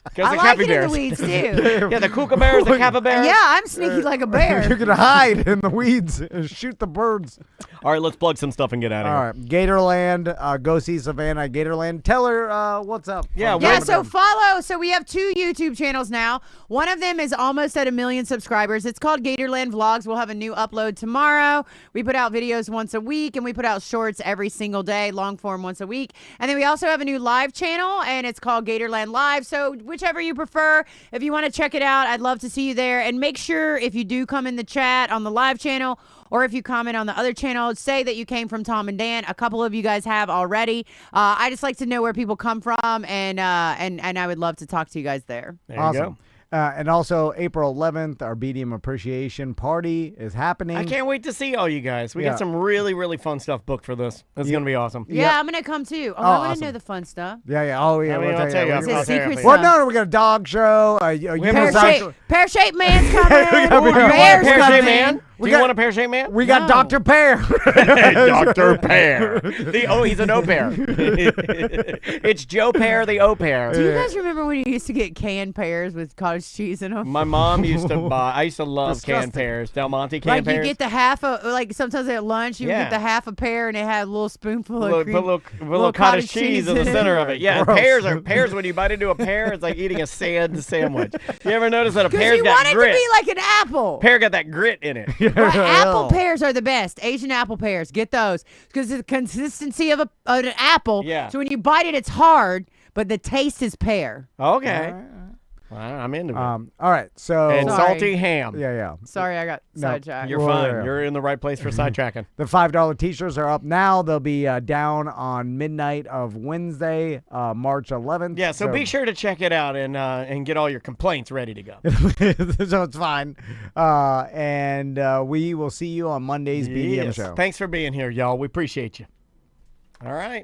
Because I the like it capybaras. in the weeds too. Yeah, the kookabears, the capybaras. Yeah, I'm sneaky like a bear. You can hide in the weeds and shoot the birds. All right, let's plug some stuff and get out of here. All right, Gatorland. Go see Savannah at Gatorland. Tell her what's up. Yeah, so follow. So we have 2 YouTube channels now. One of them is almost at 1 million subscribers. It's called Gatorland Vlogs. We'll have a new upload tomorrow. We put out videos once a week, and we put out shorts every single day, long form once a week. And then we also have a new live channel, and it's called Gatorland Live. So whichever you prefer, if you want to check it out, I'd love to see you there. And make sure if you do come in the chat on the live channel, or if you comment on the other channel, say that you came from Tom and Dan. A couple of you guys have already. I just like to know where people come from, and I would love to talk to you guys there. Awesome. You go. And also, April 11th, our BDM Appreciation Party is happening. I can't wait to see all you guys. We got some really, really fun stuff booked for this. It's going to be awesome. Yeah, I'm going to come too. I want to know the fun stuff. Yeah. Oh, yeah. I'll tell you. It's secret stuff. Well, no, we got a dog show. Pear-shaped man's coming. Bear's coming. Man? Do you want a pear-shaped man? We got Dr. Pear. Dr. Pear. He's an au pair. It's Joe Pear, the au pair. Do you guys remember when you used to get canned pears with cottage cheese in them? My mom used to buy. I used to love canned pears. Del Monte canned pears. Like you get the half of, like sometimes at lunch you would get the half a pear and it had a little spoonful of cream. Put a little cottage cheese in the center of it. Yeah, pears. When you bite into a pear, it's like eating a sand sandwich. You ever notice that a pear's got grit? You want it to be like an apple. Pear got that grit in it. Well, apple pears are the best. Asian apple pears. Get those. Because the consistency of an apple. Yeah. So when you bite it, it's hard, but the taste is pear. Okay. Well, I'm into it. All right. So and salty ham. Yeah. Sorry, I got sidetracked. You're fine. You're in the right place for sidetracking. The $5 t-shirts are up now. They'll be down on midnight of Wednesday, March 11th. Yeah, so be sure to check it out and get all your complaints ready to go. So it's fine. And we will see you on Monday's BDM show. Thanks for being here, y'all. We appreciate you. All right.